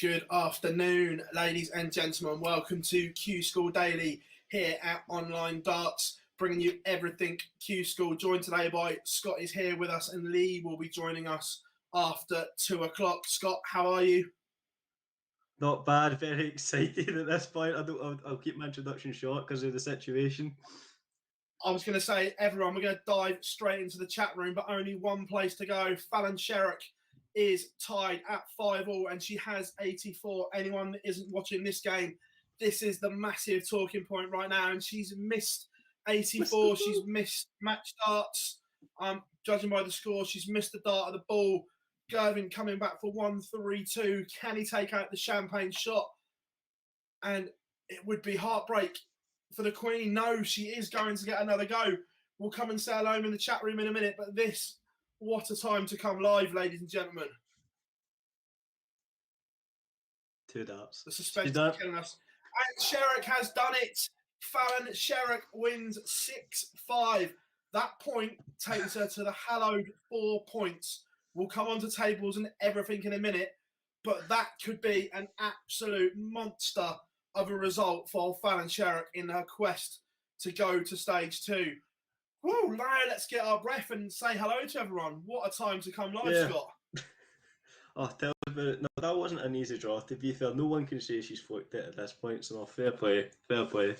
Good afternoon, ladies and gentlemen. Welcome to Q School Daily here at Online Darts, bringing you everything Q School. Joined today by Scott is here with us, and Lee will be joining us after 2 o'clock. Scott, how are you? Not bad. Very excited at this point. I'll keep my introduction short because of the situation. I was going to say, everyone, we're going to dive straight into the chat room, but only one place to go. Fallon Sherrock is tied at 5-all, and she has 84. Anyone that isn't watching this game, this is the massive talking point right now, and she's missed 84. She's missed match darts. Judging by the score, she's missed the dart of the ball. Gervin coming back for 1-3-2. Can he take out the champagne shot? And it would be heartbreak for the Queen. No, she is going to get another go. We'll come and say hello in the chat room in a minute, but this, what a time to come live, ladies and gentlemen. 2 darts. The suspense is killing us. And Sherrock has done it. Fallon Sherrock wins 6-5. That point takes her to the hallowed 4 points. We'll come on to tables and everything in a minute, but that could be an absolute monster of a result for Fallon Sherrock in her quest to go to stage 2. Woo, now let's get our breath and say hello to everyone. What a time to come live, Scott. Oh, tell me about it. No, that wasn't an easy draw, to be fair. No one can say she's fluked it at this point, so fair play.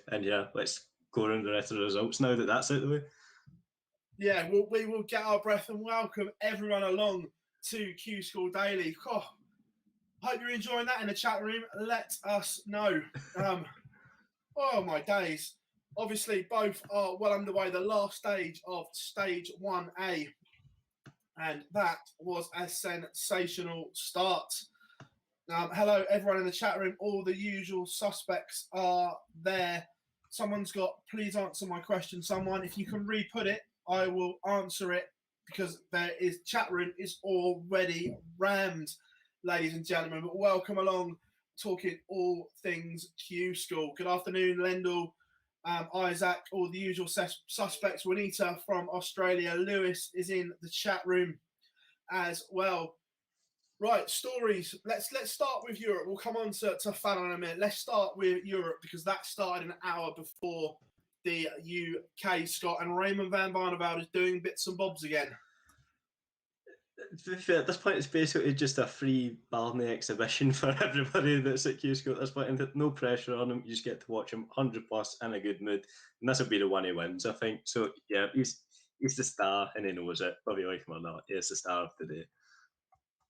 And yeah, let's go around the rest of the results now that that's out of the way. Yeah, we will get our breath and welcome everyone along to Q School Daily. Oh, hope you're enjoying that in the chat room. Let us know. Oh, my days. Obviously, both are well underway. The last stage of stage 1A. And that was a sensational start. Hello, everyone in the chat room. All the usual suspects are there. Someone's got, please answer my question. Someone, if you can re-put it, I will answer it because chat room is already rammed, ladies and gentlemen. But welcome along, talking all things Q School. Good afternoon, Lendl, Isaac, all the usual suspects. Juanita from Australia. Lewis is in the chat room as well. Right, stories. Let's start with Europe. We'll come on to Fallon in a minute. Let's start with Europe because that started an hour before the UK, Scott, and Raymond van Barneveld is doing bits and bobs again. To be fair, at this point, it's basically just a free Barney exhibition for everybody that's at Q School at this point, and no pressure on him. You just get to watch him 100+ in a good mood, and this will be the one he wins, I think. So yeah, he's the star, and he knows it, whether you like him or not. He's the star of the day.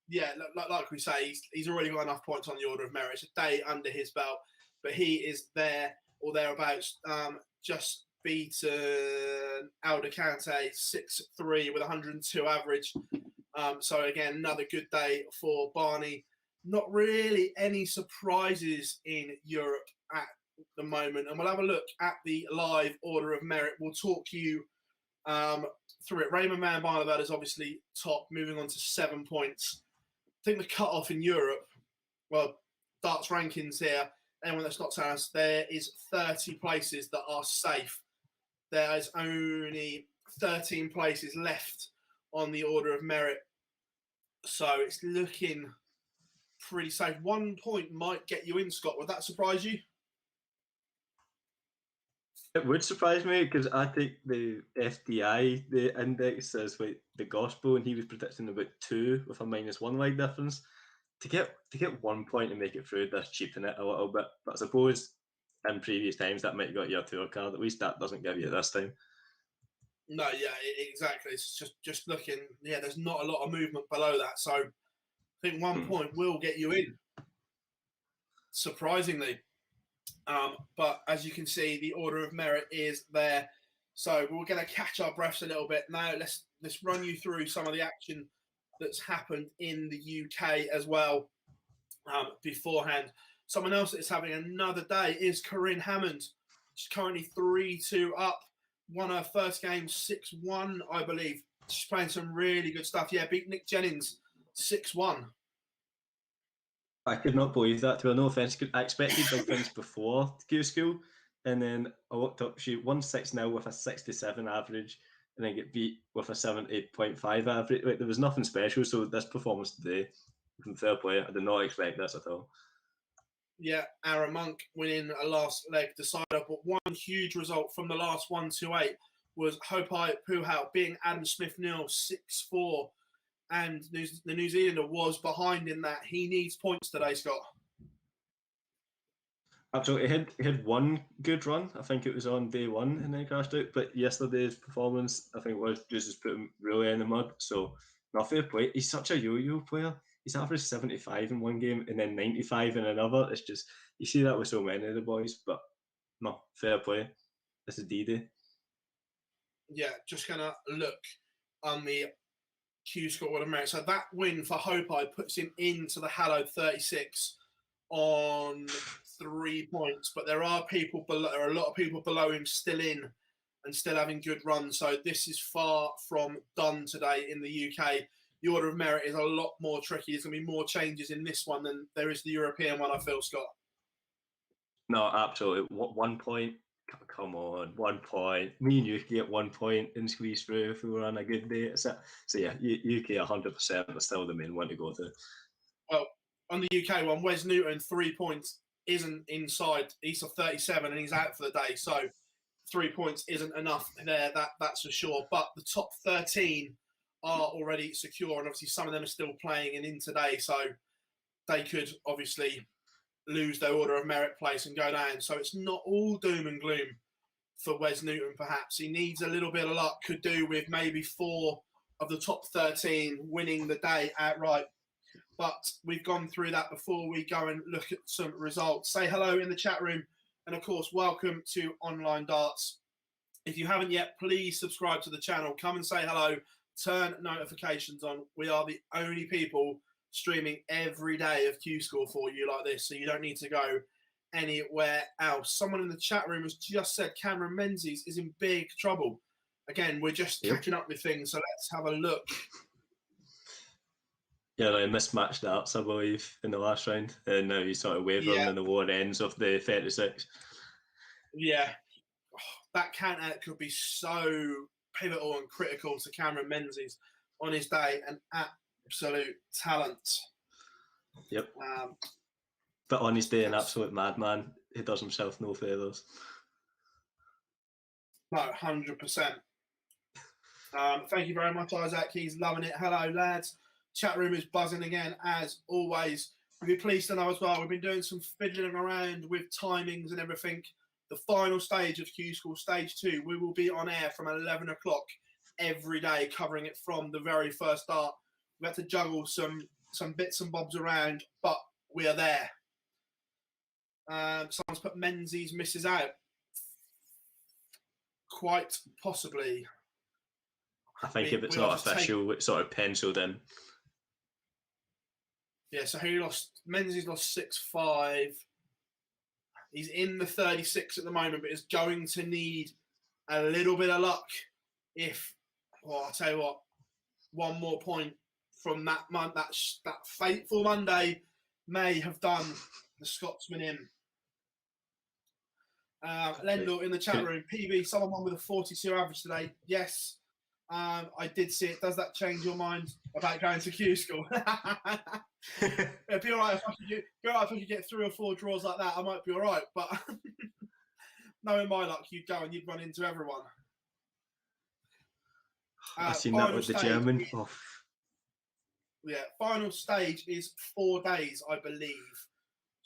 Yeah, like we say, he's already got enough points on the order of merit. It's a day under his belt, but he is there or thereabouts. Just beaten Aldecante 6-3 with 102 average. So again, another good day for Barney. Not really any surprises in Europe at the moment. And we'll have a look at the live order of merit. We'll talk you through it. Raymond van Barneveld is obviously top, moving on to 7 points. I think the cut-off in Europe, well, darts rankings here, anyone that's not telling us, there is 30 places that are safe. There is only 13 places left on the order of merit. So it's looking pretty safe. 1 point might get you in, Scott. Would that surprise you? It would surprise me because I take the FDI, the index, as like the gospel, and he was predicting about 2 with a -1 leg difference. To get 1 point and make it through, that's cheaping it a little bit. But I suppose in previous times that might have got you a tour card. At least that doesn't give you this time. No, yeah, exactly. It's just looking. Yeah, there's not a lot of movement below that, so I think 1 point will get you in. Surprisingly. But as you can see, the order of merit is there. So we're going to catch our breaths a little bit. Now let's run you through some of the action that's happened in the UK as well beforehand. Someone else that's having another day is Corrine Hammond. She's currently 3-2 up. Won her first game 6-1, I believe. She's playing some really good stuff. Yeah, beat Nick Jennings 6-1. I could not believe that. To no offence, I expected big things before Q School, and then I looked up. She won 6-0 with a 67 average, and then get beat with a 78.5 average. Like, there was nothing special. So this performance today, Fair play. I did not expect this at all. Yeah, Aaron Monk winning a last leg decider. But one huge result from the last 1-2-8 was Hopai Puhau beating Adam Smith-Neal 6-4. And the New Zealander was behind in that. He needs points today, Scott. Absolutely. He had one good run. I think it was on day one and then crashed out. But yesterday's performance, I think, was just put him really in the mud. So, not fair play. He's such a yo-yo player. He's averaged 75 in one game and then 95 in another. It's just, you see that with so many of the boys. But no, fair play. This is D-Day. Yeah, just going to look on the Q score with America. So that win for Hopai puts him into the hallowed 36 on 3 points. But there are people below. There are a lot of people below him still in and still having good runs. So this is far from done today in the UK. The Order of Merit is a lot more tricky. There's going to be more changes in this one than there is the European one, I feel, Scott. No, absolutely. 1 point. Come on, 1 point. Me and you could get 1 point and squeeze through if we were on a good day. So yeah, UK 100% is still the main one to go to. Well, on the UK one, Wes Newton, 3 points isn't inside. He's a 37 and he's out for the day. So 3 points isn't enough there, that's for sure. But the top 13 are already secure, and obviously some of them are still playing and in today. So they could obviously lose their Order of Merit place and go down. So it's not all doom and gloom for Wes Newton, perhaps. He needs a little bit of luck, could do with maybe 4 of the top 13 winning the day outright. But we've gone through that before we go and look at some results. Say hello in the chat room. And of course, welcome to Online Darts. If you haven't yet, please subscribe to the channel. Come and say hello. Turn notifications on. We are the only people streaming every day of Q Score for you like this, so you don't need to go anywhere else. Someone in the chat room has just said Cameron Menzies is in big trouble. Again, we're just catching up with things, so let's have a look. Yeah, they mismatched darts, I believe, in the last round, and now he's sort of wavering in the lower ends of the 36. Yeah, that count-out could be so pivotal and critical to Cameron Menzies on his day. An absolute talent. Yep. But on his day, an absolute madman. He does himself no favours. No, 100%. Thank you very much, Isaac. He's loving it. Hello, lads. Chat room is buzzing again, as always. We'd be pleased to know as well, we've been doing some fiddling around with timings and everything. The final stage of Q School, Stage 2, we will be on air from 11 o'clock every day, covering it from the very first start. We had to juggle some bits and bobs around, but we are there. Someone's put Menzies misses out. Quite possibly. I think if it's not official, it's sort of penciled in. Yeah, so Menzies lost 6-5. He's in the 36 at the moment, but is going to need a little bit of luck if, I'll tell you what, one more point from that fateful Monday may have done the Scotsman in. Lendl in the chat room, PB, someone won with a 42 average today. Yes, I did see it. Does that change your mind about going to Q School? It'd be all right if I could get 3 or 4 draws like that. I might be all right, but knowing my luck, you'd go and you'd run into everyone. I've seen that with the German. Yeah, final stage is 4 days, I believe.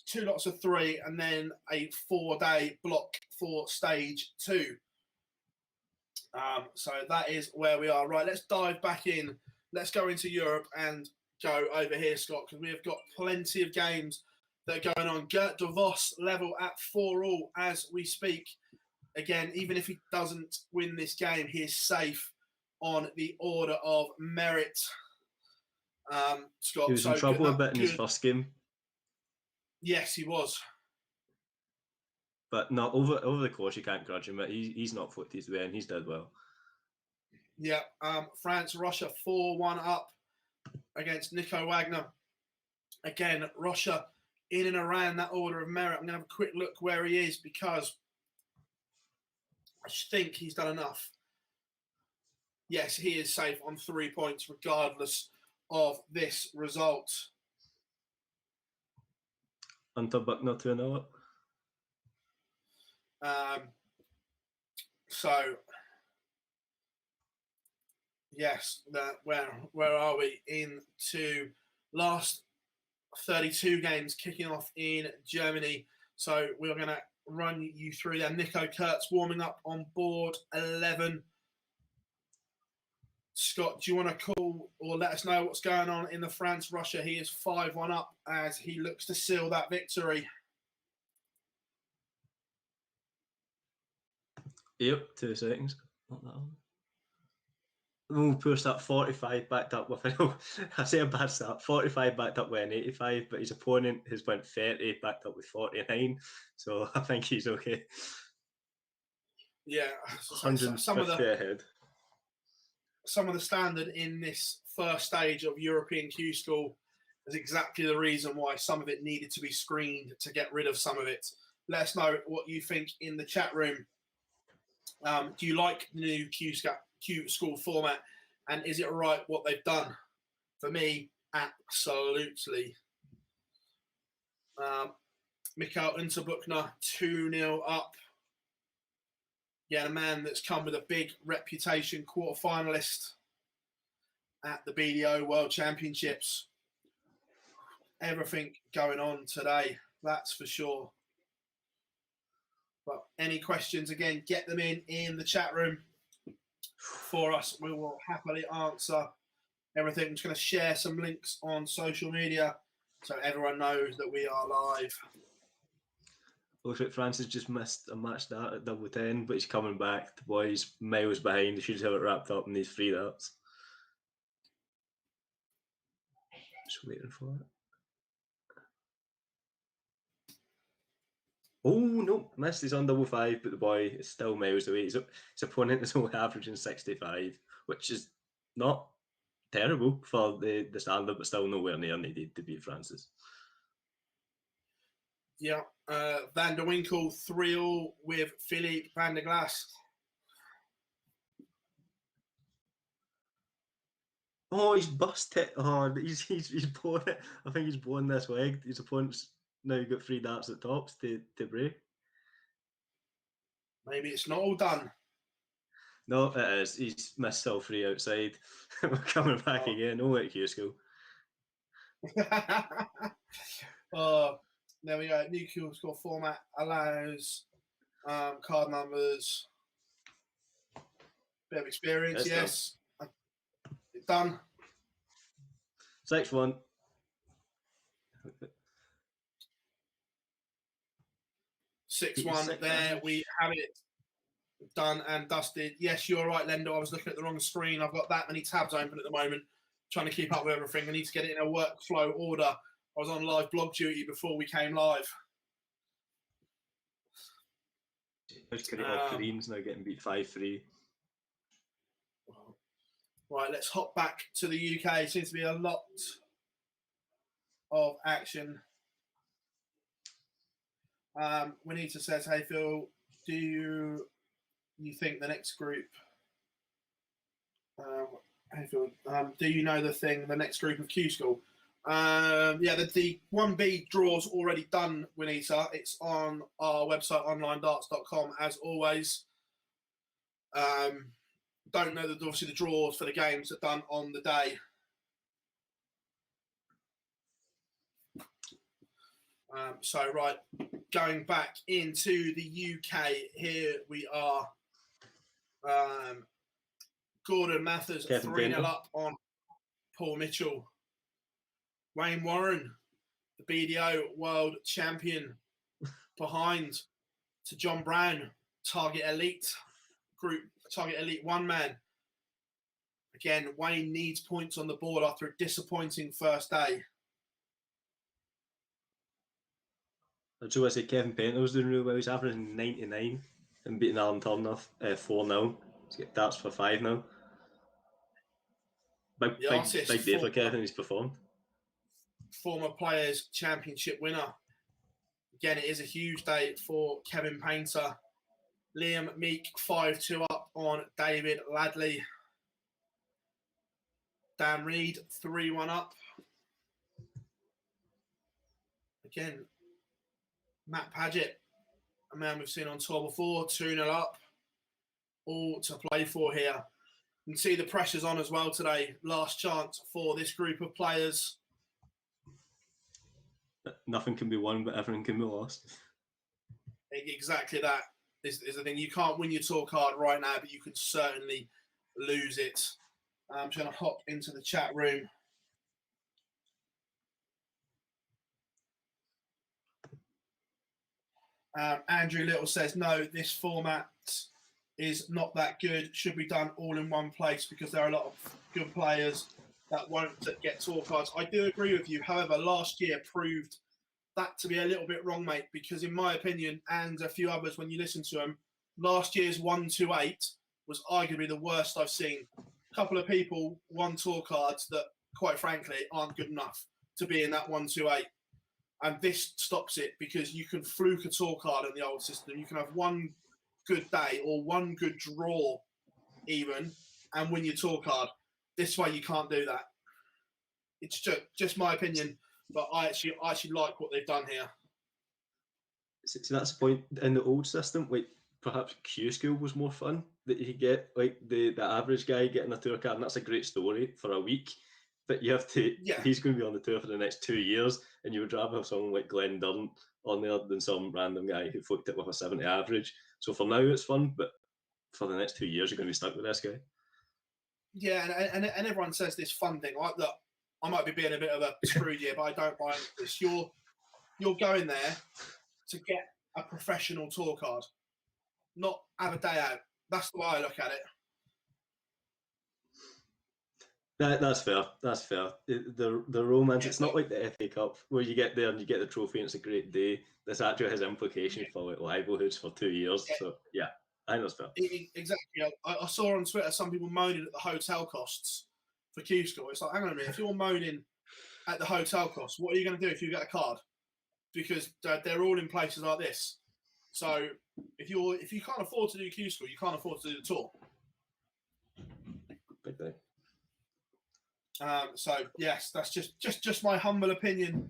2 lots of 3, and then a 4-day block for stage 2. So that is where we are. Right, let's dive back in. Let's go into Europe and go over here, Scott, because we have got plenty of games that are going on. Gert de Vos level at 4-all as we speak. Again, even if he doesn't win this game, he is safe on the Order of Merit. Scott, he was in trouble a bit in his first game. Yes, he was. But no, over the course, you can't grudge him. He's not flipped his way, and he's did well. Yeah, France, Russia 4-1 up against Nico Wagner. Again, Russia in and around that Order of Merit. I'm going to have a quick look where he is because I think he's done enough. Yes, he is safe on 3 points regardless of this result. Hunter Buckner 2-0 up. So yes, where are we? Into last 32 games kicking off in Germany. So we're going to run you through them. Nico Kurtz warming up on board 11. Scott, do you want to call or let us know what's going on in the France-Russia? He is 5-1 up as he looks to seal that victory. Yep, 2 seconds. Not that one. Oh, poor start, 45 backed up with I say a bad start, 45 backed up with an 85, but his opponent has went 30 backed up with 49, so I think he's okay. Yeah, 150 ahead. Some of the standard in this first stage of European Q School is exactly the reason why some of it needed to be screened to get rid of some of it. Let us know what you think in the chat room. Do you like the new Q School format, and is it right what they've done? For me, absolutely. Mikhail Unterbuchner 2-0 up. Yeah, a man that's come with a big reputation, quarter-finalist at the BDO World Championships. Everything going on today, that's for sure. But any questions, again, get them in the chat room for us. We will happily answer everything. I'm just going to share some links on social media so everyone knows that we are live. Looks like Francis just missed a match start at double 10, but he's coming back. The boys miles behind. They should have it wrapped up in these 3 darts. Just waiting for it. Oh, no, missed. He's on double 5, but the boy is still miles away. His opponent is only averaging 65, which is not terrible for the standard, but still nowhere near needed to beat Francis. Yeah, Van der Winkel 3-all with Philippe van der Glass. Oh, he's busted. Oh, he's blown it. I think he's blown this leg. His opponent's now got 3 darts at tops to break. Maybe it's not all done. No, it is. He's missed all 3 outside. We're coming back again. Oh, at Q School. There we go. New Q School format allows card numbers. Bit of experience, It's yes. Done. 6-1. 6-1. There we have it. Done and dusted. Yes, you're right, Lendo. I was looking at the wrong screen. I've got that many tabs open at the moment, trying to keep up with everything. I need to get it in a workflow order. I was on live blog duty before we came live. Corrine's now getting beat 5-3. Right, let's hop back to the UK. Seems to be a lot of action. Juanita says, hey, Phil, do you think the next group... hey, Phil, do you know the next group of Q School? Yeah, the 1B draw's already done, Juanita. It's on our website, onlinedarts.com, as always. Don't know that obviously the draws for the games are done on the day. So, right, going back into the UK, here we are. Gordon Mathers 3-0 up on Paul Mitchell. Wayne Warren, the BDO World Champion, behind to John Brown, Target Elite Group, Target Elite 1 man. Again, Wayne needs points on the board after a disappointing first day. I just want to say Kevin Pento's doing really well. He's averaging 99 and beating Alan Turner 4-0. He's got darts for 5 now. Big day for Kevin. He's performed. Former Players Championship winner. Again, it is a huge day for Kevin Painter. Liam Meek 5-2 up on David Ladley. Dan Reed 3-1 up. Again, Matt Paget, a man we've seen on tour before, 2-0 up, all to play for here. You can see the pressure's on as well today. Last chance for this group of players. Nothing can be won, but everything can be lost. Exactly that is the thing. You can't win your tour card right now, but you can certainly lose it. I'm just going to hop into the chat room. Andrew Little says, no, this format is not that good. Should be done all in one place because there are a lot of good players that won't get tour cards. I do agree with you. However, last year proved that to be a little bit wrong, mate, because in my opinion, and a few others, when you listen to them, last year's 1-2-8 was arguably the worst I've seen. A couple of people won tour cards that, quite frankly, aren't good enough to be in that 1-2-8. And this stops it because you can fluke a tour card in the old system. You can have one good day or one good draw even and win your tour card. This way you can't do that. It's just my opinion, but I actually like what they've done here. See, that's the point. In the old system, like perhaps Q School was more fun, that you get like the average guy getting a tour card, and that's a great story for a week. But you have to, he's going to be on the tour for the next 2 years, and you would rather have someone like Glenn Durrant on there than some random guy who flicked it with a 70 average. So for now it's fun, but for the next 2 years you're going to be stuck with this guy. Yeah, and everyone says this fun thing. Like, look, I might be being a bit of a screwed here, but I don't mind this. You're going there to get a professional tour card, not have a day out. That's the way I look at it. That's fair. That's fair. The romance. It's not like the FA Cup where you get there and you get the trophy and it's a great day. This actually has implications for like livelihoods for 2 years. So yeah, I think that's fair. Exactly. I saw on Twitter some people moaning at the hotel costs for Q School. It's like, hang on a minute. If you're moaning at the hotel costs, what are you going to do if you get a card? Because they're all in places like this. So if you can't afford to do Q School, you can't afford to do the tour. Big day. So yes, that's just my humble opinion.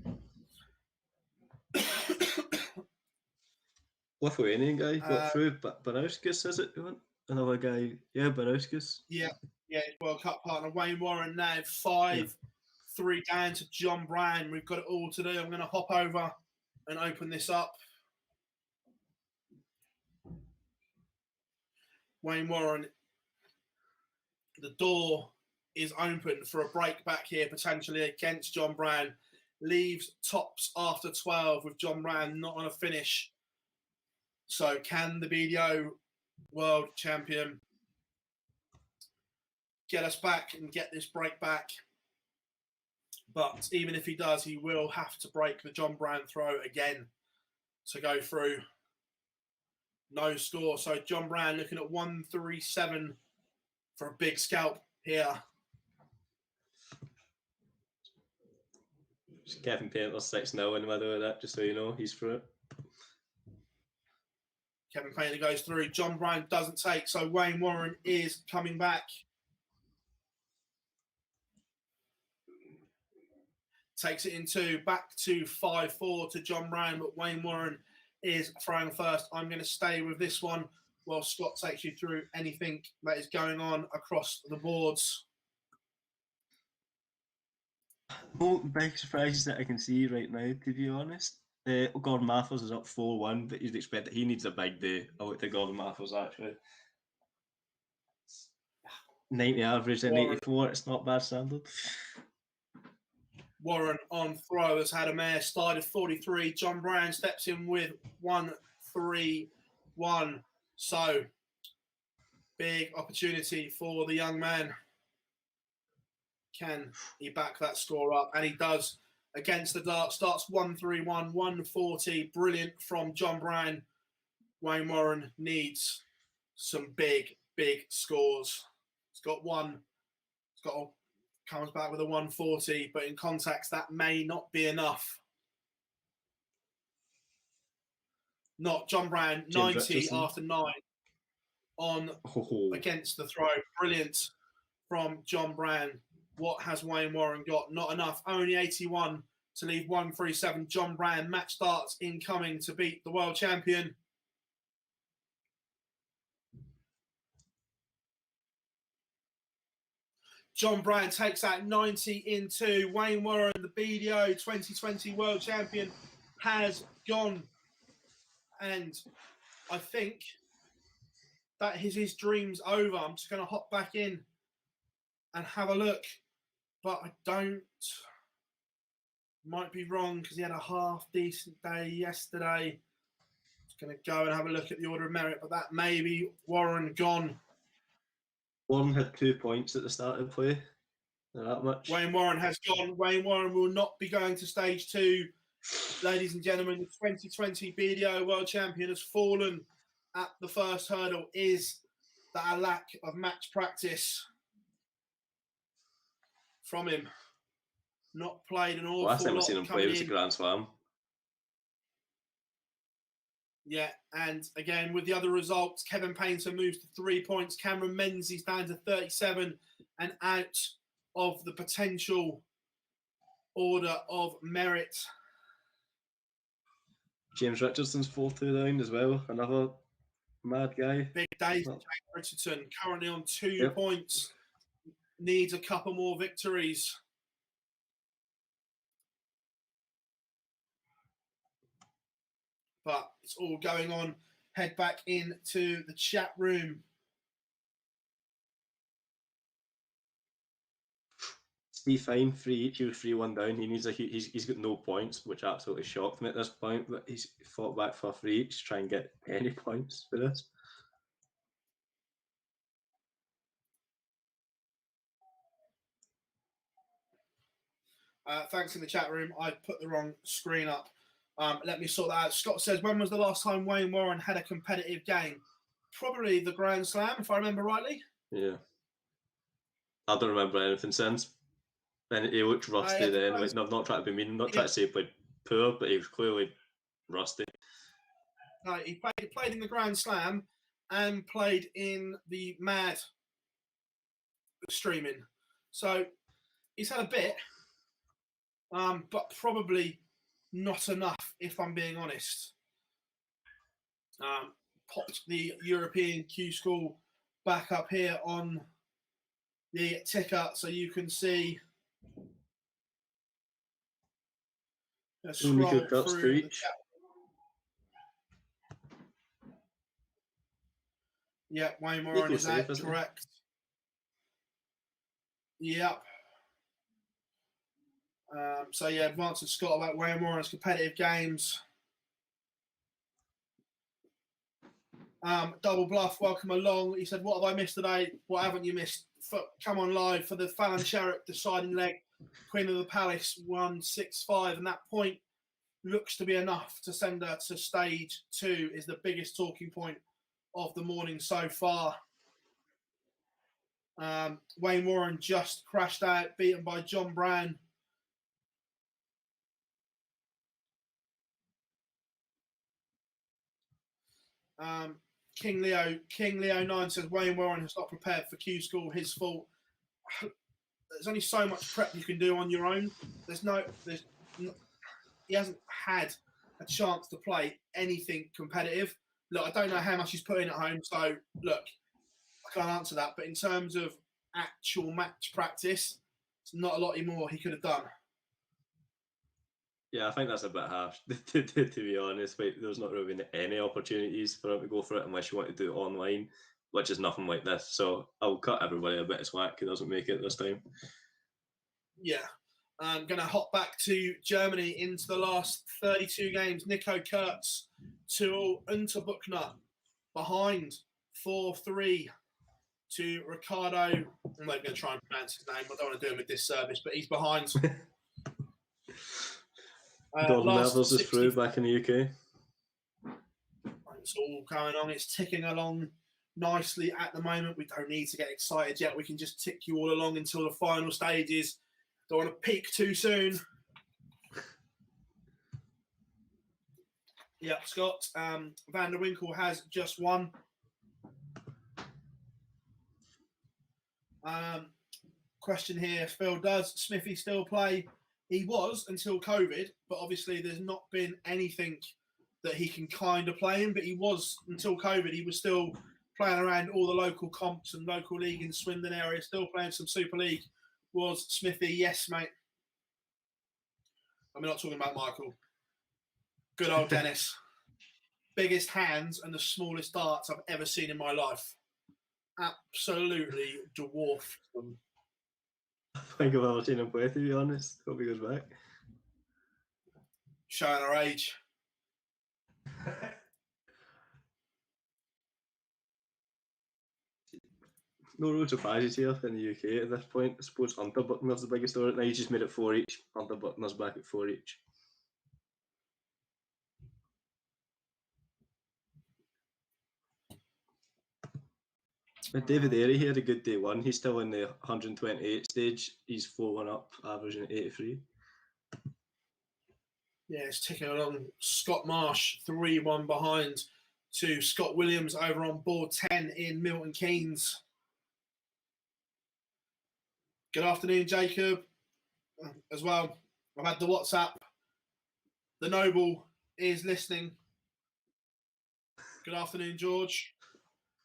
Lithuanian guy got through, Barauskas, is it? Another guy, Barauskas. Yeah, World Cup partner Wayne Warren now 5-3 down to John Brown. We've got it all to do. I'm going to hop over and open this up. Wayne Warren, the door is open for a break back here potentially against John Brown. Leaves tops after 12 with John Brown not on a finish. So can the BDO world champion get us back and get this break back? But even if he does, he will have to break the John Brown throw again to go through. No score. So John Brown looking at 137 for a big scalp here. Kevin Painter 6-0 in the middle of that, just so you know, he's through it. Kevin Painter goes through. John Brown doesn't take, so Wayne Warren is coming back. Takes it in two, back to 5-4 to John Brown, but Wayne Warren is throwing first. I'm going to stay with this one while Scott takes you through anything that is going on across the boards. No big surprises that I can see right now, to be honest. Gordon Mathers is up 4-1, but you'd expect that he needs a big day. I looked at Gordon Mathers actually. 90 average and 84, it's not bad standard. Warren on throw has had a mare, started 43. John Brown steps in with 1-3-1. So, big opportunity for the young man. Can he back that score up? And he does against the dark. Starts 1-3-1, 140. Brilliant from John Brown. Wayne Warren needs some big scores. He's got one. Comes back with a 140, but in context, that may not be enough. Not John Brown, 90 after 9 on against the throw. Brilliant from John Brown. What has Wayne Warren got? Not enough. Only 81 to leave 137. John Brand, match starts incoming to beat the world champion. John Brand takes out 90 in 2. Wayne Warren, the BDO 2020 world champion, has gone. And I think that his dream's over. I'm just going to hop back in and have a look. But I don't. Might be wrong because he had a half decent day yesterday. Just going to go and have a look at the order of merit. But that may be Warren gone. Warren had 2 points at the start of play. Not that much. Wayne Warren has gone. Wayne Warren will not be going to stage 2. Ladies and gentlemen, the 2020 BDO World Champion has fallen at the first hurdle. Is that a lack of match practice from him? Not played an awful lot. Last time I've seen him play was a Grand Slam. Yeah, and again, with the other results, Kevin Painter moves to 3 points. Cameron Menzies down to 37 and out of the potential order of merit. James Richardson's 4-2 down as well. Another mad guy. Big days for James Richardson. Currently on 2 points. Needs a couple more victories. But it's all going on. Head back into the chat room. Steve Fine, 3 each. He was 3-1 down. He needs he's got no points, which absolutely shocked me at this point. But he's fought back for 3 each to try and get any points for this. Thanks in the chat room. I put the wrong screen up. Let me sort that out. Scott says, when was the last time Wayne Warren had a competitive game? Probably the Grand Slam, if I remember rightly. Yeah. I don't remember anything since. And he looked rusty then. Like, not trying to be mean, not trying to say he played poor, but he was clearly rusty. No, he played in the Grand Slam and played in the Mad streaming. So he's had a bit, but probably not enough, if I'm being honest. Popped the European Q School back up here on the ticker so you can see. Scroll through the chat. Yeah, Wayne Warren is out, correct. Yep. So yeah, advance to Scott about Wayne Warren's competitive games. Double Bluff, welcome along. He said, what have I missed today? What haven't you missed? Come on live for the Fallon Sherrick deciding leg. Queen of the Palace 165, and that point looks to be enough to send her to stage 2 is the biggest talking point of the morning so far. Wayne Warren just crashed out, beaten by John Brand. King Leo 9 says Wayne Warren has not prepared for Q School. His fault. There's only so much prep you can do on your own. He hasn't had a chance to play anything competitive. Look, I don't know how much he's put in at home, so look, I can't answer that. But in terms of actual match practice, it's not a lot more he could have done. Yeah, I think that's a bit harsh, to be honest. Like, there's not really been any opportunities for him to go for it unless you want to do it online, which is nothing like this. So I'll cut everybody a bit of slack who doesn't make it this time. Yeah. I'm going to hop back to Germany into the last 32 games. Nico Kurtz to Unterbuchner behind 4-3 to Ricardo. I'm not going to try and pronounce his name. I don't want to do him a disservice, but he's behind. Gordon Neville's is through back in the UK. It's all going on. It's ticking along nicely at the moment. We don't need to get excited yet. We can just tick you all along until the final stages. Don't want to peak too soon. Yeah, Scott. Van der Winkel has just won. Question here, Phil, does Smithy still play He was until COVID, but obviously there's not been anything that he can kind of play in. But he was until COVID. He was still playing around all the local comps and local league in Swindon area, still playing some Super League. Was Smithy? Yes, mate. I'm not talking about Michael. Good old Dennis. Biggest hands and the smallest darts I've ever seen in my life. Absolutely dwarfed them. I think I've ever seen him play, to be honest. Hope he goes back. Showing our age. No real surprises here in the UK at this point. I suppose Hunter Buckner's the biggest story. Now he's just made it 4 each. Hunter Buckner's back at 4 each. David Airy, he had a good day one. He's still in the 128 stage. He's 4-1 up, averaging 83. Yeah, it's ticking along. Scott Marsh, 3-1 behind to Scott Williams over on board 10 in Milton Keynes. Good afternoon, Jacob, as well. I've had the WhatsApp. The Noble is listening. Good afternoon, George.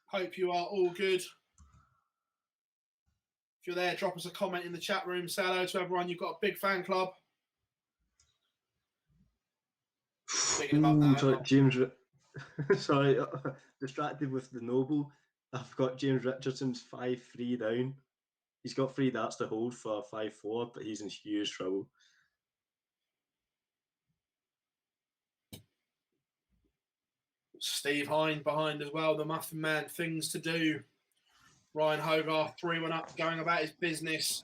Hope you are all good. If you're there, drop us a comment in the chat room. Say hello to everyone. You've got a big fan club. Sorry, James. Sorry, distracted with the Noble. I've got James Richardson's 5-3 down. He's got 3 darts to hold for 5-4, but he's in huge trouble. Steve Hine behind as well, the Muffin Man. Things to do. Ryan Hogarth, 3-1 up, going about his business.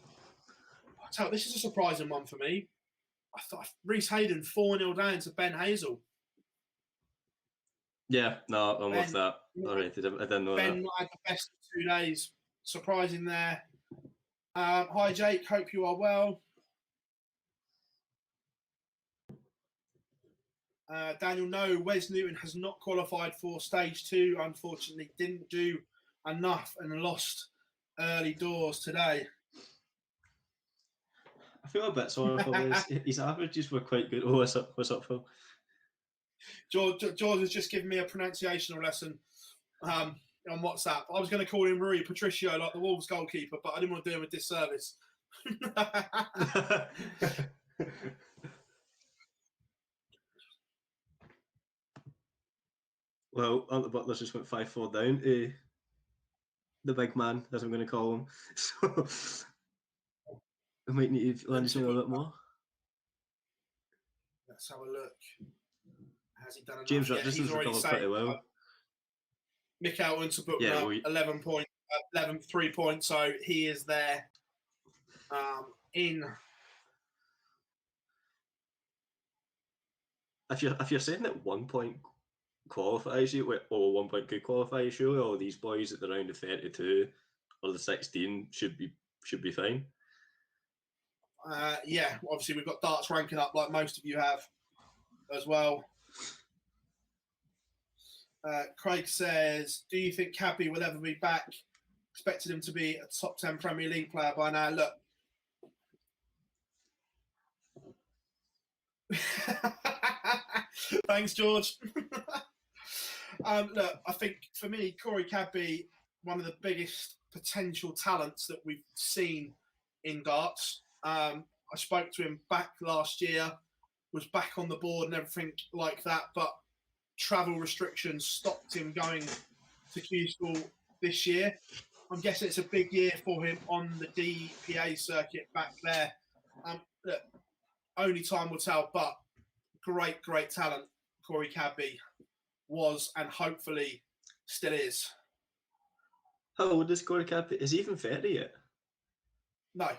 I tell you, this is a surprising one for me. I thought Reece Hayden 4-0 down to Ben Hazel. Yeah, no, I'm with that. All right, I didn't know Ben that. not had the best of 2 days. Surprising there. Hi, Jake. Hope you are well. Daniel, no, Wes Newton has not qualified for stage 2. Unfortunately, didn't do enough and lost early doors today. I feel a bit sorry for Wes. His averages were quite good. Oh, what's up, Phil? George has just given me a pronunciational lesson on WhatsApp. I was going to call him Rui Patricio, like the Wolves goalkeeper, but I didn't want to do him a disservice. Well, Hunter Butler's just went 5-4 down to the big man, as I'm going to call him. So I might need to learn something a bit more. Let's have a look. Has he done enough? James Richardson's recovered pretty well. Mikael Unterbuchner, 11 3 points, so he is there in. If you're saying that 1 point qualifies you, or 1 point could qualify, surely all these boys at the round of 32 or the 16 should be fine. Yeah, obviously we've got darts ranking up like most of you have as well. Craig says, do you think Cabby will ever be back? Expected him to be a top 10 Premier League player by now. Look. Thanks, George. Look, I think for me, Corey Cadby, one of the biggest potential talents that we've seen in darts. I spoke to him back last year, was back on the board and everything like that, but travel restrictions stopped him going to Q School this year. I'm guessing it's a big year for him on the DPA circuit back there. Look, only time will tell, but great talent Corey Cadby was and hopefully still is. How old is Corey Cadby? Is he even 30 yet? No.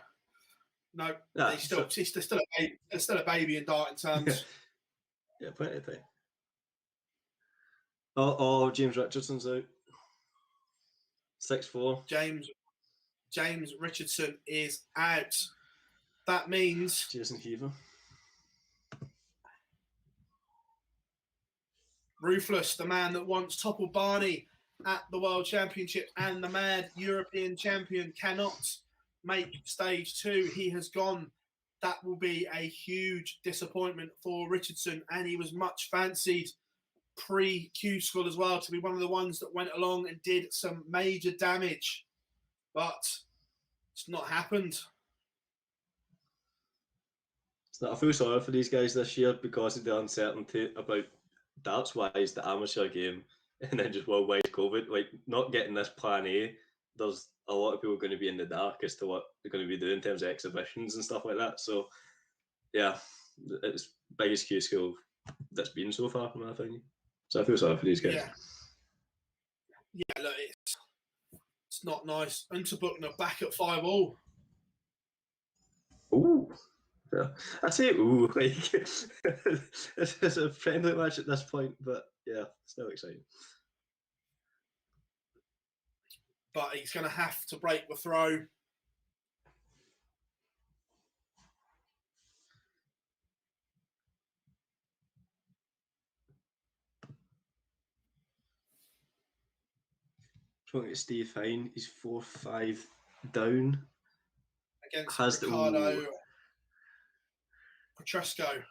He's still a baby in darting terms. Yeah, plenty of time. Oh, James Richardson's out. 6-4. James Richardson is out. That means Jason Heaver. Ruthless, the man that once toppled Barney at the World Championship and the mad European champion, cannot make stage 2. He has gone that will be a huge disappointment for Richardson, and he was much fancied pre-Q School as well to be one of the ones that went along and did some major damage, but it's not happened. I feel sorry for these guys this year because of the uncertainty about darts-wise the amateur game, and then just worldwide COVID, like not getting this plan A. There's a lot of people going to be in the dark as to what they're going to be doing in terms of exhibitions and stuff like that. So, yeah, it's biggest Q School that's been so far, in my opinion. So I feel sorry for these guys. Yeah, look, it's not nice. Unterbuchner back at 5-all. Ooh. Yeah. I say ooh, like it's a friendly match at this point, but yeah, still exciting. But he's going to have to break the throw. Trying to Steve Fine, he's 4-5 down. Against Ricardo Petresco.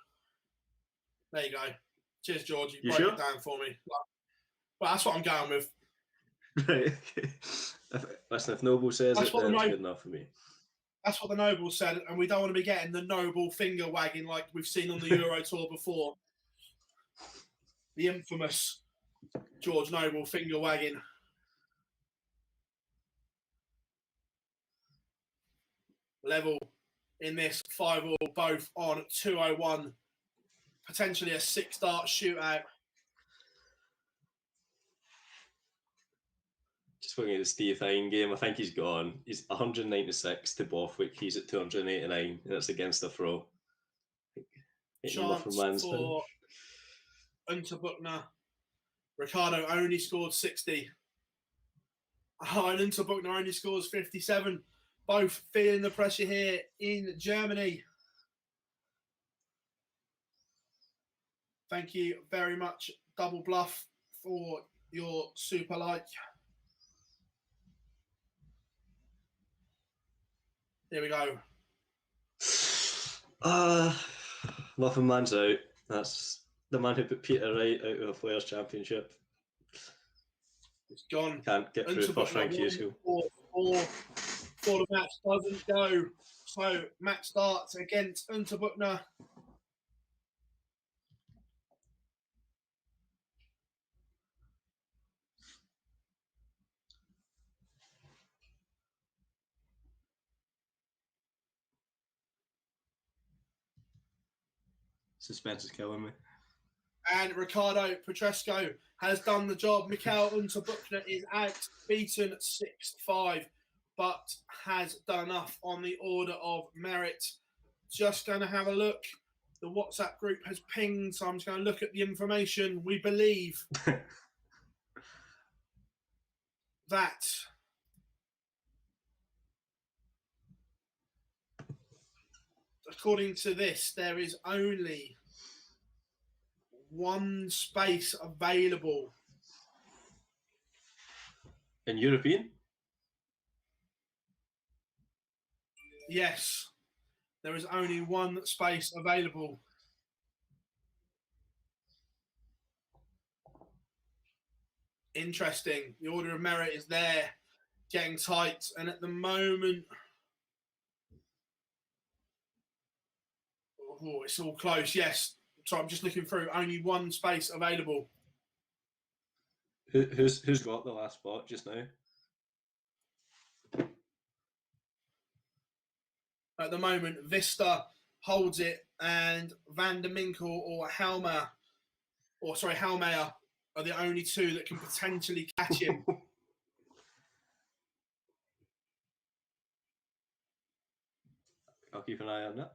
There you go. Cheers, George. You broke it down for me. Well, that's what I'm going with. Right. Okay. Listen, if Noble says it, then it's good enough for me. That's what the Noble said, and we don't want to be getting the Noble finger wagging like we've seen on the Euro Tour before. The infamous George Noble finger wagging. Level in this 5-all, both on 201. Potentially a 6-dart shootout. Just looking at the Steve Fine game, I think he's gone. He's 196 to Bothwick. He's at 289, and that's against the throw. Chance for Unterbuchner. Ricardo only scored 60. And Unterbuchner only scores 57. Both feeling the pressure here in Germany. Thank you very much, Double Bluff, for your super like. Here we go. Muffin Man's out. That's the man who put Peter Wright out of a Players' Championship. It's gone. Can't get through first rank Q School. For the match doesn't go. So match starts against Unterbuchner. Suspense is killing me. And Ricardo Petresco has done the job. Michael Unterbuchner is out, beaten 6-5, but has done enough on the order of merit. Just going to have a look. The WhatsApp group has pinged, so I'm just going to look at the information. We believe that according to this, there is only one space available. In European? Yes. There is only one space available. Interesting. The order of merit is there, getting tight. And at the moment, oh, it's all close. Yes. So I'm just looking through. Only one space available. Who's got the last spot just now? At the moment, Vista holds it, and Van der Minkel or Hellmeyer are the only two that can potentially catch him. I'll keep an eye on that.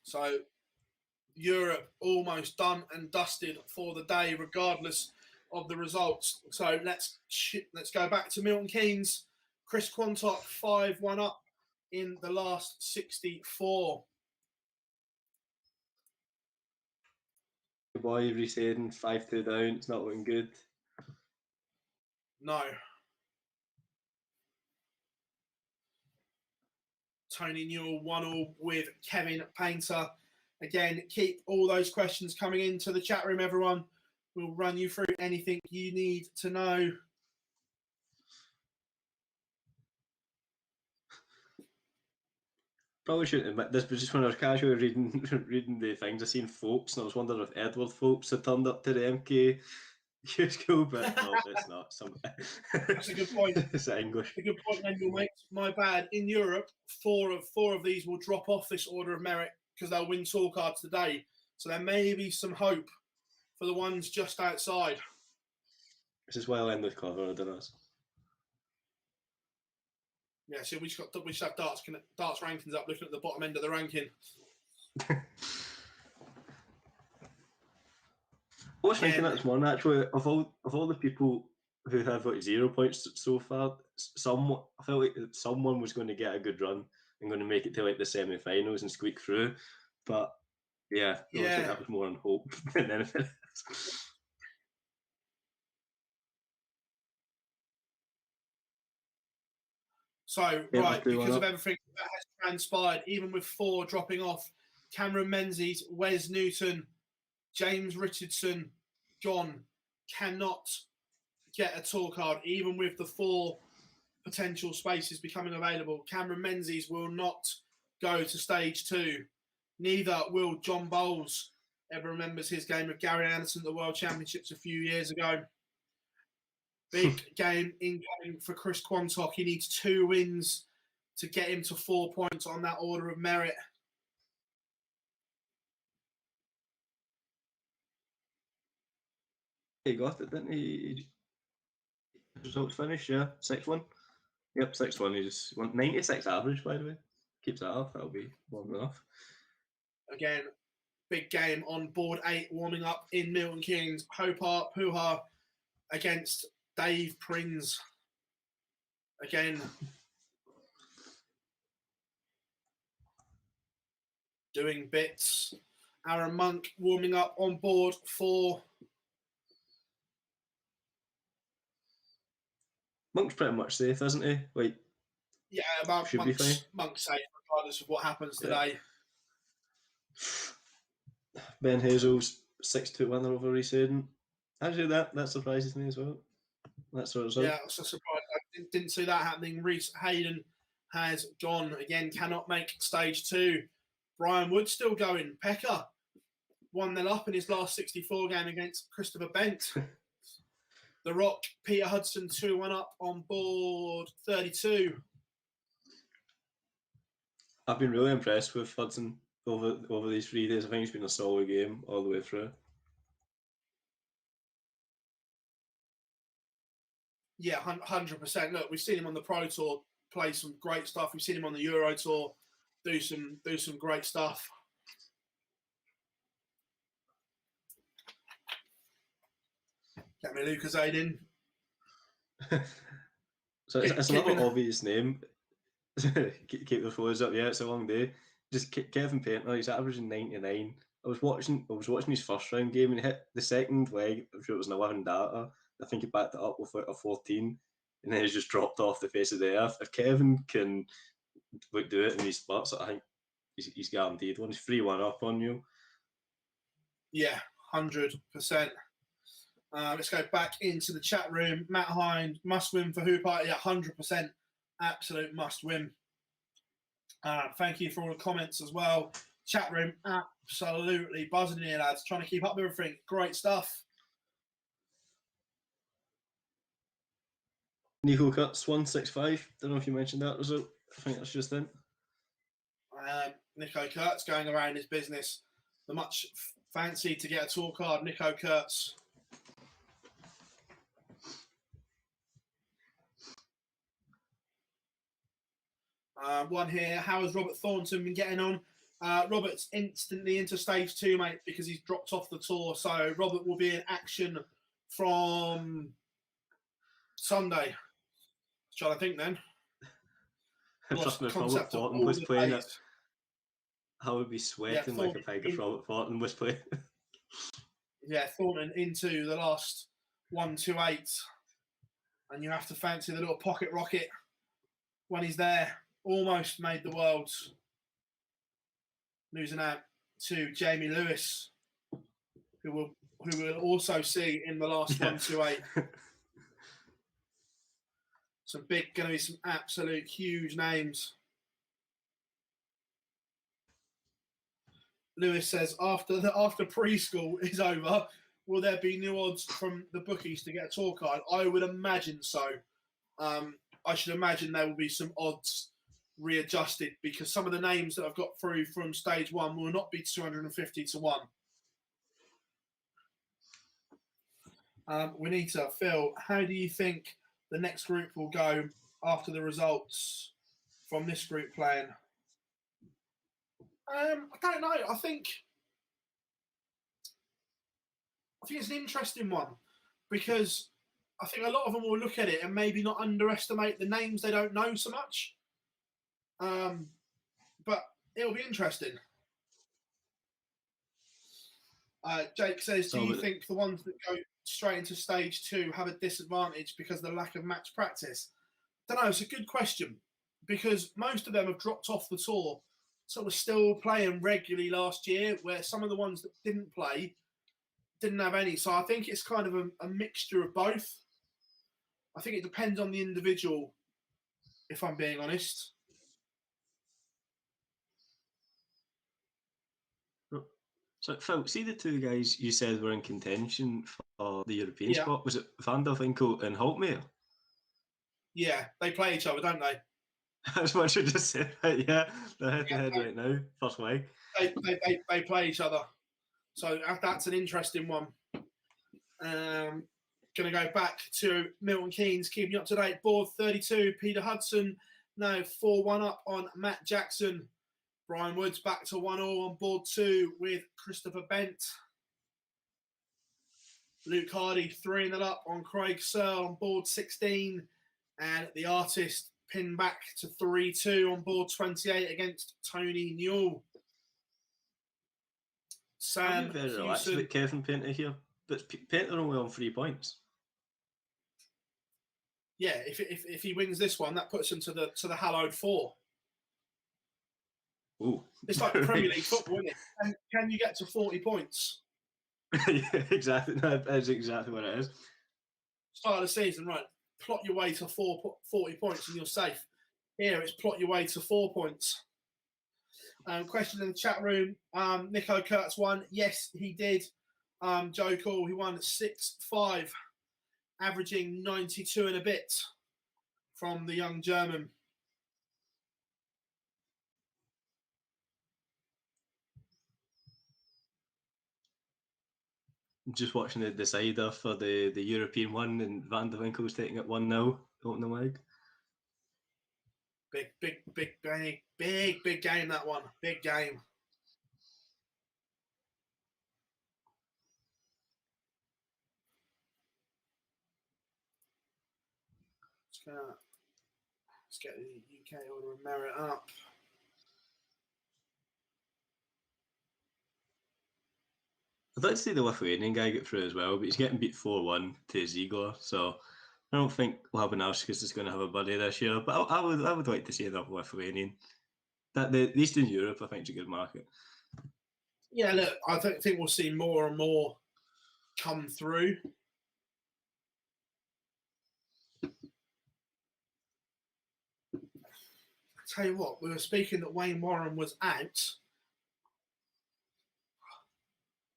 So Europe almost done and dusted for the day, regardless of the results. So let's go back to Milton Keynes. Chris Quantock 5-1 up in the last 64. The boy resetting 5-2 down. It's not looking good. No. Tony Newell 1-1 with Kevin Painter. Again, keep all those questions coming into the chat room, everyone. We'll run you through anything you need to know. Probably shouldn't admit this, but just when I was casually reading the things, I seen Folks, and I was wondering if Edward Folks had turned up to the MK school, but no, it's not. That's a good point. It's English. A good point, then, mate. My bad. In Europe, four of these will drop off this order of merit because they'll win tour cards today. So there may be some hope for the ones just outside. This is well English clever, I don't know. Yeah, so we just have darts rankings up, looking at the bottom end of the ranking. I was thinking that this morning, actually, of all the people who have like 0 points so far, I felt like someone was going to get a good run and going to make it to like the semi-finals and squeak through. But yeah, I think that was more on hope than anything else. So, right, because of everything that has transpired, even with 4 dropping off, Cameron Menzies, Wes Newton, James Richardson, John cannot get a tour card, even with the 4 potential spaces becoming available. Cameron Menzies will not go to stage 2. Neither will John Bowles. Ever remembers his game of Gary Anderson at the World Championships a few years ago. Big game incoming for Chris Quantock. He needs 2 wins to get him to 4 points on that order of merit. He got it, didn't he? Results finished, yeah. 6-1. Yep, 6-1. He just went 96 average, by the way. Keeps that up, that'll be more than enough. Again, big game on board 8, warming up in Milton Keynes. Hopar Puha against Dave Prins. Again, doing bits. Aaron Monk warming up on board 4. Monk's pretty much safe, isn't he? Like, yeah, should be fine. Monk's safe regardless of what happens today. Ben Hazel's 6-2 winner over Reece Hayden. Actually, that surprises me as well. That sort of result. Yeah, I was so surprised. I didn't see that happening. Reece Hayden has gone again. Cannot make stage 2. Brian Wood still going. Pekka 1-0 up in his last 64 game against Christopher Bent. The Rock, Peter Hudson 2-1 up on board 32. I've been really impressed with Hudson over these 3 days. I think it's been a solid game all the way through. Yeah, 100%. Look, we've seen him on the Pro Tour play some great stuff. We've seen him on the Euro Tour do some great stuff. Get me Lucas Aiden. So it's another obvious name. Keep the phones up. Yeah, it's a long day. Just Kevin Painter. He's averaging 99. I was watching his first round game and he hit the second leg. I'm sure it was an 11 data. I think he backed it up with a 14, and then he's just dropped off the face of the earth. If Kevin can do it in these spots, I think he's guaranteed one. He's 3-1 up on you. Yeah, 100%. Let's go back into the chat room. Matt Hind, must win for Hooper. Yeah, 100%. Absolute must win. Thank you for all the comments as well. Chat room, absolutely buzzing here, lads. Trying to keep up with everything. Great stuff. Nico Kurtz 165. Don't know if you mentioned that result. I think that's just in. Nico Kurtz going around his business. The much fancy to get a tour card, Nico Kurtz. One here. How has Robert Thornton been getting on? Robert's instantly into stage 2, mate, because he's dropped off the tour. So Robert will be in action from Sunday. Trying to think then. Trust me, if Robert Thornton was playing it, I would be sweating like a pig if Robert Thornton was playing. Yeah, Thornton into the last 128. And you have to fancy the little pocket rocket when he's there. almost made the worlds, losing out to Jamie Lewis, who we'll also see in the last 128. Going to be some absolute huge names. Lewis says, after preschool is over, will there be new odds from the bookies to get a tour card? I would imagine so. I should imagine there will be some odds readjusted because some of the names that I've got through from stage 1 will not be 250 to 1. We need to, Phil, how do you think the next group will go after the results from this group playing? I don't know. I think it's an interesting one because I think a lot of them will look at it and maybe not underestimate the names they don't know so much. But it'll be interesting. Jake says, do you think the ones that go straight into stage 2 have a disadvantage because of the lack of match practice? I don't know. It's a good question because most of them have dropped off the tour. So we're still playing regularly last year, where some of the ones that didn't play didn't have any. So I think it's kind of a mixture of both. I think it depends on the individual, if I'm being honest. So, Phil, see the two guys you said were in contention for the European spot? Was it Van der Winkel and Holtmeier? Yeah, they play each other, don't they? That's what you just said. Yeah, they're head-to-head right now. First leg. They play each other. So that's an interesting one. Going to go back to Milton Keynes, keeping you up to date. Board 32, Peter Hudson now 4-1 up on Matt Jackson. Brian Woods back to 1-1 on board 2 with Christopher Bent. Luke Hardy 3-0 up on Craig Searle on board 16. And the artist pinned back to 3-2 on board 28 against Tony Newell. Sam very relaxed with Kevin Painter here, but Painter only on 3 points. Yeah, if he wins this one, that puts him to the hallowed 4. Ooh. It's like Premier League football, isn't it? Can you get to 40 points? Yeah, exactly. That's exactly what it is. Start of the season, right? Plot your way to 40 points and you're safe. Here, it's plot your way to 4 points. Question in the chat room. Nico Kurtz won. Yes, he did. Joe Call, he won 6-5, averaging 92 and a bit from the young German. Just watching the decider for the European one, and Van der Winkel's taking it 1-0, opening leg. Big game, that one. Big game. Let's get the UK order of merit up. I'd like to see the Lithuanian guy get through as well, but he's getting beat 4-1 to Ziegler, so I don't think Labanauskas is going to have a buddy this year. But I would like to see another Lithuanian. That the Eastern Europe, I think, is a good market. Yeah, look, I think we'll see more and more come through. Tell you what, we were speaking that Wayne Warren was out.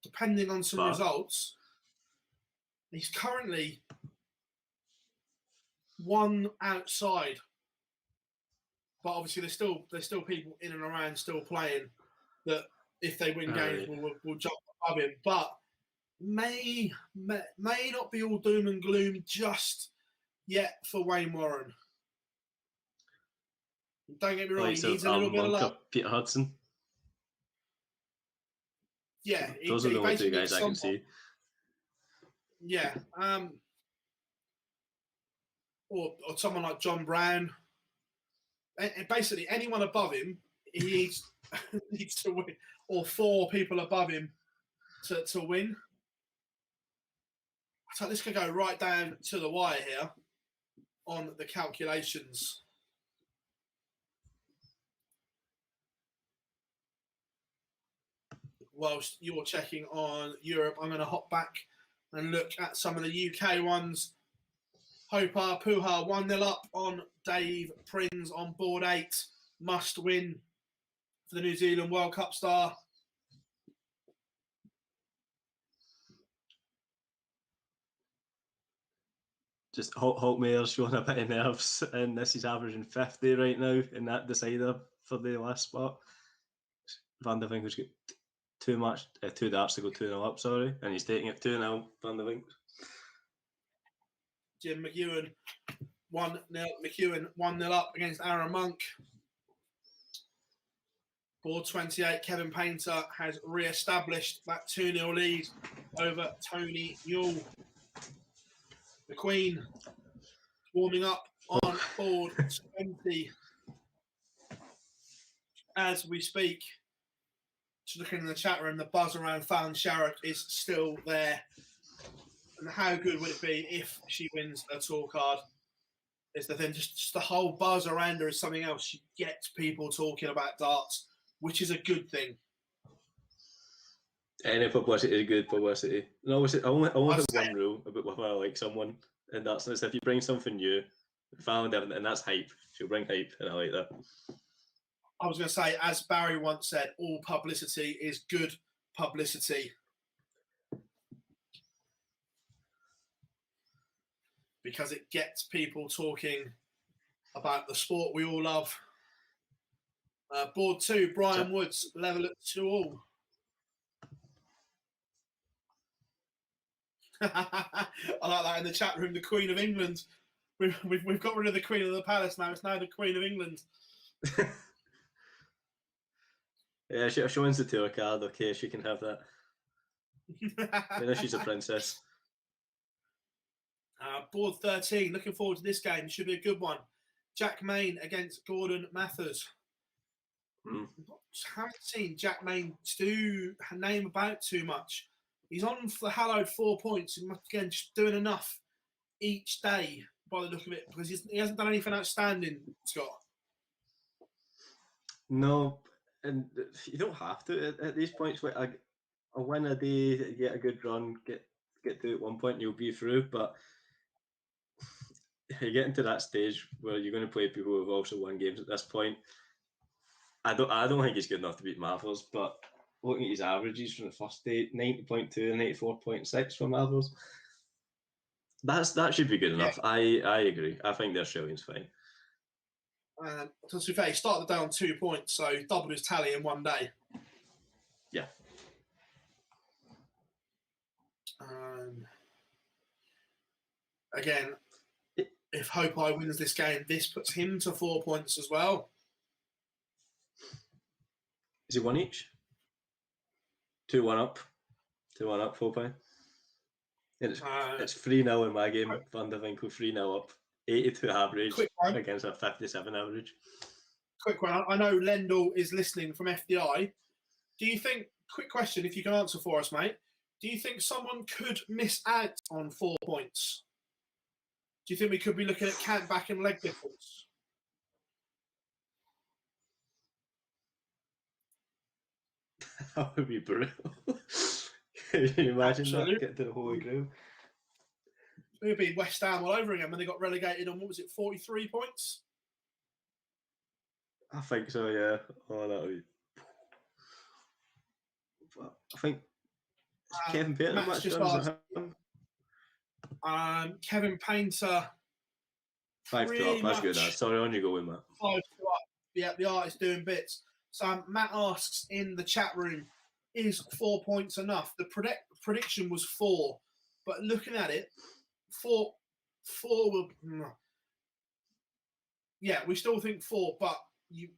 Depending on some results, he's currently 1 outside. But obviously, there's still people in and around still playing that if they win games will jump above him. But may not be all doom and gloom just yet for Wayne Warren. Don't get me wrong, he needs a little bit of luck. Peter Hudson. Yeah, those are the only 2 guys I can see. Yeah, or someone like John Brown. Basically, anyone above him, he needs to win, or 4 people above him to win. So this could go right down to the wire here on the calculations. whilst you're checking on Europe, I'm going to hop back and look at some of the UK ones. Hopa Puha 1-0 up on Dave Prins on board 8. Must win for the New Zealand World Cup star. Just Hulkmare's showing a bit of nerves, and this is averaging 50 right now in that decider for the last spot. Van der Winkel's got two darts to go 2-0 up, sorry, and he's taking it 2-0, Van der Winkel. Jim McEwen 1-0 up against Aaron Monk. Board 28, Kevin Painter has re-established that 2-0 lead over Tony Newell. The Queen warming up on board 20 as we speak. Just looking in the chat room, the buzz around Fallon Sherrock is still there. And how good would it be if she wins a tour card? Is the thing, just the whole buzz around her is something else. She gets people talking about darts, which is a good thing. Any publicity is good publicity. And I only have one rule about whether I like someone, and that's if you bring something new, found everything, and that's hype. She'll bring hype, and I like that. I was going to say, as Barry once said, all publicity is good publicity. Because it gets people talking about the sport we all love. Board 2, Brian Woods, level at 2-all. I like that in the chat room, the Queen of England. We've got rid of the Queen of the Palace now. It's now the Queen of England. Yeah, she wins the tour card, okay, she can have that. I know she's a princess. Board 13, looking forward to this game. Should be a good one. Jack Main against Gordon Mathers. Haven't seen Jack Main name about too much. He's on for the hallowed 4 points. And again, just doing enough each day by the look of it, because he hasn't done anything outstanding, Scott. No, and you don't have to at these points. A win a day, get a good run, get to at one point, and you'll be through. But you're getting to that stage where you're going to play people who've also won games at this point. I don't think he's good enough to beat Mathers, but looking at his averages from the first day, 90.2 and 84.6 for Mathers, that should be good enough. I agree. I think the Australian's fine. To be fair, he started the day on 2 points, so he doubled his tally in one day. Yeah. Again, if Hopai wins this game, this puts him to 4 points as well. Is he one each? 2-1 up. 2-1 up, Hopai. It's 3-0 in my game. Van der Winkel 3-0 up. 82 average against a 57 average. Quick one. I know Lendl is listening from FDI. Do you think, quick question, if you can answer for us, mate, do you think someone could miss out on 4 points? Do you think we could be looking at count back and leg difference? That would be brutal. Can you imagine Absolutely. that? Get to the Holy Grail. It would be West Ham all over again when they got relegated on, what was it, 43 points? I think so, yeah. Oh, that would be... I think Kevin Painter Matt's just asked, Kevin Painter 5-2 up, that's good. Sorry, on you go with Matt. 5-2 up. Yeah, the art is doing bits. So Matt asks in the chat room, is 4 points enough? The prediction was 4, but looking at it, 4 will... Yeah, we still think 4, but you...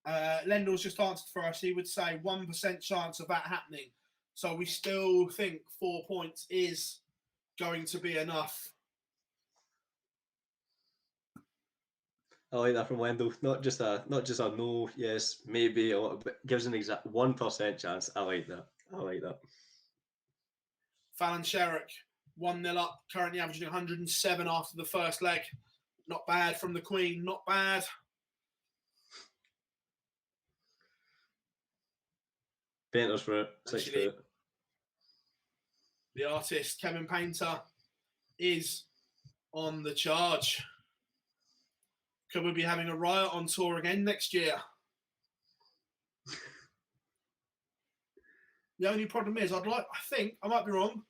Lendl's just answered for us. He would say 1% chance of that happening. So we still think 4 points is going to be enough. I like that from Wendell. Not just a no, yes, maybe a little bit. Gives an exact 1% chance. I like that. Fallon Sherrock 1-0 up, currently averaging 107 after the first leg. Not bad from the Queen. Not bad. Painters for it. 6 Actually, foot. the artist, Kevin Painter, is on the charge. Could we be having a riot on tour again next year? The only problem is, I think, I might be wrong,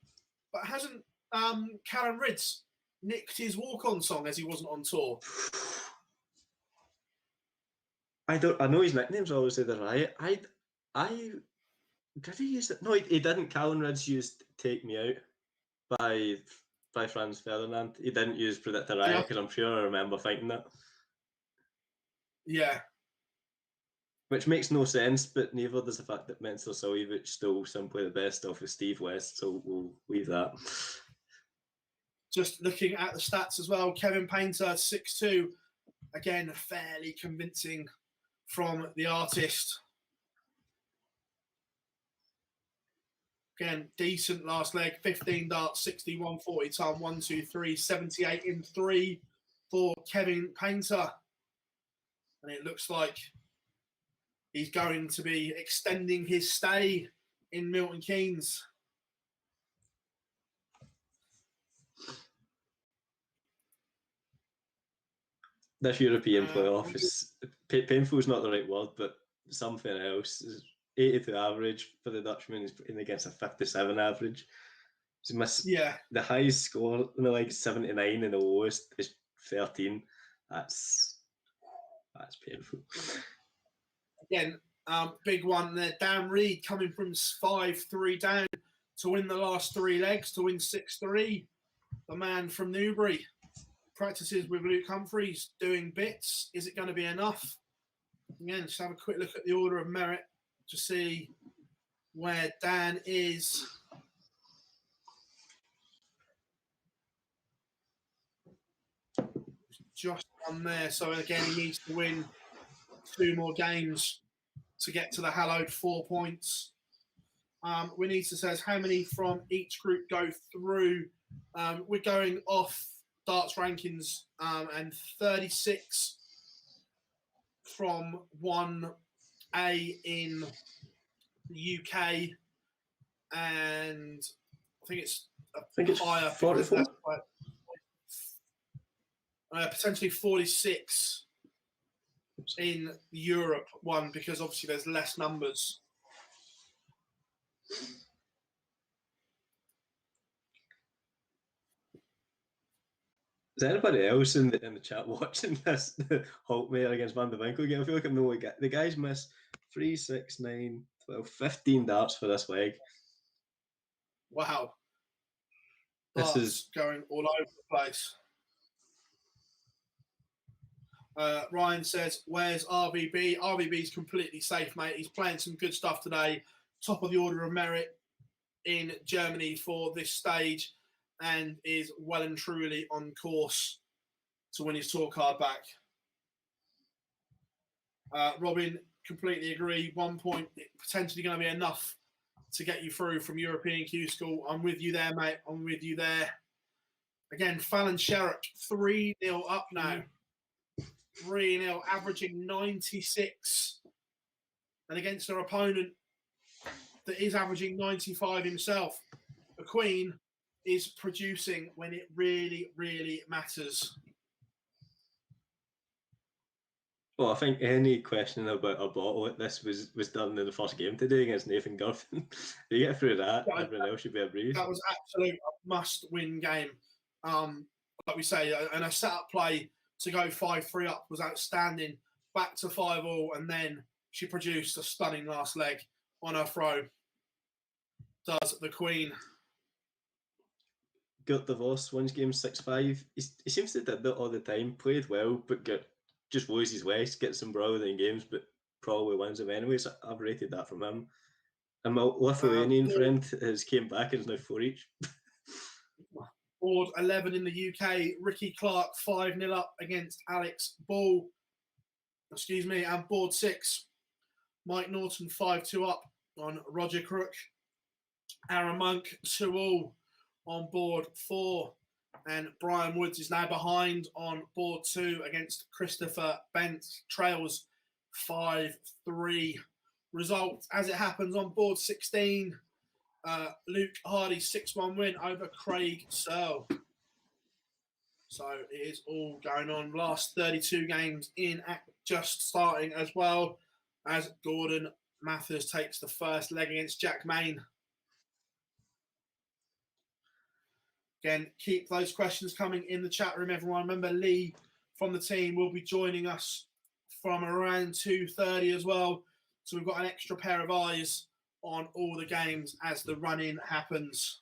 but hasn't Callum Ridds nicked his walk-on song as he wasn't on tour? I know his nickname's obviously the Riot. Did he use it? No, he didn't. Callum Ridds used "Take Me Out" by Franz Ferdinand. He didn't use "Predict a Riot" because I'm sure I remember thinking that. Yeah. Which makes no sense, but neither does the fact that Mentor Suljevic still simply the best off of Steve West, so we'll leave that. Just looking at the stats as well, Kevin Painter, 6'2", again, fairly convincing from the artist. Again, decent last leg, 15 darts, 61, 40 time, 1, 2, 3, 78 in 3 for Kevin Painter. And it looks like he's going to be extending his stay in Milton Keynes. This European playoff is painful is not the right word, but something else. Is 82 average for the Dutchman. He's putting against a 57 average. The highest score in the league is 79 and the lowest is 13. That's painful. Again, big one there. Dan Reed coming from 5-3 down to win the last 3 legs, to win 6-3. The man from Newbury practices with Luke Humphreys, doing bits. Is it going to be enough? Again, just have a quick look at the order of merit to see where Dan is. Just on there. So again, he needs to win 2 more games to get to the hallowed 4 points. Winita says, how many from each group go through? We're going off darts rankings, and 36 from 1A in the UK, and I think it's higher. 44. Potentially 46 in Europe one, because obviously there's less numbers. Is anybody else in the chat watching this Holtmeier against Van de Winkel game? I feel like I'm the only guy. The guys miss 3, 6, 9, 12, 15 darts for this leg. Wow. This is going all over the place. Ryan says, where's RVB? RVB's completely safe, mate. He's playing some good stuff today. Top of the order of merit in Germany for this stage, and is well and truly on course to win his tour card back. Robin, completely agree. 1 point potentially going to be enough to get you through from European Q School. I'm with you there, mate. I'm with you there. Again, Fallon Sherrock, 3-0 up now. 3-0, averaging 96. And against her opponent that is averaging 95 himself. The Queen is producing when it really, really matters. Well, I think any questioning about a bottle at this was done in the first game today against Nathan Girvan. If you get through that, everyone else should be a breeze. That was absolute must-win game. Like we say, and a set-up play to go 5-3 up was outstanding. Back to 5-all, and then she produced a stunning last leg on her throw. Does the Queen. Gert de Vos wins game 6-5. He seems to do that all the time. Played well, but just loses West, gets some brawling in games, but probably wins them anyway. So I've rated that from him. And my Lithuanian friend has came back and is now 4 each. Board 11 in the UK. Ricky Clark 5-0 up against Alex Ball. And board 6. Mike Norton 5-2 up on Roger Crook. Aaron Monk 2-all on board 4. And Brian Woods is now behind on board 2 against Christopher Bent. Trails 5-3. result as it happens on board 16. Luke Hardy 6-1 win over Craig Searle. So it is all going on. Last 32 games in, just starting as well, as Gordon Mathers takes the first leg against Jack Main. Again, keep those questions coming in the chat room, everyone. Remember, Lee from the team will be joining us from around 2:30 as well. So we've got an extra pair of eyes on all the games as the run-in happens.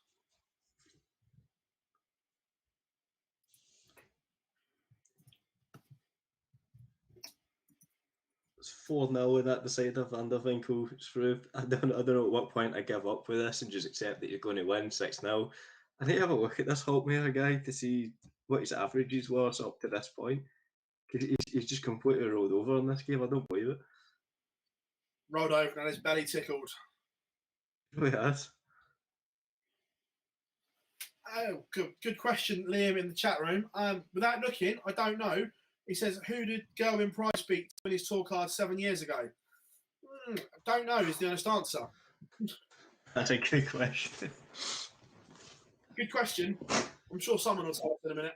It's 4-0 in that decider. Van der Winkel through. I don't know at what point I give up with this and just accept that you're going to win 6-0. I need to have a look at this Hulkmere guy to see what his averages was up to this point. Because he's just completely rolled over in this game. I don't believe it. Rolled over and his belly tickled. He really has. Oh, good question, Liam, in the chat room. Without looking, I don't know. He says, who did Gerwin Price beat to win his tour card 7 years ago? Don't know is the honest answer. That's a good question. Good question. I'm sure someone will tell us in a minute.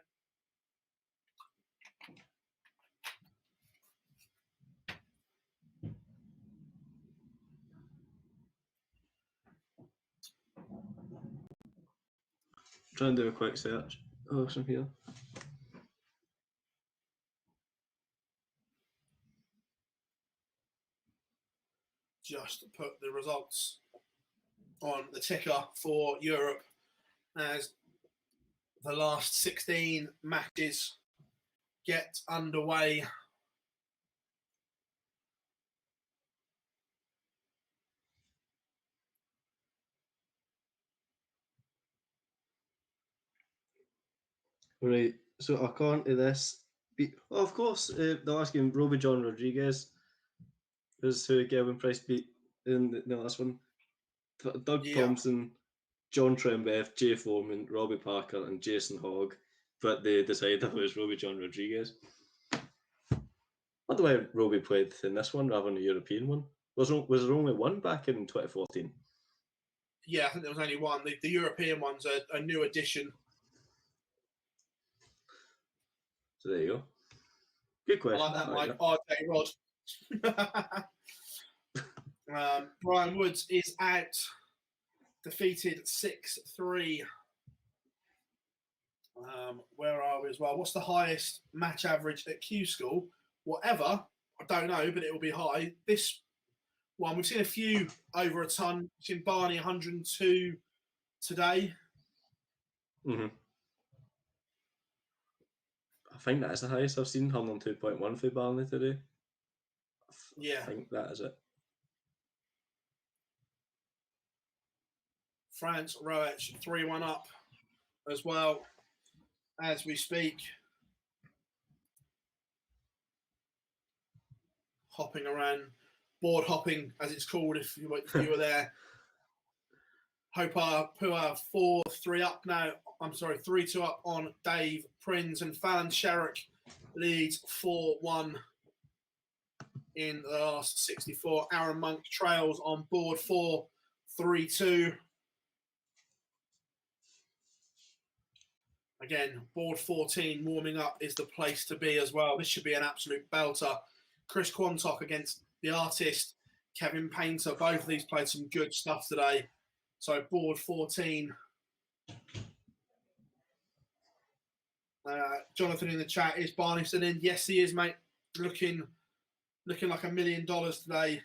Try and do a quick search. Oh, some here. Just to put the results on the ticker for Europe as the last 16 matches get underway. Right, so according to this, of course, the last game, Robbie John Rodriguez is who Gerwin Price beat in the last one. Doug Thompson, John Trembeff, Jay Foreman, Robbie Parker, and Jason Hogg, but the decider was Robbie John Rodriguez. Wonder why Robbie played in this one rather than the European one. Was there only one back in 2014? Yeah, I think there was only one. The European one's a new addition. So there you go. Good question. I like that, Mike. RJ Rod. Brian Woods is out. Defeated 6-3. Where are we as well? What's the highest match average at Q School? Whatever. I don't know, but it will be high. This one, we've seen a few over a ton. We've seen Barney 102 today. Mm-hmm. I think that is the highest I've seen. 102.1 for Barney today. Yeah. I think that is it. France Roach 3-1 up as well as we speak. Hopping around, board hopping as it's called if you were there. Hopar Pua 4-3 up now. I'm sorry, 3-2 up on Dave Prins, and Fallon Sherrick leads 4-1 in the last 64. Aaron Monk trails on board 4-3-2. Again, board 14 warming up is the place to be as well. This should be an absolute belter. Chris Quantock against the artist, Kevin Painter. Both of these played some good stuff today. So board 14. Jonathan in the chat, is Barney still in? Yes, he is, mate. Looking like $1 million today.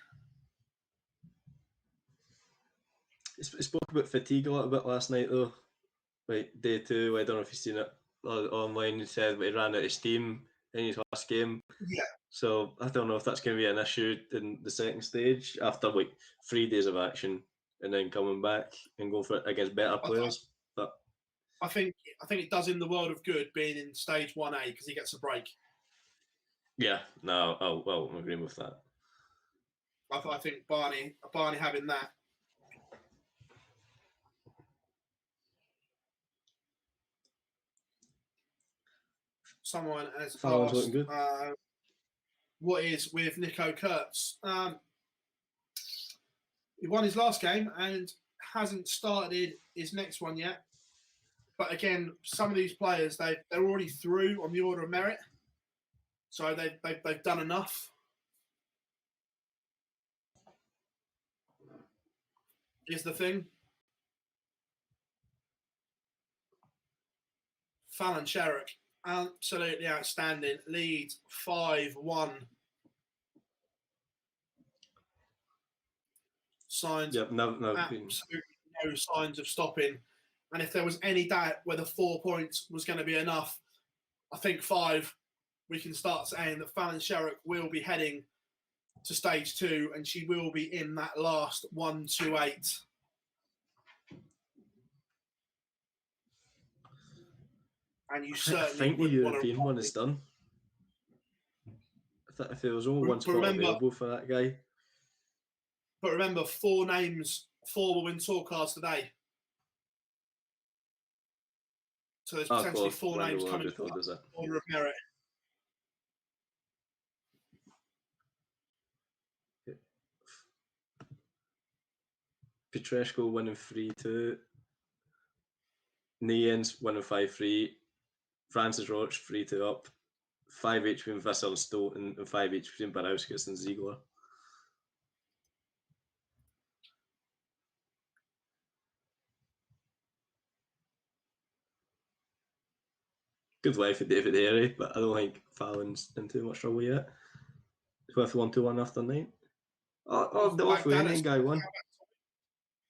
He spoke about fatigue a little bit last night, though. Like day 2, I don't know if you've seen it online. He said he ran out of steam in his last game. Yeah. So I don't know if that's going to be an issue in the second stage after like 3 days of action and then coming back and going for it against better players. But I think it does in the world of good being in stage 1A because he gets a break. Yeah, no, I'm agreeing with that. I think Barney having that. Someone has asked, what is with Nico Kurtz? He won his last game and hasn't started his next one yet. But again, some of these players, they're already through on the order of merit. So they've done enough. Is the thing. Fallon Sherrick, absolutely outstanding. Leads 5-1. Signs absolutely no signs of stopping. And if there was any doubt whether 4 points was going to be enough, I think 5, we can start saying that Fallon Sherrick will be heading to stage 2 and she will be in that last 1-2-8. And you certainly I think the European one is done. If there was only one spot available for that guy. But remember, 4 names, 4 will win tour cards today. So there's potentially 4 names coming to the order of merit. Petrescu winning 3-2. Niens winning 5-3. Francis Roach 3-2 up. 5 each between Visser and Stoughton, and 5 each between Barauskas and Ziegler. Good way for David Airy, but I don't think Fallon's in too much trouble yet. It's worth 1-2-1 after 9. Oh, the Lithuanian guy won.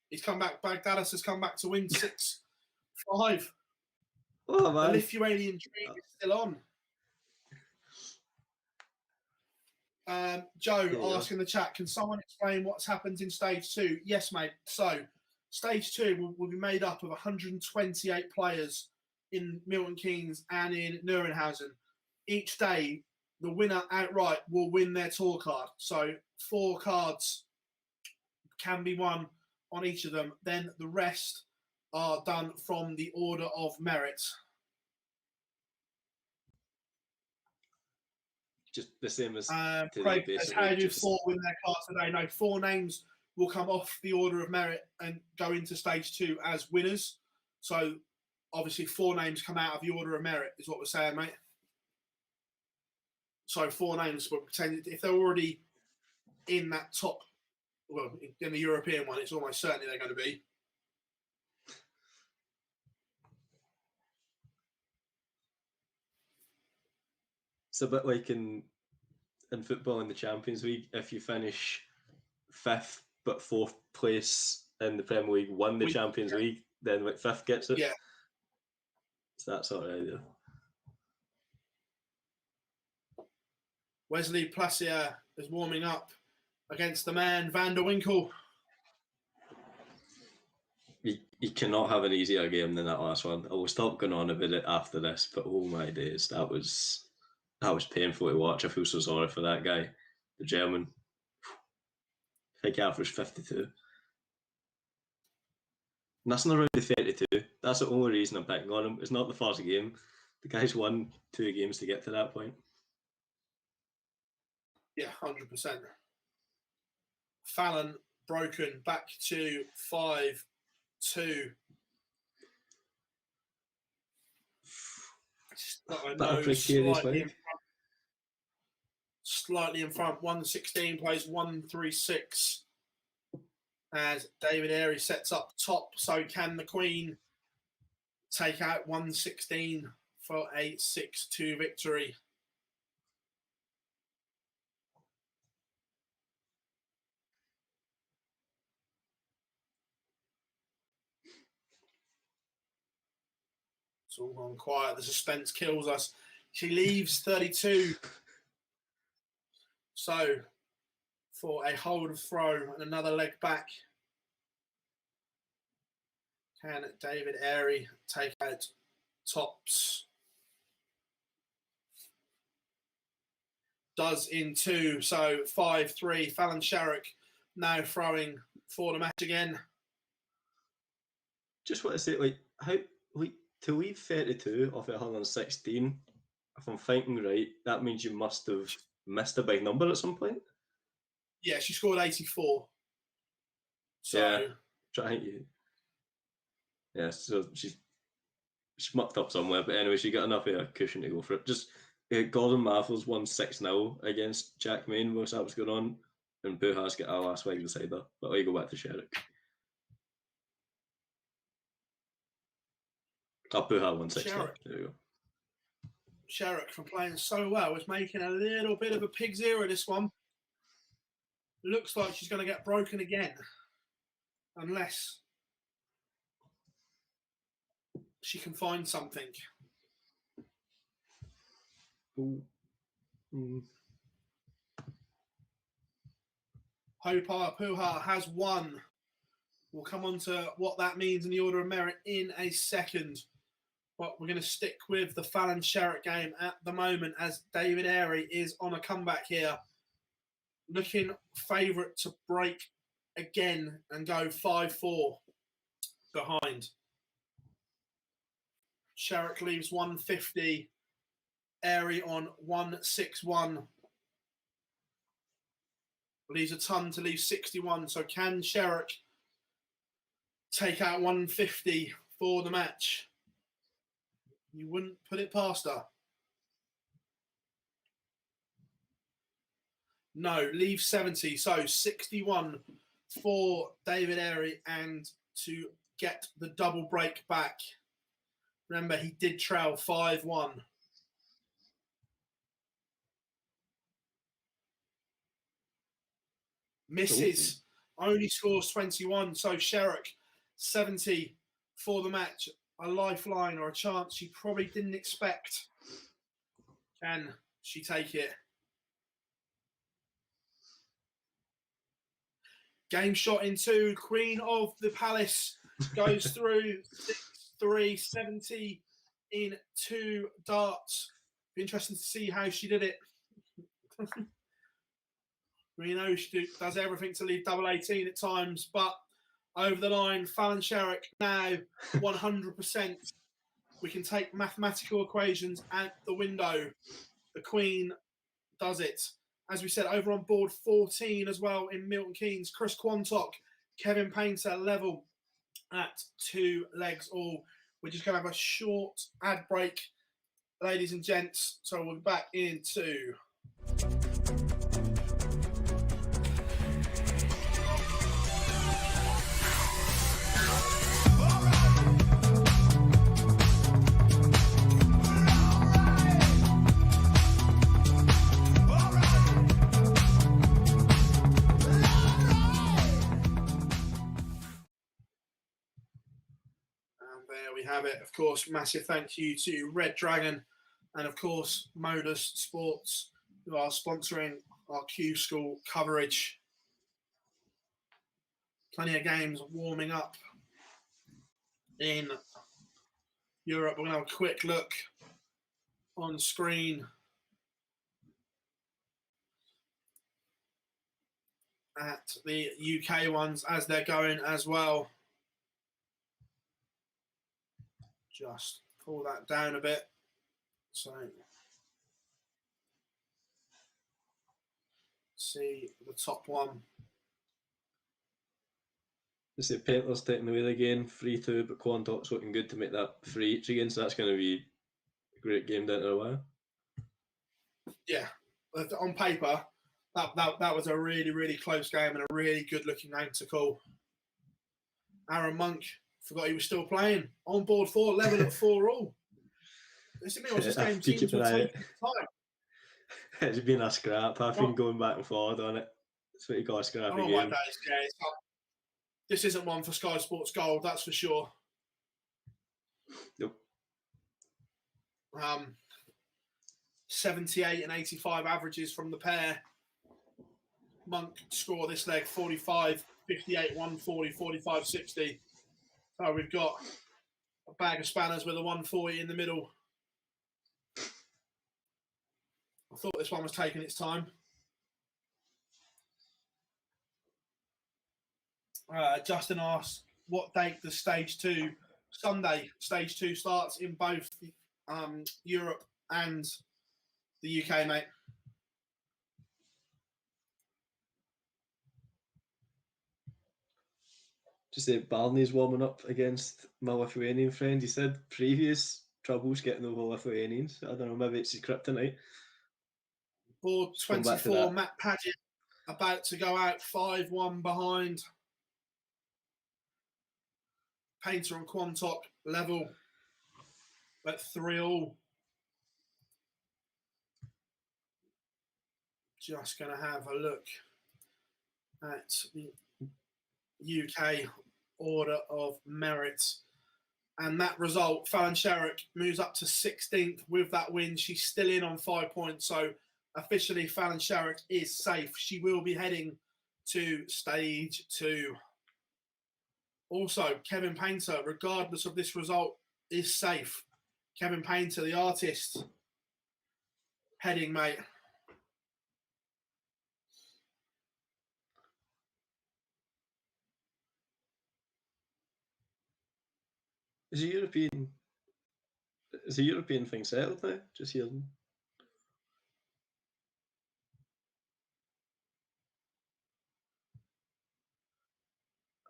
He's come back. Baghdadis has come back to win 6-5. Oh, man. The Lithuanian dream is still on. Joe asking the chat, can someone explain what's happened in stage 2? Yes, mate. So, stage 2 will be made up of 128 players in Milton Keynes and in Niedernhausen. Each day, the winner outright will win their tour card. So 4 cards can be won on each of them. Then the rest are done from the order of merit. Just the same as Craig says, how do 4 win their cards today? No, 4 names will come off the order of merit and go into stage 2 as winners. So obviously 4 names come out of the order of merit is what we're saying, mate. So 4 names, but pretend if they're already in that top, well, in the European one, it's almost certainly they're going to be. It's a bit like in football in the Champions League. If you finish 5th but 4th place in the Premier League, won the Champions League, then 5th gets it. Yeah. It's that sort of idea. Wesley Placier is warming up against the man Van der Winkel. You cannot have an easier game than that last one. I will stop going on about it after this, but oh my days, that was painful to watch. I feel so sorry for that guy, the German. I think he averaged 52. And that's not around the 32. That's the only reason I'm picking on him. It's not the first game. The guy's won 2 games to get to that point. Yeah, 100%. Fallon broken back to 5-2. Slightly in front. 116 plays 136 as David Airy sets up top. So can the Queen take out 116 for a 6-2 victory? It's all gone quiet. The suspense kills us. She leaves 32. So, for a hold of throw and another leg back, can David Airy take out tops? Does in 2. So, 5-3. Fallon Sherrick now throwing for the match again. Just want to say, to leave 32 off at 116, if I'm thinking right, that means you must have missed a big number at some point. Yeah, she scored 84. So so she mucked up somewhere, but anyway, she got enough of a cushion to go for it. Just Gordon Matthews won 6-0 against Jack Main whilst that was going on, and Puha's got a last wig beside her. But I'll go back to Sherrick. Puha won 6-0. There we go. Sherrick, from playing so well, is making a little bit of a pig's ear of this one. Looks like she's going to get broken again. Unless she can find something. Puha has won. We'll come on to what that means in the order of merit in a second. But we're going to stick with the Fallon Sherrick game at the moment as David Airey is on a comeback here. Looking favourite to break again and go 5-4 behind. Sherrick leaves 150. Airey on 161. Leaves a ton to leave 61. So can Sherrick take out 150 for the match? You wouldn't put it past her. No, leave 70. So 61 for David Airey and to get the double break back. Remember, he did trail 5-1. Misses, only scores 21. So Sherrick, 70 for the match. A lifeline or a chance she probably didn't expect. Can she take it? Game shot in 2. Queen of the Palace goes through 6-3, 70 in 2 darts. Be interesting to see how she did it. We know she does everything to leave double 18 at times, but over the line, Fallon Sherrick now 100%. We can take mathematical equations out the window. The Queen does it. As we said, over on board 14 as well in Milton Keynes. Chris Quantock, Kevin Painter level at 2 legs all. We're just going to have a short ad break, ladies and gents. So we'll be back in 2. There we have it. Of course, massive thank you to Red Dragon and, of course, MODUS Sports, who are sponsoring our Q School coverage. Plenty of games warming up in Europe. We're going to have a quick look on screen at the UK ones as they're going as well. Just pull that down a bit. So see the top one. Just say Painter's taking away the game 3-2, but Quantock's looking good to make that 3 each again, so that's going to be a great game down to the wire. Yeah, on paper, that was a really, really close game and a really good looking game to call. Aaron Monk, forgot he was still playing. On board 4, level at 4 all. This game seems to have taken time. It's been a scrap. I've been going back and forward on it. It's what you call a scrappy game. My days, yeah. This isn't one for Sky Sports Gold, that's for sure. Nope. 78 and 85 averages from the pair. Monk score this leg 45, 58, 140, 45, 60. So we've got a bag of spanners with a 140 in the middle. I thought this one was taking its time. Justin asks, what date does stage 2? Sunday. Stage 2 starts in both Europe and the UK, mate. Just say Barney's warming up against my Lithuanian friend. He said previous troubles getting over Lithuanians. I don't know, maybe it's his kryptonite. Board Come back to 24, that. Matt Paget about to go out 5-1 behind. Painter and Quantock level at 3-all. Just going to have a look at the UK order of merit. And that result, Fallon Sherrick moves up to 16th with that win. She's still in on 5 points. So officially, Fallon Sherrick is safe. She will be heading to stage 2. Also, Kevin Painter, regardless of this result, is safe. Kevin Painter, the artist, heading, mate. Is a European thing settled now? Just here.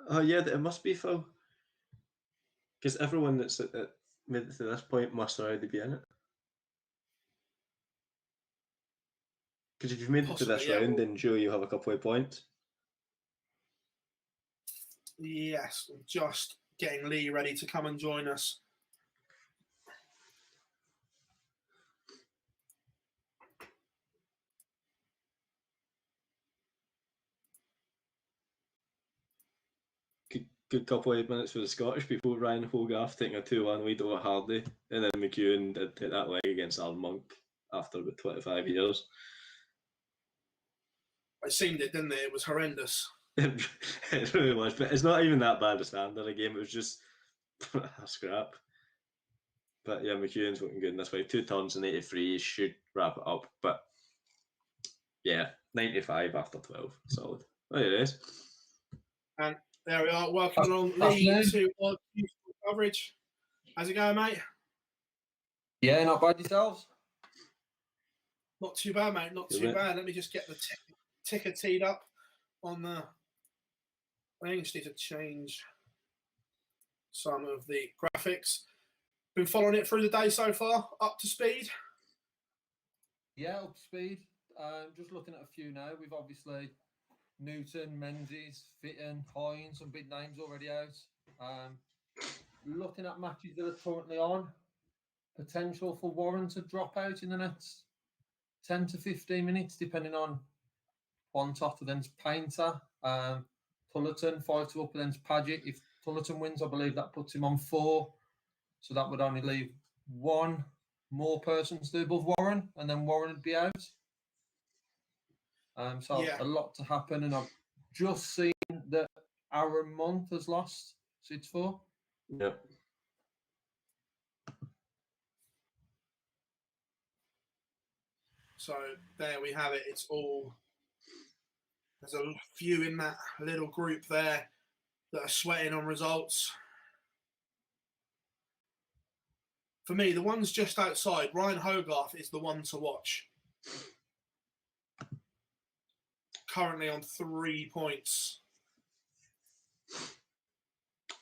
Oh yeah, it must be, Phil. Because everyone that's made it to this point must already be in it. Because if you've made it to this round, then sure you have a couple of points. Yes, just getting Lee ready to come and join us. Good couple of minutes for the Scottish people. Ryan Hogarth taking a 2-1 lead over Hardy, and then McEwen did take that leg against Alan Monk after about 25 years. It seemed it, didn't it? It was horrendous. It really was, but it's not even that bad a standard a game. It was just a scrap. But yeah, McEwen's looking good in this way. 2 turns and 83 should wrap it up. But yeah, 95 after 12. Solid. There it is. And there we are. Welcome along, Lee, to our coverage. How's it going, mate? Yeah, not bad yourselves. Not too bad, mate. Not too bad. Let me just get the ticker teed up on the. I just need to change some of the graphics. Been following it through the day so far. Up to speed? Yeah, up to speed. Just looking at a few now. We've obviously Newton, Menzies, Fitton, Hines, some big names already out. Looking at matches that are currently on. Potential for Warren to drop out in the next 10 to 15 minutes, depending on Quantock against Painter. Tullerton 5-2 up against Paget. If Tullerton wins, I believe that puts him on 4. So that would only leave one more person to do above Warren, and then Warren would be out. So a lot to happen, and I've just seen that Aaron Month has lost 6-4. Yep. So there we have it. It's all. There's a few in that little group there that are sweating on results. For me, the ones just outside, Ryan Hogarth is the one to watch. Currently on 3 points.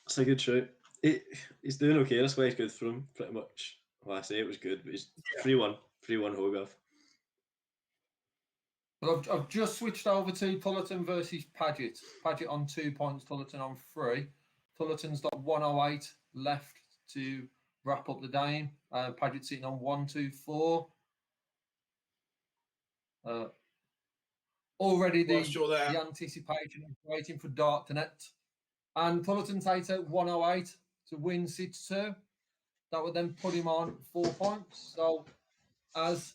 That's a good shout. He's doing okay. That's why it's good for him, pretty much. Well, I say it was good, but he's 3-1. 3-1 Hogarth. Well, I've just switched over to Tullerton versus Paget. Paget on 2 points, Tullerton on 3. Tullerton's got 108 left to wrap up the game. Paget sitting on 124. Already the anticipation is waiting for Dart to net. And Tullerton takes out 108 to win 6-2. That would then put him on 4 points. So as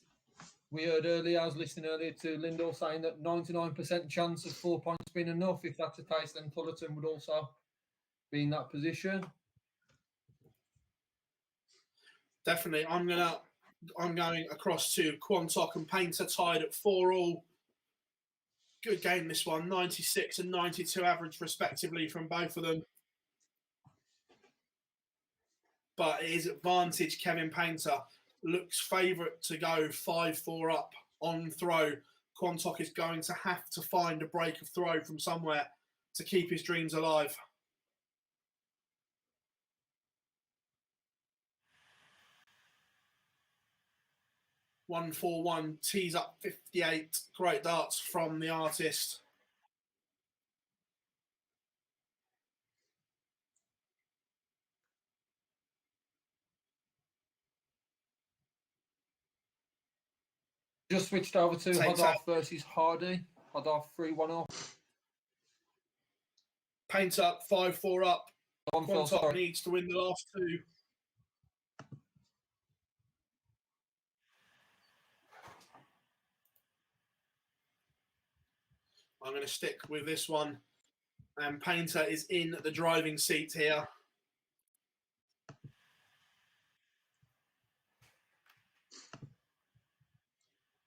we heard earlier, I was listening earlier to Lindor saying that 99% chance of 4 points being enough. If that's the case, then Tullerton would also be in that position. Definitely. I'm going across to Quantock and Painter tied at 4-all. Good game, this one. 96 and 92 average, respectively, from both of them. But it is advantage Kevin Painter. Looks favourite to go 5-4 up on throw. Quantock is going to have to find a break of throw from somewhere to keep his dreams alive. 141 tees up 58. Great darts from the artist. Just switched over to Takes Hodorf out. versus Hardy. Hodorf 3-1 up. Paint up, 5-4 up. Phil, Quantock sorry. needs to win the last two. I'm going to stick with this one. And Painter is in the driving seat here.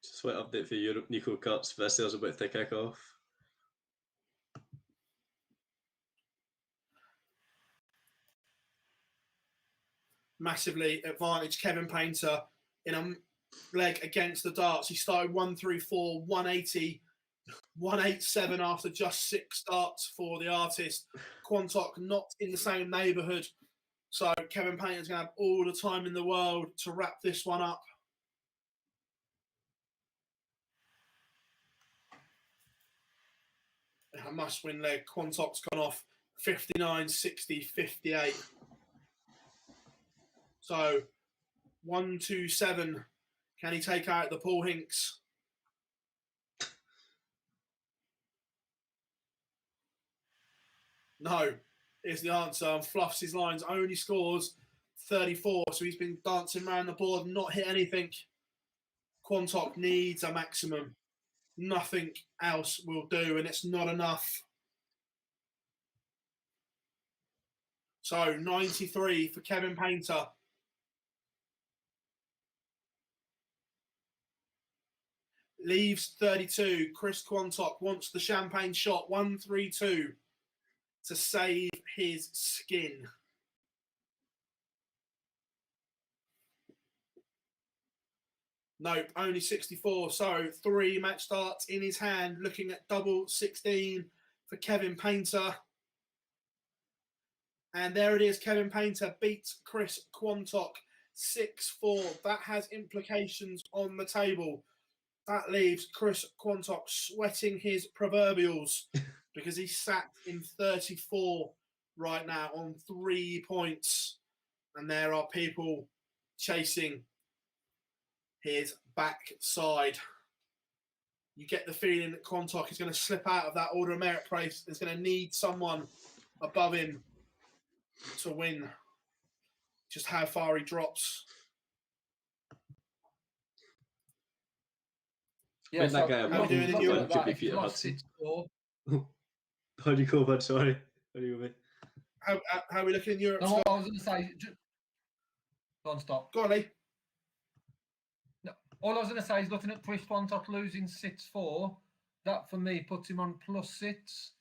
Sweat update for Europe. Nico Kurtz, Visser's about to kick off. Massively advantage Kevin Painter in a leg against the darts. He started 134, 180, 187 after just 6 starts for the artist. Quantock not in the same neighbourhood. So Kevin Painter's going to have all the time in the world to wrap this one up. A must-win leg. Quantock's gone off 59, 60, 58. So 127. Can he take out the Paul Hinks? No, is the answer. And fluffs his lines. Only scores 34. So he's been dancing around the board and not hit anything. Quantock needs a maximum. Nothing else will do, and it's not enough. So 93 for Kevin Painter. Leaves 32. Chris Quantock wants the champagne shot. 132 to save his skin. Nope, only 64. So 3 match starts in his hand, looking at double 16 for Kevin Painter. And there it is. Kevin Painter beats Chris Quantock 6-4. That has implications on the table. That leaves Chris Quantock sweating his proverbials because he's sat in 34 right now on 3 points. And there are people chasing his backside. You get the feeling that Quantock is going to slip out of that order of merit place. There's going to need someone above him to win. Just how far he drops. Yeah, That guy how are we doing in Europe? could be Peter Hudson. How do you go, bud? Sorry. How do you go, mate? How are we looking in Europe? No, Scott? I was going to say, don't stop. Go on, Lee. No, all I was going to say is looking at Chris Quantock losing 6-4. That for me puts him on +6,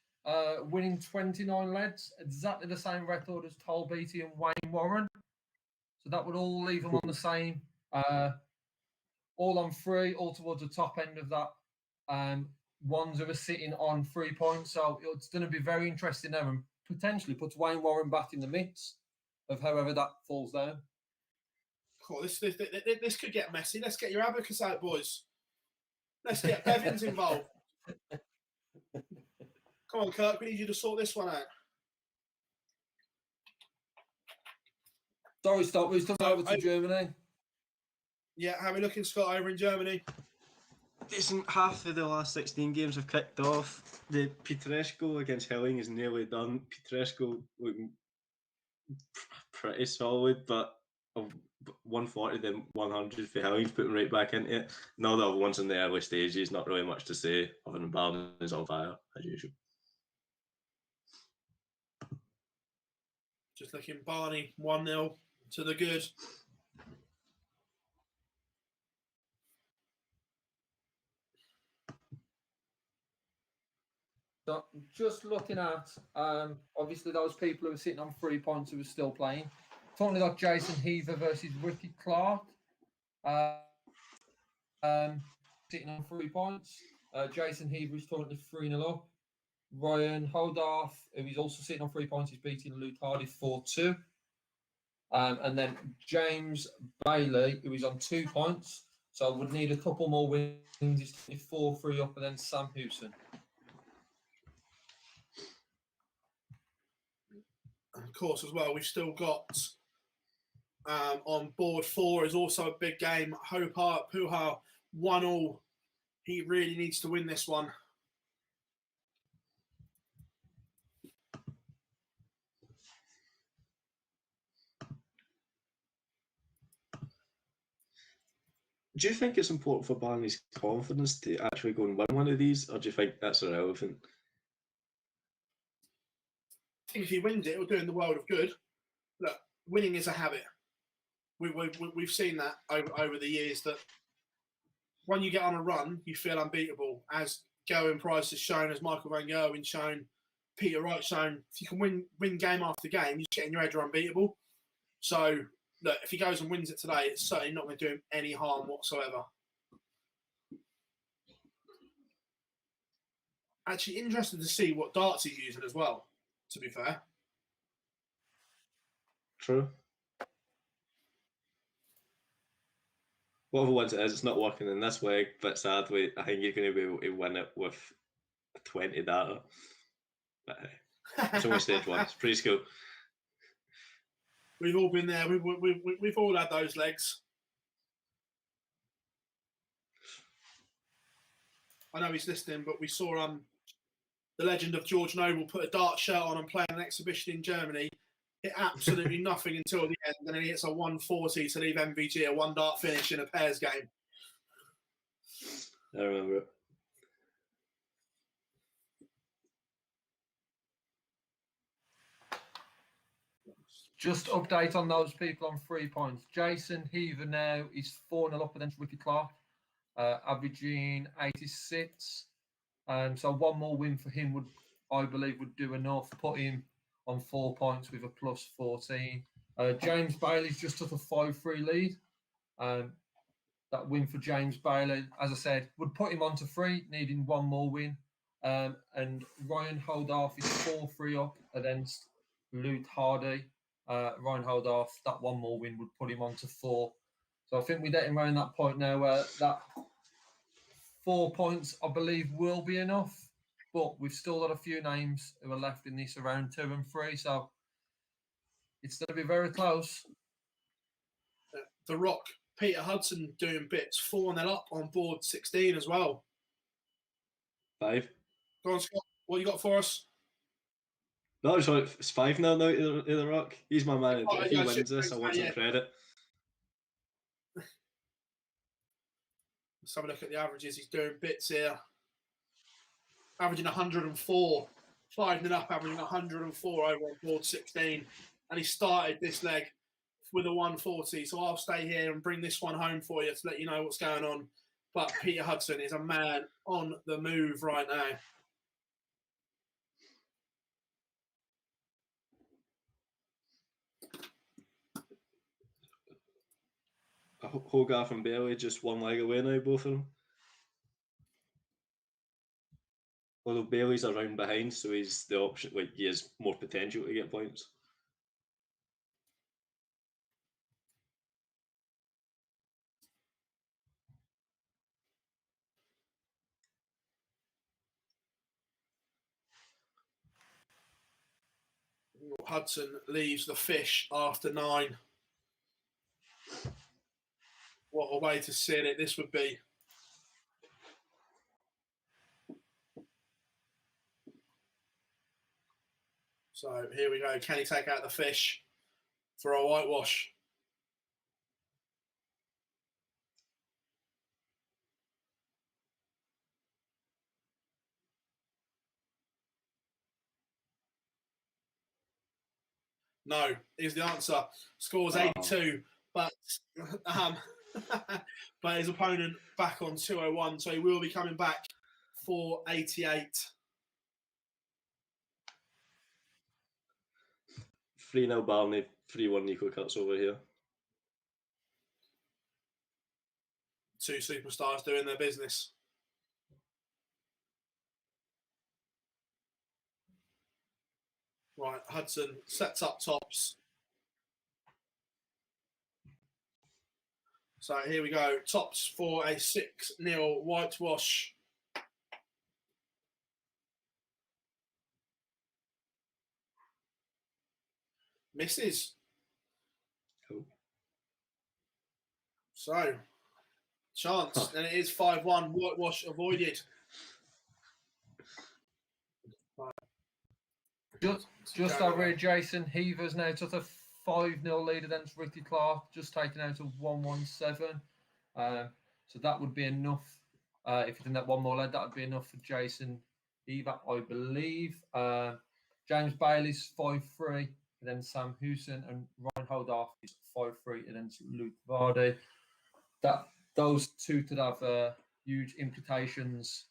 winning 29 leads, exactly the same record as Toll Beatty and Wayne Warren. So that would all leave him on the same, all on 3, all towards the top end of that. Ones that are sitting on 3 points. So it's going to be very interesting there and potentially puts Wayne Warren back in the mix of however that falls down. Cool. This could get messy. Let's get your abacus out, boys. Let's get Bevins involved. Come on, Kirk. We need you to sort this one out. Sorry, stop. We're still over to Germany. Yeah, how are we looking, Scott, over in Germany? Decent. Half of the last 16 games have kicked off. The Petrescu against Helling is nearly done. Petrescu looking pretty solid, but 140 then 100 for Helling's putting right back into it. Now the other ones in the early stages, not really much to say other than Barton is on fire as usual. Just looking Barney 1-0 to the good. So just looking at, obviously those people who are sitting on 3 points who are still playing. Currently got Jason Heaver versus Ricky Clark. Sitting on 3 points. Jason Heaver is currently 3-0 up. Ryan Hodorf, who is also sitting on 3 points, is beating Luke Hardy 4-2. And then James Bailey, who is on 2 points. So I would need a couple more wins. He's 4-3 up, and then Sam Houston. Of course, as well, we've still got on board 4 is also a big game. Hopar Puha 1-1. He really needs to win this one. Do you think it's important for Barney's confidence to actually go and win one of these, or do you think that's irrelevant? I think if he wins it, it'll do him the world of good. Look, winning is a habit. We've seen that over the years, that when you get on a run, you feel unbeatable. As Gerwin Price has shown, as Michael Van Gerwen's shown, Peter Wright's shown, if you can win game after game, you just get in your head you're unbeatable. So, look, if he goes and wins it today, it's certainly not going to do him any harm whatsoever. Actually, interested to see what darts he's using as well, to be fair. True. Whatever ones it is, it's not working in this way, but sadly, I think you're going to be able to win it with a 20 data. But hey, it's only stage 1. It's pretty cool. We've all been there. We've all had those legs. I know he's listening, but we saw the legend of George Noble put a dart shirt on and play an exhibition in Germany. Hit absolutely nothing until the end, and then he hits a 140 to leave MVG a 1-dart finish in a pairs game. I remember it. Just update on those people on 3 points. Jason Heaver now is 4-0 up against Ricky Clark, averaging 86. So one more win for him I believe, would do enough. Put him on 4 points with a plus 14. James Bailey's just took a 5-3 lead. That win for James Bailey, as I said, would put him on to 3, needing one more win. And Ryan Holdorf is 4-3 up against Luke Hardy. Ryan Holdorf, that one more win would put him on to 4. So I think we're getting around that point now where that 4 points, I believe, will be enough. But we've still got a few names who are left in this around 2 and 3. So it's going to be very close. The Rock, Peter Hudson doing bits, 4-0 up on board 16 as well. 5. Go on, Scott. What you got for us? No, sorry, it's 5 now to the Rock. He's my man. If he wins this, I want some credit. Let's have a look at the averages. He's doing bits here. Averaging 104. 5-0 up, averaging 104 over on board 16. And he started this leg with a 140. So I'll stay here and bring this one home for you to let you know what's going on. But Peter Hudson is a man on the move right now. Hogarth and Bailey just one leg away now, both of them. Although Bailey's a round behind, so he's the option, like he has more potential to get points. Hudson leaves the fish after 9. What a way to seal it this would be. So here we go. Can he take out the fish for a whitewash? No, is the answer. Scores 82, but but his opponent back on 201, so he will be coming back for 88. 3-0 Barney, 3-1 Nico Cuts over here. 2 superstars doing their business. Right, Hudson sets up tops. So here we go. Tops for a 6-0 whitewash. Misses. Cool. So, chance. And it is 5-1. Whitewash avoided. Just over here, Jason Heavers now took a 5-0 lead against Ricky Clark, just taken out of 117. So that would be enough. If you did that one more lead, that would be enough for Jason Heaver, I believe. James Bailey's 5-3 against Sam Hewson, and Ryan Holdorf is 5-3 against Luke Vardy. Those two could have huge implications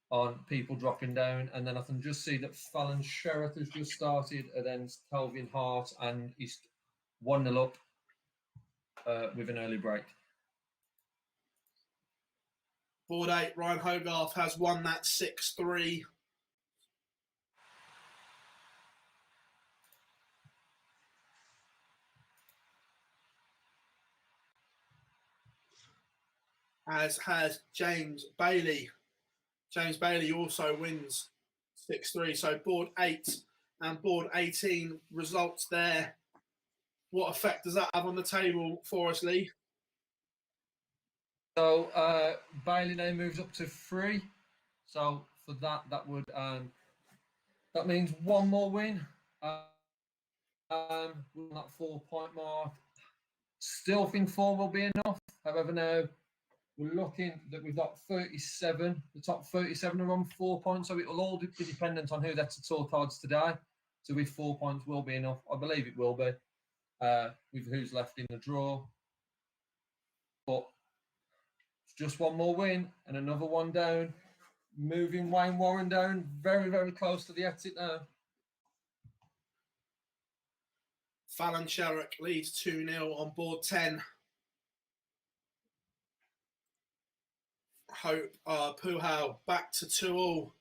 on people dropping down. And then I can just see that Fallon Sherratt has just started against Kelvin Hart, and he's 1-0 up with an early break. Board 8, Ryan Hogarth has won that 6-3. As has James Bailey. James Bailey also wins 6-3. So board 8 and board 18 results there. What effect does that have on the table for us, Lee? So Bailey now moves up to 3. So for that would that means one more win. That 4-point mark. Still think 4 will be enough. However, now we're looking that we've got 37. The top 37 are on 4 points, so it will all be dependent on who gets the tour cards today. So if 4 points will be enough, I believe it will be. With who's left in the draw, but it's just one more win and another one down, moving Wayne Warren down very, very close to the exit now. Fallon Sherratt leads 2-0 on board 10. Hope Puhal back to 2-2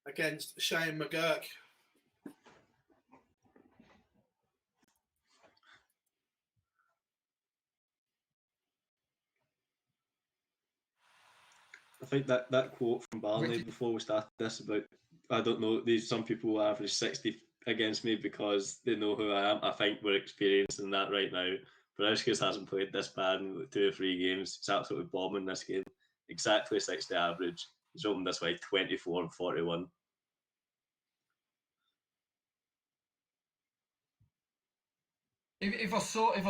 against Shane McGurk. I think that quote from Barney before we started this about, I don't know, some people will average 60 against me because they know who I am. I think we're experiencing that right now. Barishkas hasn't played this bad in 2 or 3 games. He's absolutely bombing this game. Exactly 60 average. He's opened this way 24 and 41. If I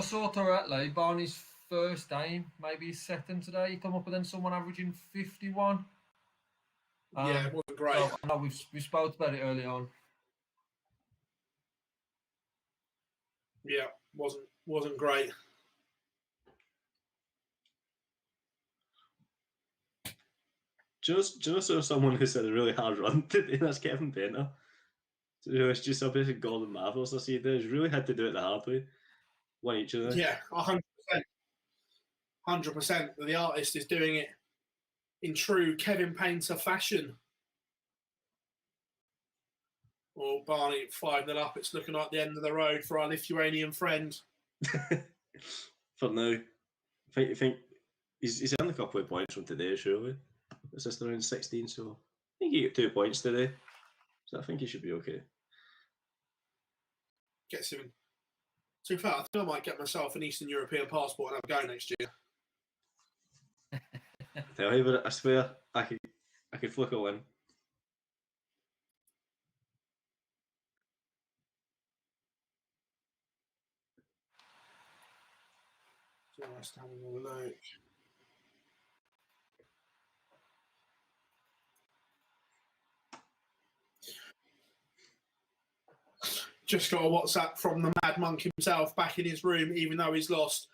saw correctly, Barney's first game, maybe his second today, he come up against someone averaging 51. Yeah, it wasn't great. So I know we spoke about it early on. Yeah, wasn't great. Do you know someone who said a really hard run today? That's Kevin Benter. It's just a bit of Golden Marvels I see there. He's really had to do it the hard way. One each of them. Yeah, 100%. 100%. The artist is doing it in true Kevin Painter fashion. Well, Barney 5-0 up. It's looking like the end of the road for our Lithuanian friend. For now. I think he's earned a couple of points from today, surely. It's just around 16, so I think he got 2 points today. So I think he should be okay. Gets him. To be fair, I think I might get myself an Eastern European passport and have a go next year. Tell you, but I swear I could flick a win. Just having a look. Just got a WhatsApp from the Mad Monk himself back in his room, even though he's lost.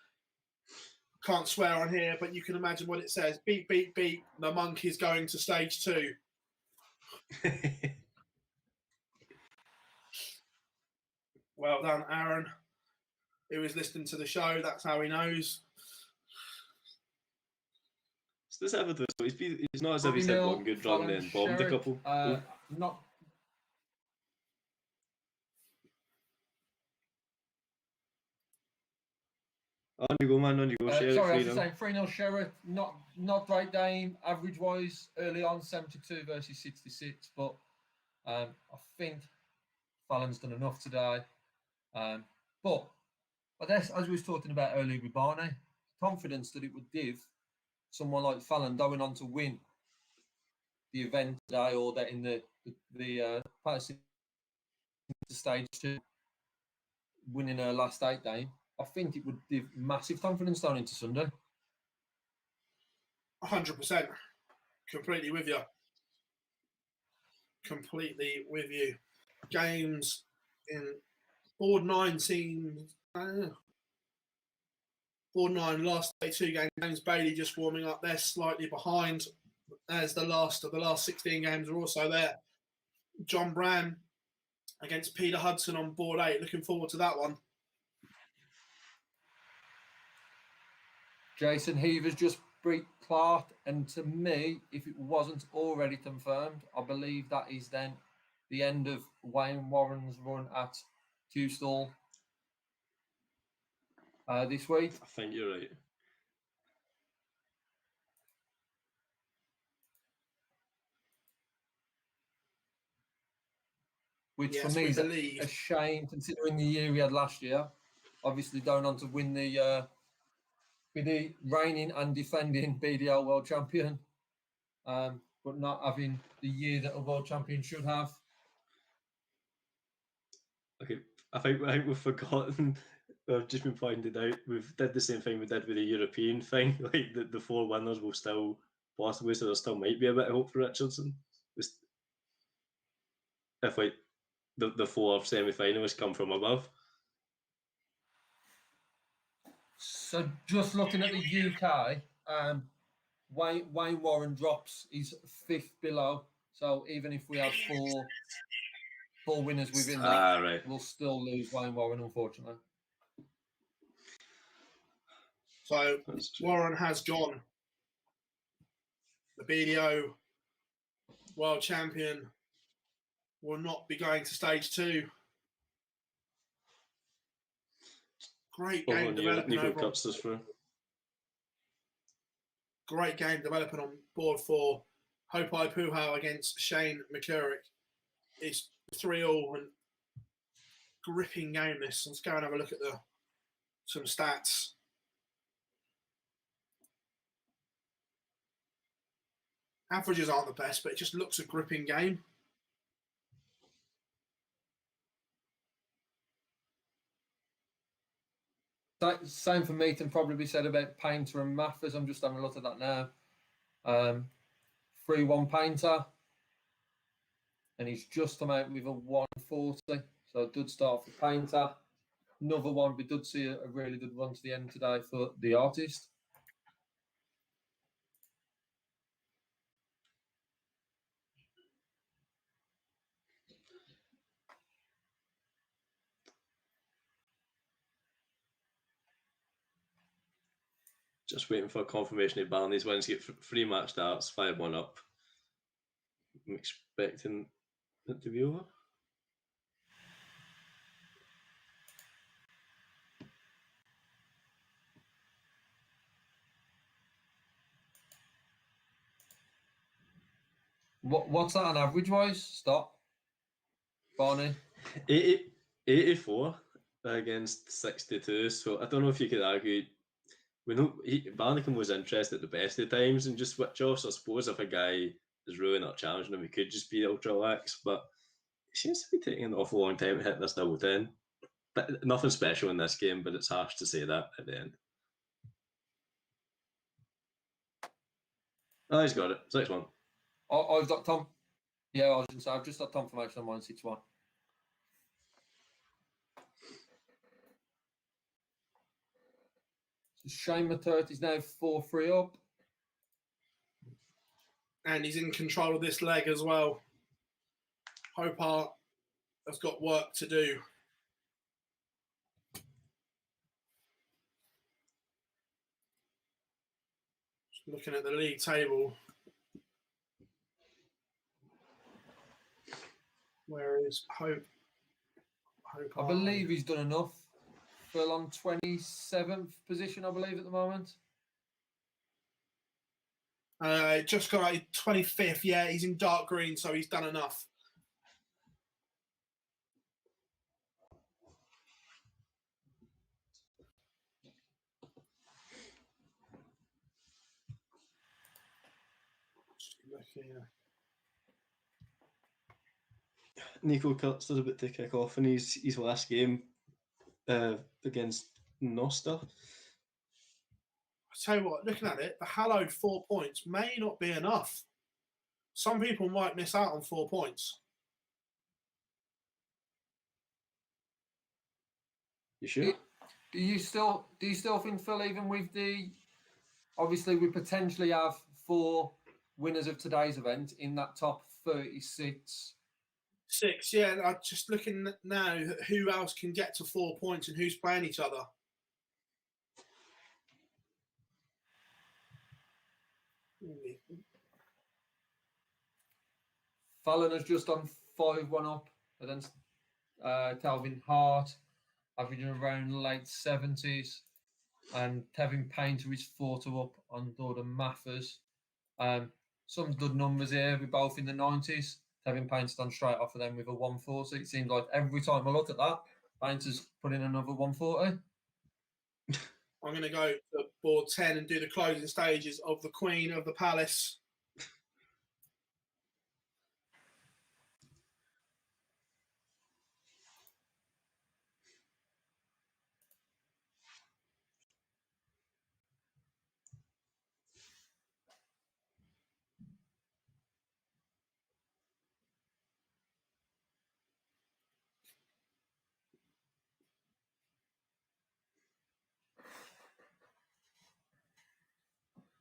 Can't swear on here, but you can imagine what it says. Beep, beep, beep. The monk is going to stage 2. Well done, Aaron. Who is listening to the show? That's how he knows. It's evidence. He's not as if he's had one good run then bombed a couple. Not. On you go, man. On you go. Share Sorry, I it, was saying 3-0 Sherwood. Not great game. Average wise, early on 72 versus 66, but I think Fallon's done enough today. But I guess, as we was talking about earlier with Barney, confidence that it would give someone like Fallon going on to win the event today, or that in the passing to stage 2, winning her last 8 game, I think it would give massive confidence down into Sunday. 100%. Completely with you. Completely with you. Games in board 9 seems. Board 9, last 2 games. Bailey just warming up. They're slightly behind. As the last of the last 16 games are also there. John Brand against Peter Hudson on board 8. Looking forward to that one. Jason Heavers just beat Clark, and to me, if it wasn't already confirmed, I believe that is then the end of Wayne Warren's run at Q-Stall this week. I think you're right. Which for me is a shame, considering the year we had last year. Obviously going on to win the reigning and defending BDL World Champion, but not having the year that a World Champion should have. Okay, I think we've forgotten. We've just been pointed out. We've did the same thing we did with the European thing. Like the 4 winners will still possibly, so there still might be a bit of hope for Richardson. If like the 4 semi-finalists come from above. So just looking at the UK, Wayne Warren drops his 5th below. So even if we have 4 winners within that, right, we'll still lose Wayne Warren, unfortunately. So Warren has gone. The BDO World Champion will not be going to stage 2. Great game developing over. Great game developing on board 4. Hopai Puhau against Shane McCurrick. It's 3-3 and gripping game this. Let's go and have a look at some stats. Averages aren't the best, but it just looks a gripping game. Same for me can probably be said about Painter and Mathers. I'm just having a look at that now. 3-1 Painter. And he's just come out with a 140. So a good start for Painter. Another one, we did see a really good run to the end today for the artist. Just waiting for confirmation of Barney's wins. Get 3 match starts, 5-1 up. I'm expecting it to be over. What's that on average wise? Stop. Barney? 84 against 62. So I don't know if you could argue. We know Barnacle was interested at the best of times and just switch off. So I suppose if a guy is really not challenging him, he could just be ultra lax. But it seems to be taking an awful long time to hit this double 10. But nothing special in this game, but it's harsh to say that at the end. Oh, he's got it. 6-1. I've got Tom. Yeah, I was going to say, I've just got confirmation on mine, 6-1. So Shane McCurrick is now 4-3 up. And he's in control of this leg as well. Hopart has got work to do. Just looking at the league table. Where is Hope? I believe he's done enough. Phil on 27th position, I believe, at the moment. Just got 25th. Yeah, he's in dark green, so he's done enough. Nico Kurtz's about to kick off in his last game against Nosta. I tell you what, looking at it, the hallowed 4 points may not be enough. Some people might miss out on 4 points. You sure? Do you still think, Phil, even with the, obviously we potentially have 4 winners of today's event in that top 36? 6, yeah. I'm just looking now at who else can get to 4 points and who's playing each other. Fallon has just done 5-1 up against Calvin Hart, averaging around late 70s. And Tevin Painter is 4-2 up on Gordon Mathers. Some good numbers here. We're both in the 90s. Tevin Painter's done straight off of them with a 140. It seems like every time I look at that, Painter's put in another 140. I'm going to go to board 10 and do the closing stages of the Queen of the Palace.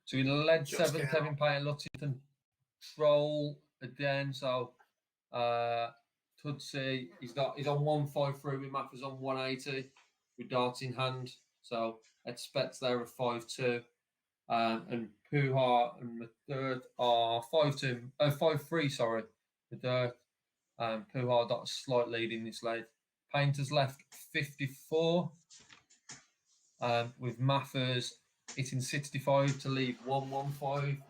So he led Just 7, out. Tevin Painter looks in control again. So Tootsie, he's on 153 with Mathers on 180 with darts in hand. So expects there at 5-2. And Puha and Madert are 5-3, sorry. Madert Puha got a slight lead in this lead. Painter's left 54 with Mathers hitting 65 to leave 115.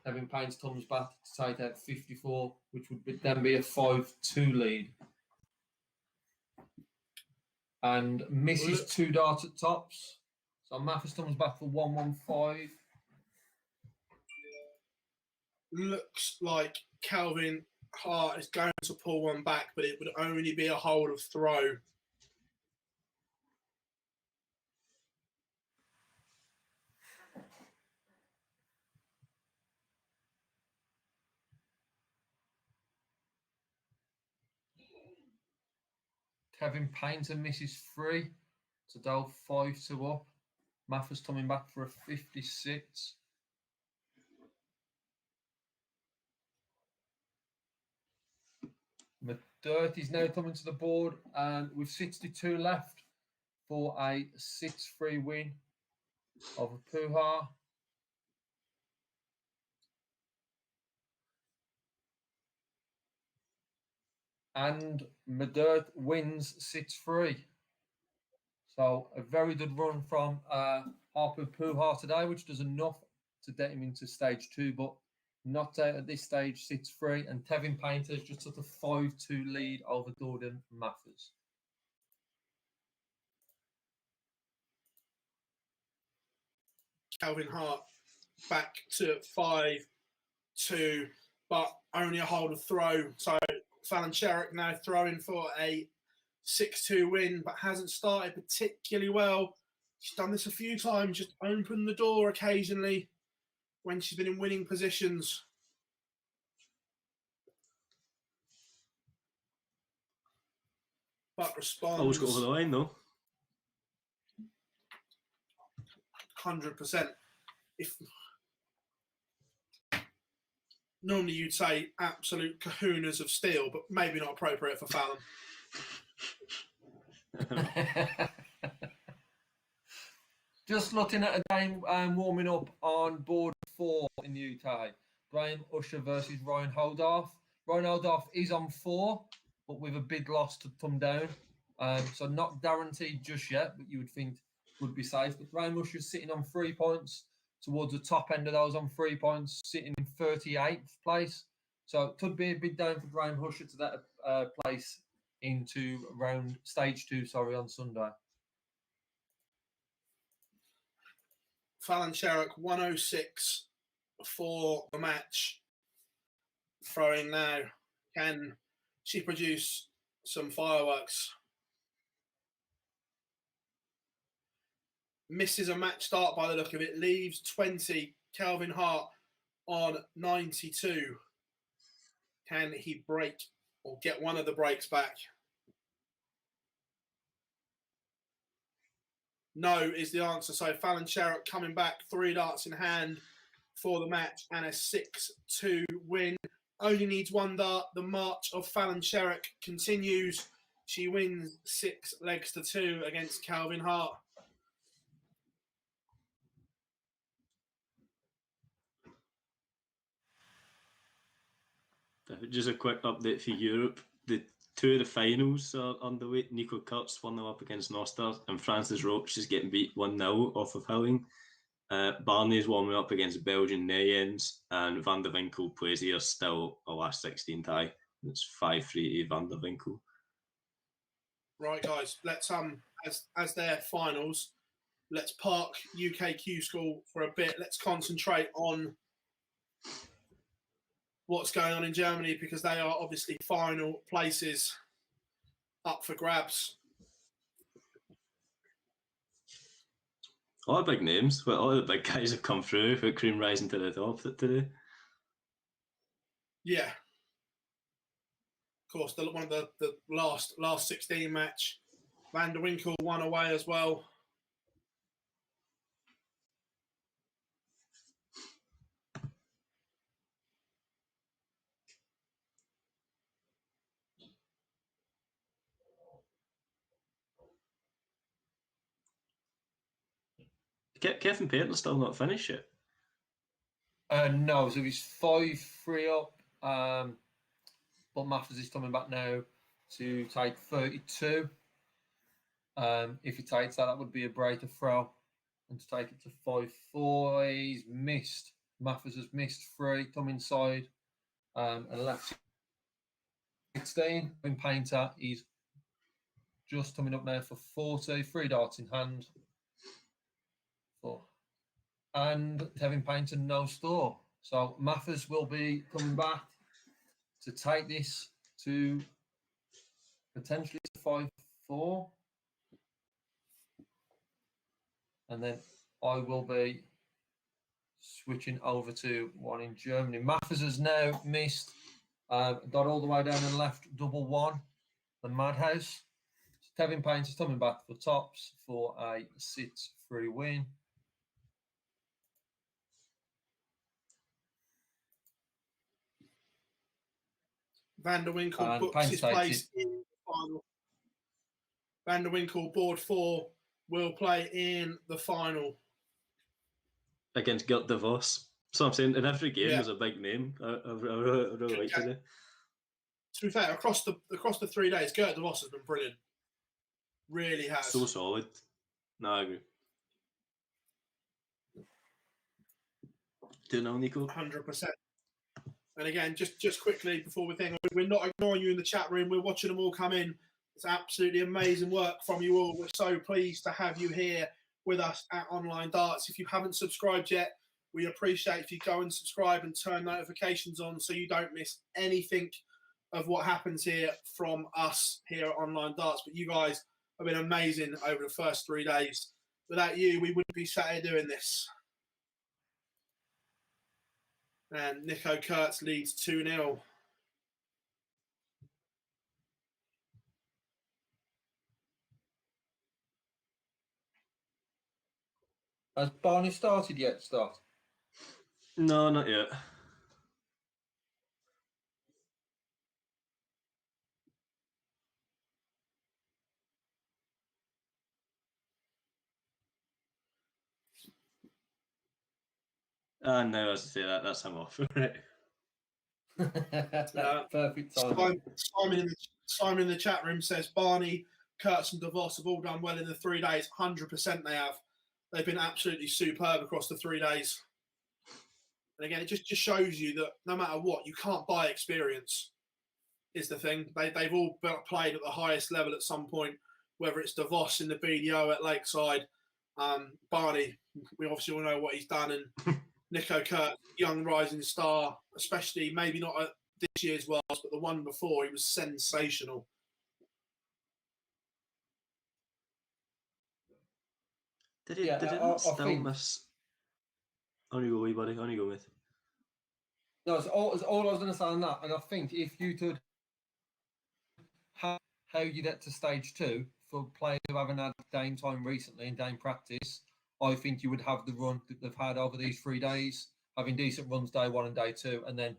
Having Painter comes back to take out 54, which would then be a 5-2 lead. And misses 2 darts at tops. So Mathers comes back for 115. Looks like Calvin Hart is going to pull one back, but it would only be a hold of throw. Kevin Painter misses 3 to go 5-2 up. Mathers coming back for a 56. Madert is now coming to the board and with 62 left for a 6-3 win over Puha. And Madert wins 6-3. So a very good run from Harper Puha today, which does enough to get him into stage 2, but not out at this stage, 6-3. And Tevin Painter's just took a 5-2 lead over Gordon Mathers. Calvin Hart back to 5-2, but only a hold of throw. So Fallon Sherrick now throwing for a 6-2 win, but hasn't started particularly well. She's done this a few times, just opened the door occasionally when she's been in winning positions. But responds. Always got over the line though. 100%. If normally you'd say absolute kahunas of steel, but maybe not appropriate for Fallon. Just looking at a game warming up on board 4 in the UK. Graham Usher versus Ryan Holdorf. Ryan Holdorf is on 4, but with a big loss to come down. So not guaranteed just yet, but you would think would be safe. But Graham Usher's sitting on 3 points, towards the top end of those on 3 points, sitting in 38th place. So it could be a big down for Graham Husher to that place into stage 2, on Sunday. Fallon Sherrock 106 for the match. Throwing now. Can she produce some fireworks? Misses a match start by the look of it. Leaves 20. Kelvin Hart on 92. Can he break or get one of the breaks back? No is the answer. So Fallon Sherrock coming back, 3 darts in hand for the match and a 6-2 win. Only needs 1 dart. The march of Fallon Sherrock continues. She wins 6 legs to 2 against Kelvin Hart. Just a quick update for Europe. The 2 of the finals are underway. Nico Kurtz 1-0 up against Noster, and Frances Roach is getting beat 1-0 off of Hilling. Barney's warming up against Belgian Neyens, and Van der Winkel plays here still a last 16 tie. It's 5-3 to Van der Winkel. Right, guys, let's as their finals, let's park UK Q School for a bit. Let's concentrate on what's going on in Germany, because they are obviously final places up for grabs. A lot of big names, but all the big guys have come through with Cream rising to the top today. Yeah. Of course, one of the last 16 match. Van der Winkel won away as well. Kevin Payton's still not finished yet. No, so he's 5-3 up. But Mathers is coming back now to take 32. If he takes that, that would be a break to throw. And to take it to 5-4, he's missed. Mathers has missed 3, come inside and left 16. In Painter, he's just coming up now for 40, 3 darts in hand. 4. And Kevin Painter, no store. So Mathers will be coming back to take this to potentially 5-4. And then I will be switching over to one in Germany. Mathers has now missed, got all the way down and left 1-1, the Madhouse. So Kevin Painter's coming back for tops for a 6-3 win. Van der Winkel books his place in the final. Van der Winkel, board 4, will play in the final. Against Gert de Vos. So I'm saying in every game there's a big name. I really like today. To be fair, across the 3 days, Gert de Vos has been brilliant. Really has. So solid. No, I agree. 2-0, Nico. 100%. And again, just quickly before we think, we're not ignoring you in the chat room. We're watching them all come in. It's absolutely amazing work from you all. We're so pleased to have you here with us at Online Darts. If you haven't subscribed yet, we appreciate if you go and subscribe and turn notifications on so you don't miss anything of what happens here from us here at Online Darts. But you guys have been amazing over the first 3 days. Without you, we wouldn't be sat here doing this. And Nico Kurtz leads 2-0. Has Barney started yet, Start? No, not yet. No, as I say that's him off. Right. Perfect time. Simon in the chat room says Barney Kurtz and DeVos have all done well in the 3 days. 100% they have. They've been absolutely superb across the 3 days. And again, it just shows you that no matter what, you can't buy experience, is the thing. They've all played at the highest level at some point, whether it's DeVos in the BDO at Lakeside, Barney, we obviously all know what he's done, and Nico Kurtz, young rising star, especially maybe not at this year's Worlds, but the one before, he was sensational. Did he not still miss? On you go, wee buddy. On you go, with. No, it's all I was going to say on that. And I think if you could have how you get to stage 2 for players who haven't had game time recently and game practice, I think you would have the run that they've had over these 3 days, having decent runs day 1 and day 2, and then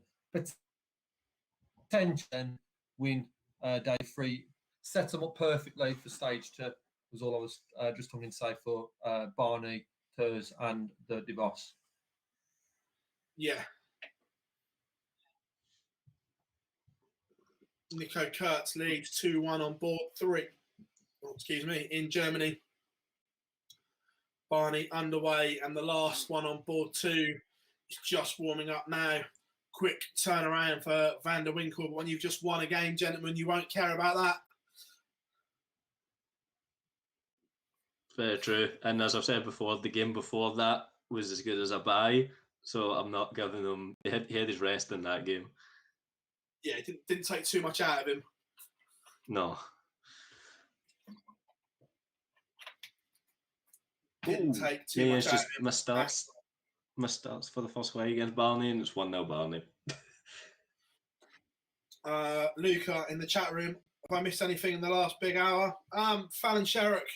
potentially win day 3, set them up perfectly for stage 2. Was all I was just wanting to say for Barney, Ters, and the DeVos. Yeah. Nico Kurtz leads 2-1 on board 3. In Germany. Barney underway, and the last one on board 2 is just warming up now. Quick turnaround for Van der Winkel. But when you've just won a game, gentlemen, you won't care about that. Very true. And as I've said before, the game before that was as good as a bye. So I'm not giving him. He had his rest in that game. Yeah, it didn't take too much out of him. No. Didn't take too much out of him. Misstarts for the first way against Barney, and it's 1-0 Barney. Luca in the chat room. Have I missed anything in the last big hour? Fallon Sherrick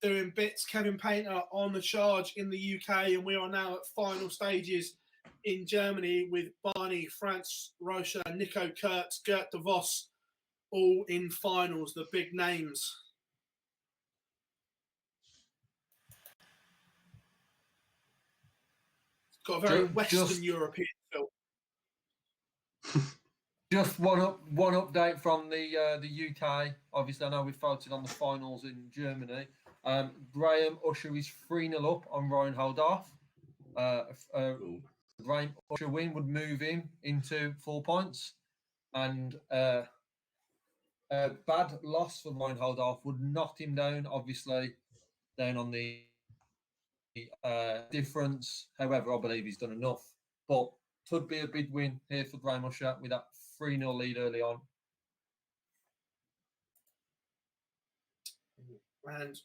doing bits. Kevin Painter on the charge in the UK, and we are now at final stages in Germany with Barney, Franz Rocha, Nico Kurtz, Gert de Vos, all in finals, the big names. It's got a very Western European feel. Just one update from the UK. Obviously, I know we focused on the finals in Germany. Graham Usher is 3-0 up on Ryan Holdorf. Graham Usher win would move him into 4 points, and a bad loss for Ryan Holdorf would knock him down, obviously, down on the difference. However, I believe he's done enough. But could be a big win here for Graham Usher with that 3-0 lead early on. And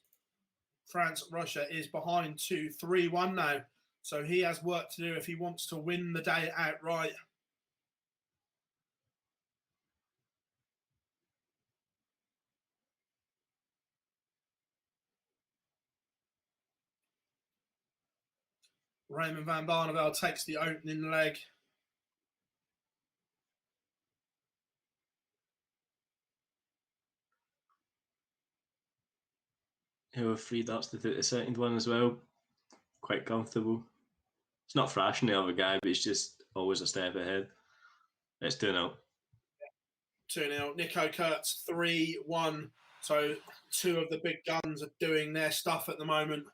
France Russia is behind 2-3-1 now. So he has work to do if he wants to win the day outright. Raymond van Barneveld takes the opening leg. He was 3 darts to the second one as well. Quite comfortable. It's not thrashing the other guy, but he's just always a step ahead. It's 2-0. 2-0. Nico Kurtz 3-1. So 2 of the big guns are doing their stuff at the moment.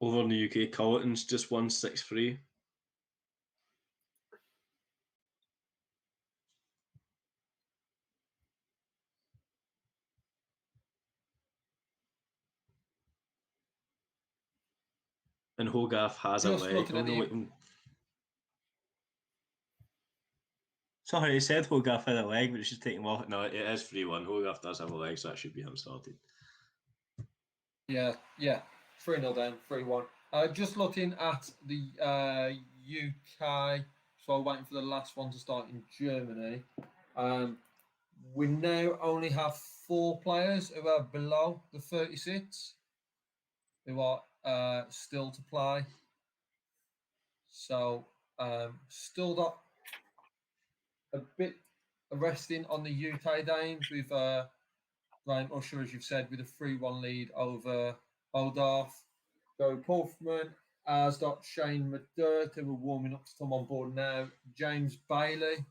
Over in the UK, Colleton's just won 6-3. And Hogarth has Just a leg. looking at the... Sorry, he said Hogarth had a leg, but it's just taking him off. No, it is 3-1. Hogarth does have a leg, so that should be him started. Yeah. 3-0 down, 3-1. Just looking at the UK, so I'm waiting for the last one to start in Germany. We now only have 4 players who are below the 36 who are still to play. So still got a bit of resting on the UK games with Ryan Usher, as you've said, with a 3-1 lead over Holdorf. Joe Puffman has got Shane McDirt, who are warming up to come on board now. James Bailey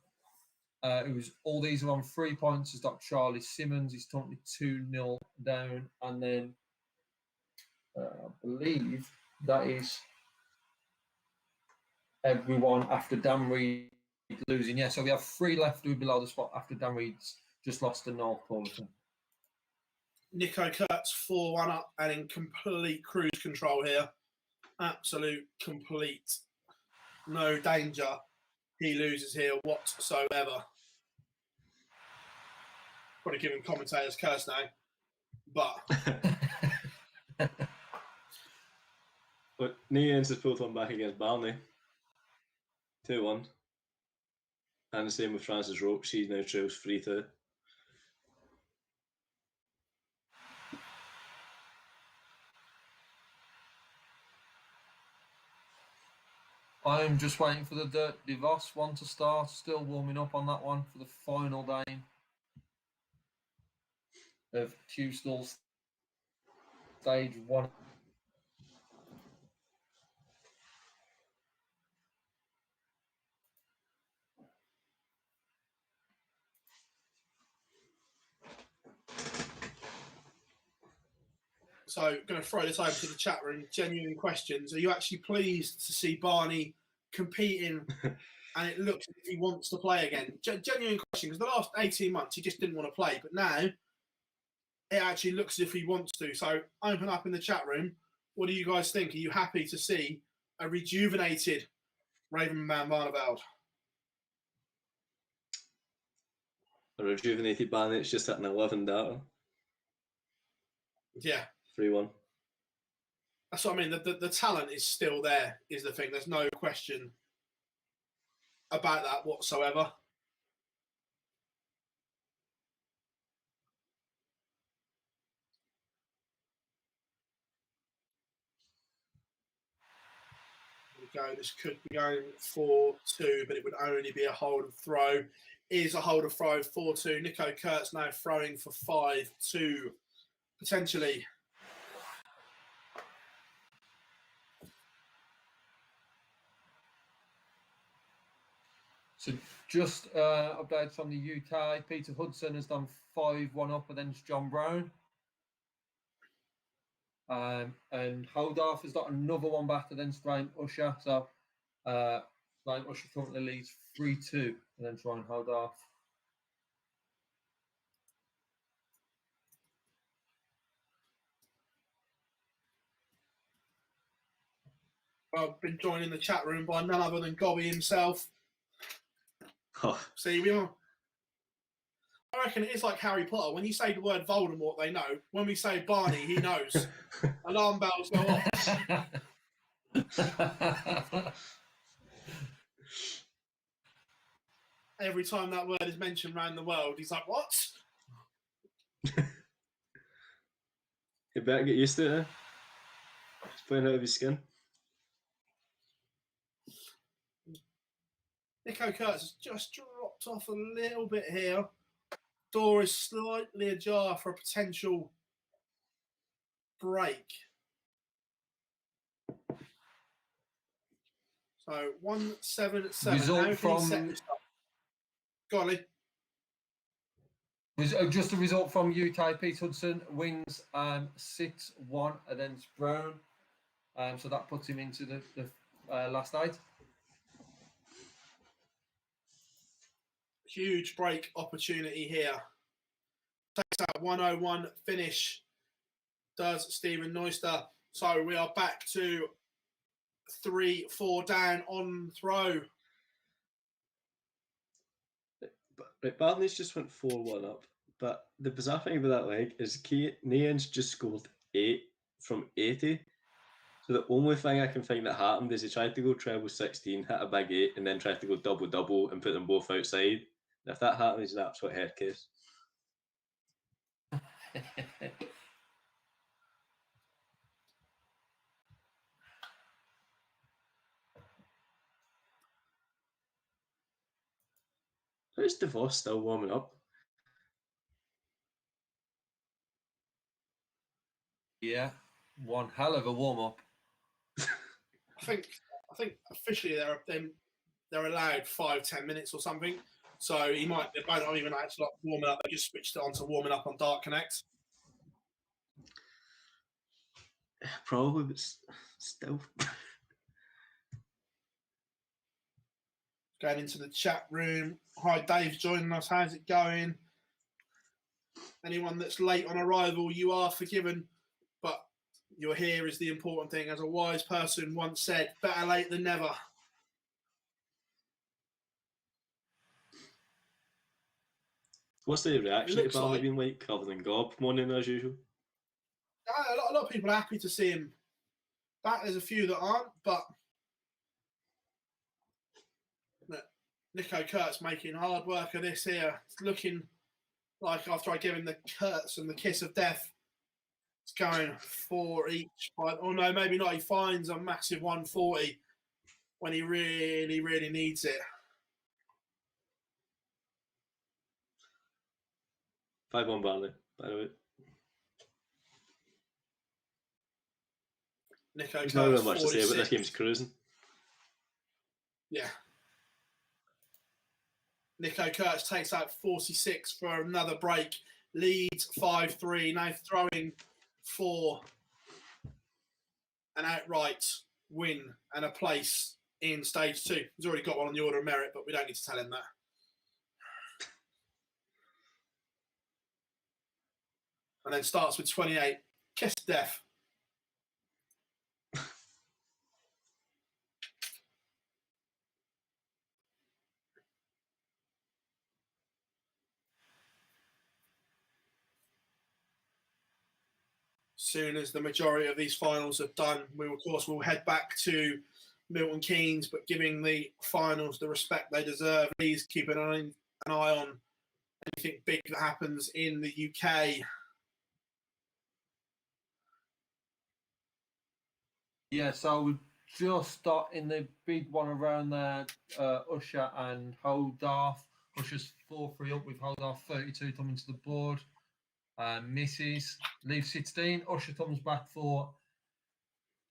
It was all these are on 3 points. Has got Charlie Simmons. He's currently 2-0 down, and then I believe that is everyone after Dan Reed losing. Yeah, so we have 3 left who are below the spot after Dan Reed's just lost to North Paulton. Nico Kurtz 4-1 up and in complete cruise control here. Absolute complete. No danger. He loses here whatsoever. Probably giving commentators curse now. But But Nians has pulled one back against Barney. 2-1. And the same with Francis Rope. She now trails 3-2. I'm just waiting for the Dirt DeVos one to start. Still warming up on that one for the final game of Q-Stall's stage 1. so going to throw this over to the chat room. Genuine questions. Are you actually pleased to see Barney competing and it looks as if he wants to play again? Genuine question, because the last 18 months he just didn't want to play, but now it actually looks as if he wants to. So open up in the chat room. What do you guys think? Are you happy to see a rejuvenated Raven Van Barneveld? A rejuvenated Barney, it's just at an 11 data. Yeah. 3-1. That's what I mean. The talent is still there, is the thing. There's no question about that whatsoever. Here we go. This could be going 4-2, but it would only be a hold of throw. Is a hold of throw 4-2. Nico Kurtz now throwing for 5-2, potentially. So just updates from the UK. Peter Hudson has done 5-1 up against John Brown. And Hogarth has got another one back against Ryan Usher. So Ryan Usher currently leads 3-2 against Ryan Hogarth. I've been joined in the chat room by none other than Gobby himself. Oh. See, I reckon it is like Harry Potter. When you say the word Voldemort, they know. When we say Barney, he knows. Alarm bells go off. Every time that word is mentioned around the world, he's like, what? You better get used to it, eh? It's playing out of his skin. Nico Kurtz has just dropped off a little bit here. Door is slightly ajar for a potential break. So 1-7-7. Result from Go on, Lee. Just a result from UK. Pete Hudson wins 6-1 against Brown. So that puts him into the last 8. Huge break opportunity here. Takes that 101 finish, does Stephen Neuster. So we are back to 3-4 down on throw. Right, Barney's just went 4-1 up. But the bizarre thing about that leg is Nian's just scored 8 from 80. So the only thing I can think that happened is he tried to go treble 16, hit a big 8, and then tried to go double and put them both outside. And if that happens, it's an absolute head case. How's DeVos still warming up? Yeah, one hell of a warm up. I think officially they're allowed 5-10 minutes or something. So he might, they might not even actually like warming up. They just switched it on to warming up on Dark Connect. Probably, but still. Going into the chat room. Hi, Dave's joining us. How's it going? Anyone that's late on arrival, you are forgiven, but you're here is the important thing. As a wise person once said, better late than never. What's the reaction to looks Barney like- being like, other than Gob moaning as usual? A lot of people are happy to see him back. There's a few that aren't, but Nico Kurtz making hard work of this here. It's looking like after I give him the Kurtz and the kiss of death, it's going for each. Oh no, maybe not. He finds a massive 140 when he really, really needs it. 5-1 Barney, by the way. Nico There's Kurtz, not really much to say, but 46. this game's cruising. Yeah. Nico Kurtz takes out 46 for another break. Leads 5-3. Now throwing for an outright win and a place in stage 2. He's already got one on the order of merit, but we don't need to tell him that. And then starts with 28. Kiss of death. Soon as the majority of these finals are done, we of course will head back to Milton Keynes, but giving the finals the respect they deserve. Please keep an eye on anything big that happens in the UK. Yeah, so we just start in the big one around there, Usher and Holdorf. Usher's 4-3 up with Holdorf 32 coming to the board. Misses, leaves 16. Usher comes back for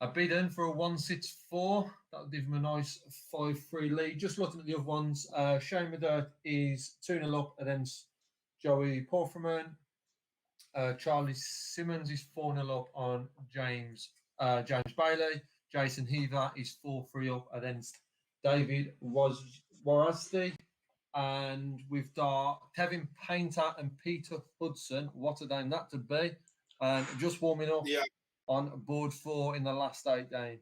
a bid-in for a 1-6-4. That'll give him a nice 5-3 lead. Just looking at the other ones, Shane Madert is 2-0 up against Joey Porferman. Charlie Simmons is 4-0 up on James Bailey. Jason Heaver is 4-3 up against David Warasti. And we've got Kevin Painter and Peter Hudson. What a name that to be. And just warming up on board 4 in the last 8 games.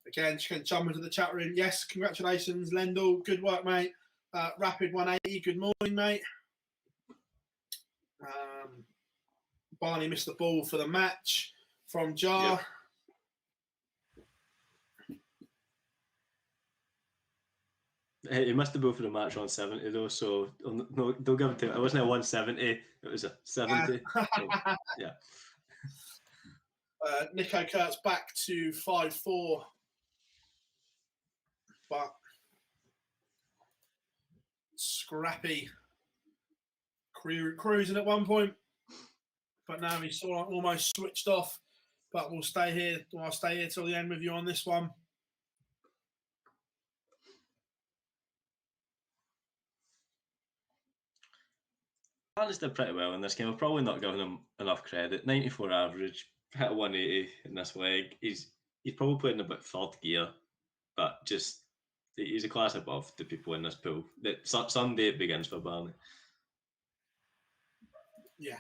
Again, just going to jump into the chat room. Yes, congratulations, Lendl. Good work, mate. Rapid 180. Good morning, mate. Barney missed the ball for the match from Jar. Yep. He missed the ball for the match on 70 though, so no, don't give it to him. It wasn't a 170, it was a 70. So, yeah. Nico Kurtz back to 5-4, but scrappy cruising at one point, but now he's sort of almost switched off. But we'll stay here. I'll stay here till the end with you on this one. Barnes did pretty well in this game. I've probably not given him enough credit. 94 average, hit a 180 in this leg. He's probably playing in about third gear, but just he's a class above the people in this pool. That Sunday it begins for Barney. Yeah.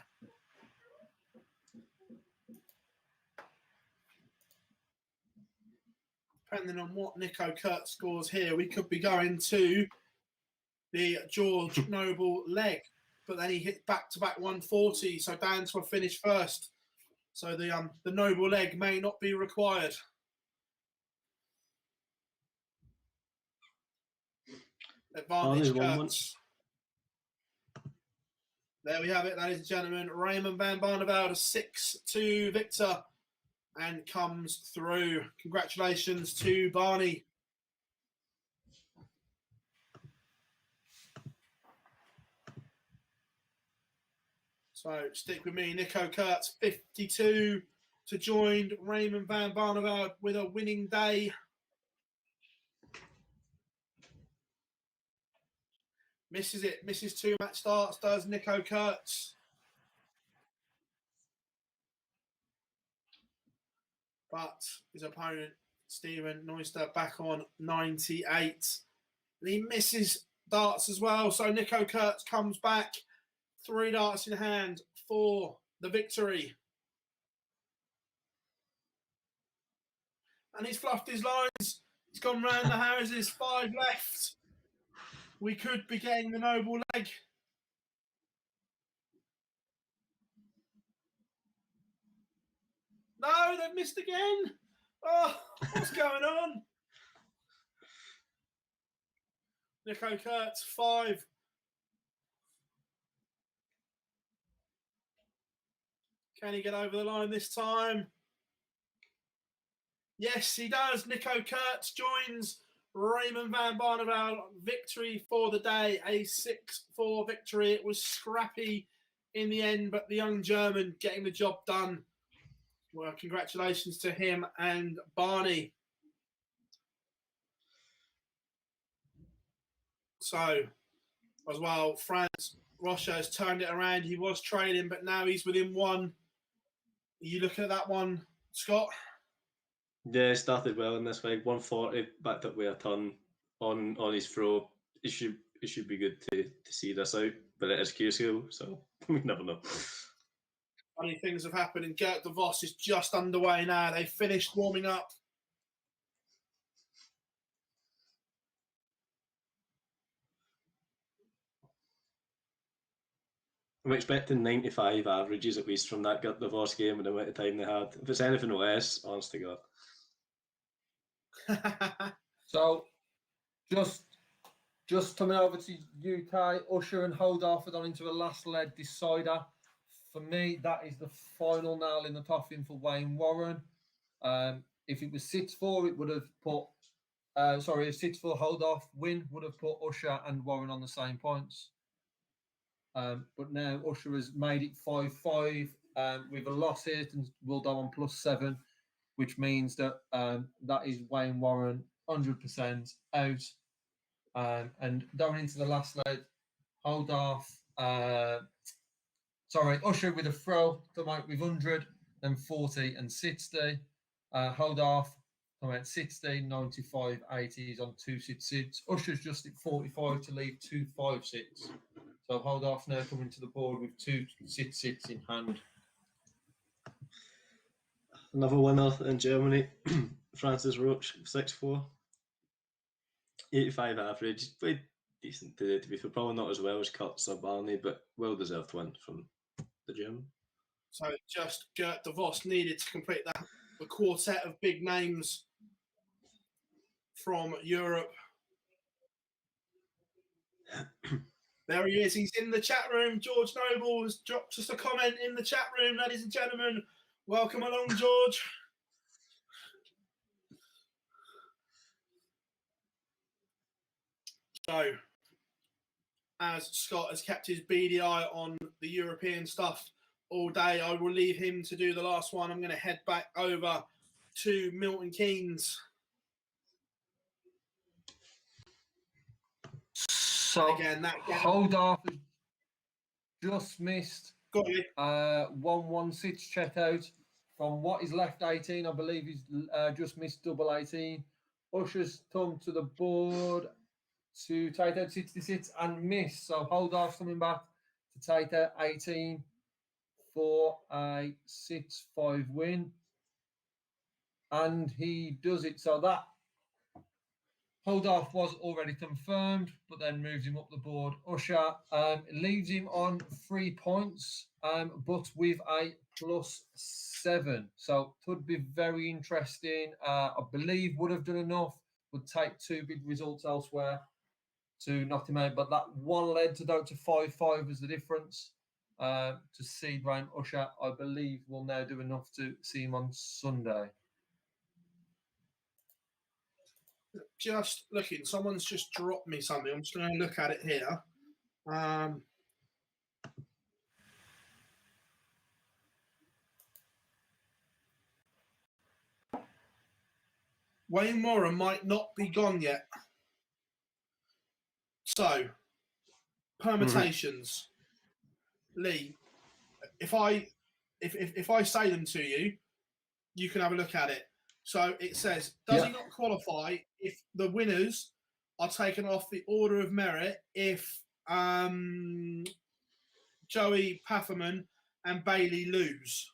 Depending on what Nico Kurtz scores here, we could be going to the George Noble leg. But then he hit back-to-back 140, so Dan's will finish first. So the Noble leg may not be required. Advantage Kurtz. There we have it, ladies and gentlemen. Raymond van Barneveld, a 6-2 victor, and comes through. Congratulations to Barney. So stick with me, Nico Kurtz, 52 to join Raymond van Barneveld with a winning day. Misses it. Misses 2 match starts. Does Nico Kurtz. But his opponent, Stephen Neuster, back on 98. And he misses darts as well. So Nico Kurtz comes back. 3 darts in hand for the victory. And he's fluffed his lines. He's gone round the houses. 5 left. We could be getting the noble leg. No, they've missed again. Oh, what's going on? Nico Kurtz, 5. Can he get over the line this time? Yes, he does. Nico Kurtz joins Raymond van Barneveld. Victory for the day, a 6-4 victory. It was scrappy in the end, but the young German getting the job done. Well, congratulations to him and Barney. So, as well, Franz Rocha has turned it around. He was trailing, but now he's within 1. Are you looking at that one, Scott? Yeah, started well in this week. 140, backed up with a ton on his throw. It should be good to see this out, but it is QSO, so we never know. Funny things have happened, and Gert de Vos is just underway now. They finished warming up. I'm expecting 95 averages at least from that Gert de Vos game and the amount of time they had. If it's anything less, honest to God. So, just coming over to UK, Usher and Holdorf are on into a last leg decider. For me, that is the final nail in the coffin for Wayne Warren. If it was 6-4, it would have put, if 6-4 Holdorf win would have put Usher and Warren on the same points. But now Usher has made it 5-5 with a loss here and will go on +7, which means that that is Wayne Warren 100% out. And going into the last leg, Usher with a throw, come out with 100, then 40 and 60. Holdorf come out 60, 95, 80. He's on 2 sit-sits. Usher's just at 45 to leave 2 5-sits. So Holdorf now coming to the board with 2 sit-sits in hand. Another winner in Germany, Francis Roach, 6-4. 85 average. Played decent today, to be fair. Probably not as well as Kurtz or Barney, but well-deserved win from the German. So just Gert de Vos needed to complete the quartet of big names from Europe. There he is. He's in the chat room. George Noble has dropped just a comment in the chat room, ladies and gentlemen. Welcome along, George. So, as Scott has kept his beady eye on the European stuff all day, I will leave him to do the last one. I'm going to head back over to Milton Keynes. So again, Holdorf has just missed 1-1-6 check out from what is left 18. I believe he's just missed double 18. Usher's come to the board to take out 66 and miss. So Holdorf's coming back to take out 18 for a 6-5 win. And he does it. So that Holdorf was already confirmed, but then moves him up the board. Usher leaves him on 3 points, but with a +7. So could be very interesting. I believe would have done enough, would take 2 big results elsewhere to knock him out. But that one led to go to 5-5 was the difference. To seed round Usher, I believe will now do enough to see him on Sunday. Just looking, someone's just dropped me something. I'm just going to look at it here. Wayne Warren might not be gone yet. So, permutations. Lee, if I say them to you, you can have a look at it. So it says, does he not qualify if the winners are taken off the order of merit if Joey Pafferman and Bailey lose?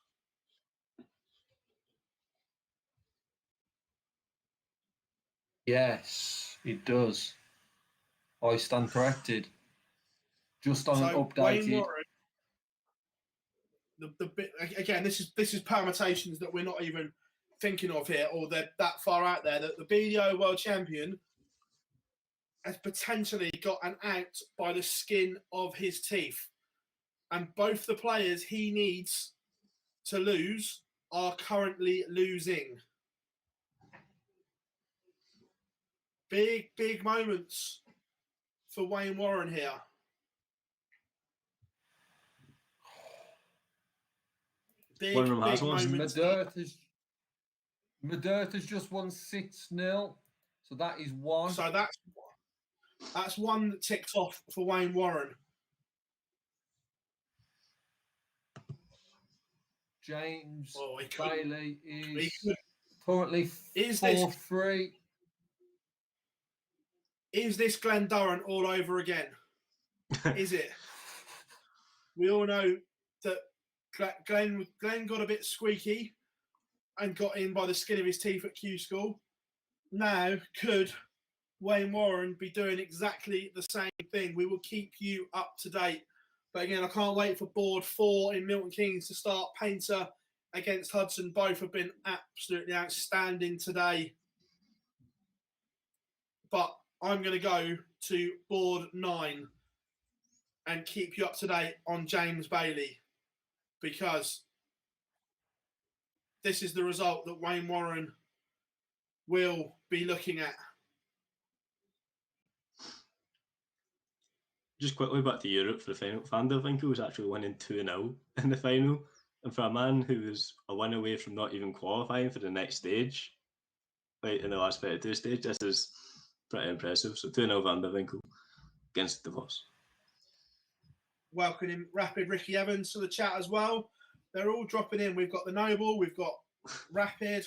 Yes, it does. I stand corrected. Just on an updated. Wayne Warren, the bit again. This is permutations that we're not even thinking of here, or they're that far out there. That the BDO World Champion has potentially got an out by the skin of his teeth, and both the players he needs to lose are currently losing. Big moments for Wayne Warren here. Big moments. Medert has just won 6-0, so that is one. So that's one that ticks off for Wayne Warren. James Bailey is currently 4-3. Is this Glenn Durrant all over again? Is it? We all know that Glenn got a bit squeaky and got in by the skin of his teeth at Q School. Now, could Wayne Warren be doing exactly the same thing? We will keep you up to date. But again, I can't wait for Board 4 in Milton Keynes to start. Painter against Hudson. Both have been absolutely outstanding today. But I'm going to go to Board 9 and keep you up to date on James Bailey, because this is the result that Wayne Warren will be looking at. Just quickly back to Europe for the final. Van der Winkel was actually winning 2-0 in the final. And for a man who was a win away from not even qualifying for the next stage, like in the last 32 stage, this is pretty impressive. So 2-0 Van der Winkel against DeVos. Welcoming Rapid Ricky Evans to the chat as well. They're all dropping in. We've got the Noble, we've got Rapid.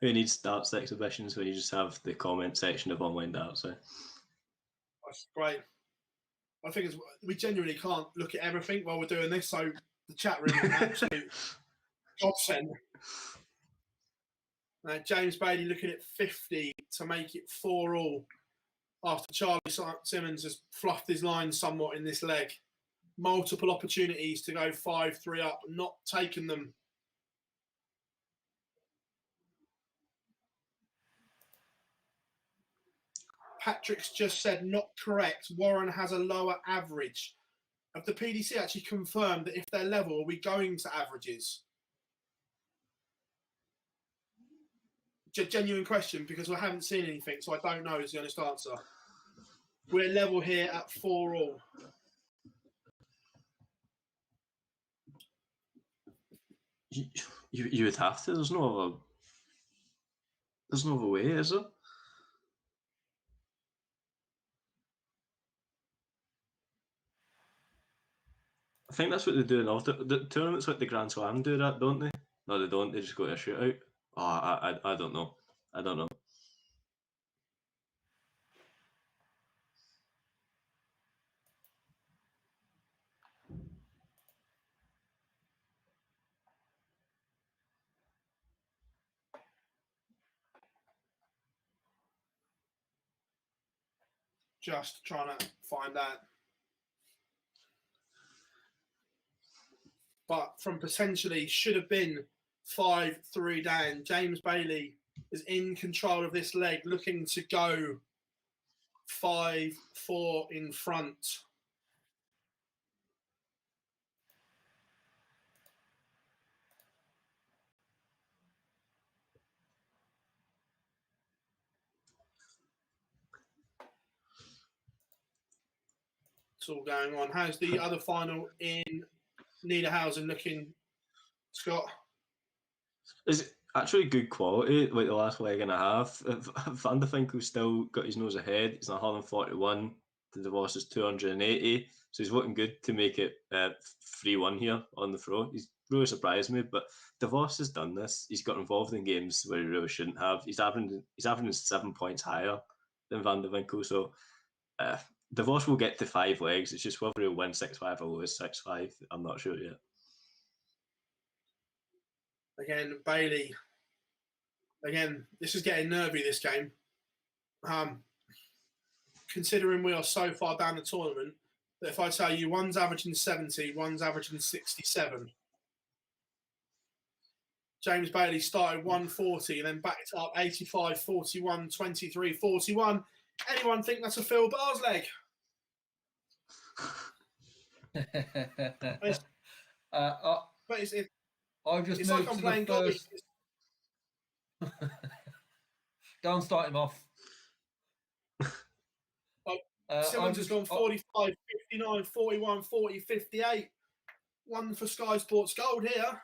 Who needs darts exhibitions when you just have the comment section of online darts? So. That's great. I think we genuinely can't look at everything while we're doing this, so the chat room is an absolute godsend. James Bailey looking at 50 to make it 4-all after Charlie Simmons has fluffed his line somewhat in this leg. Multiple opportunities to go 5-3 up, not taken them. Patrick's just said not correct. Warren has a lower average. Have the PDC actually confirmed that if they're level, are we going to averages? Genuine question, because I haven't seen anything, so I don't know is the honest answer. We're level here at 4-all. You would have to. There's no other way, is there? I think that's what they do in all the tournaments, like the Grand Slam do that, don't they? No, they don't. They just go to a shootout. Oh, I don't know. I don't know. Just trying to find out. But from potentially should have been 5-3 down, James Bailey is in control of this leg, looking to go 5-4 in front. It's all going on. How's the other final in Niedernhausen looking, Scott? actually good quality, like the last leg and a half. Van der Vinkel's still got his nose ahead. He's 141. The DeVos is 280. So he's looking good to make it 3-1 here on the throw. He's really surprised me, but DeVos has done this. He's got involved in games where he really shouldn't have. He's averaging 7 points higher than Van der Vinkel. So DeVos will get to 5 legs. It's just whether he'll win 6-5 or lose 6-5. I'm not sure yet. Again, Bailey. Again, this is getting nervy, this game. Considering we are so far down the tournament, that if I tell you one's averaging 70, one's averaging 67. James Bailey started 140 and then backed up 85, 41, 23, 41. Anyone think that's a Phil Bar's leg? But it's like I'm playing golf. Don't start him off. Simmons has gone 45, 59, 41, 40, 58. One for Sky Sports Gold here.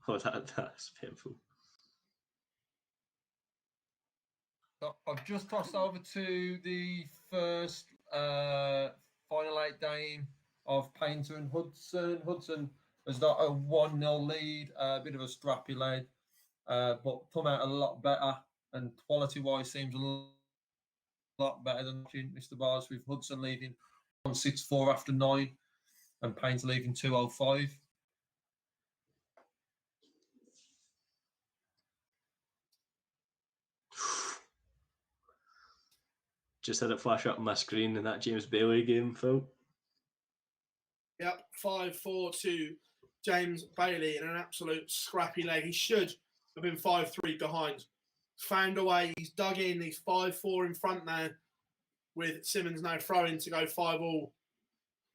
Oh, that's painful. I've just crossed over to the first final 8 game of Painter and Hudson. Hudson has got a 1-0 lead, a bit of a scrappy lead, but come out a lot better, and quality-wise seems a lot better than Mr. Bars, with Hudson leaving 164 after 9 and Painter leaving 205. Just had it flash up on my screen in that James Bailey game, Phil. Yep, 5-4 to James Bailey in an absolute scrappy leg. He should have been 5-3 behind. Found a way, he's dug in, he's 5-4 in front now, with Simmons now throwing to go 5-all.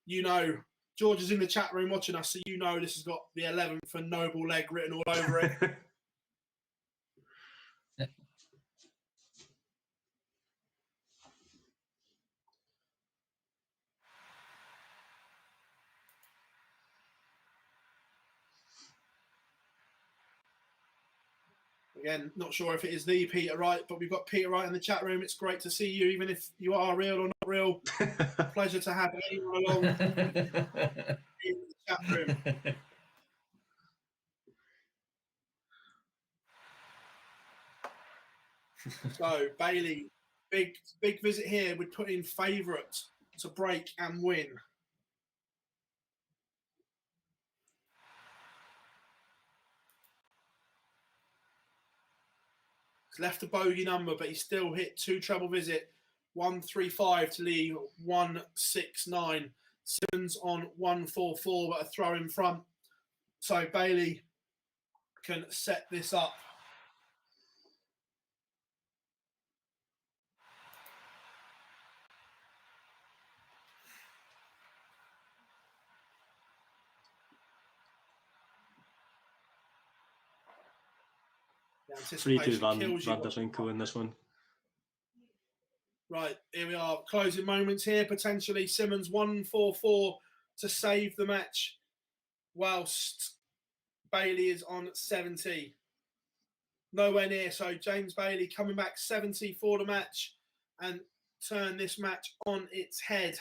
You know, George is in the chat room watching us, so you know this has got the 11th for Noble leg written all over it. Again, not sure if it is the Peter Wright, but we've got Peter Wright in the chat room. It's great to see you, even if you are real or not real. Pleasure to have anyone along in the chat room. So, Bailey, big visit here. We'd put in favourite to break and win. He's left a bogey number, but he still hit 2 treble visit, 135 to leave 169. Simmons on 144, but a throw in front. So Bailey can set this up. Yeah, 3-2 Van der Vinkel in this one. Right, here we are. Closing moments here, potentially. Simmons 144 to save the match, whilst Bailey is on 70. Nowhere near. So James Bailey coming back 70 for the match and turn this match on its head.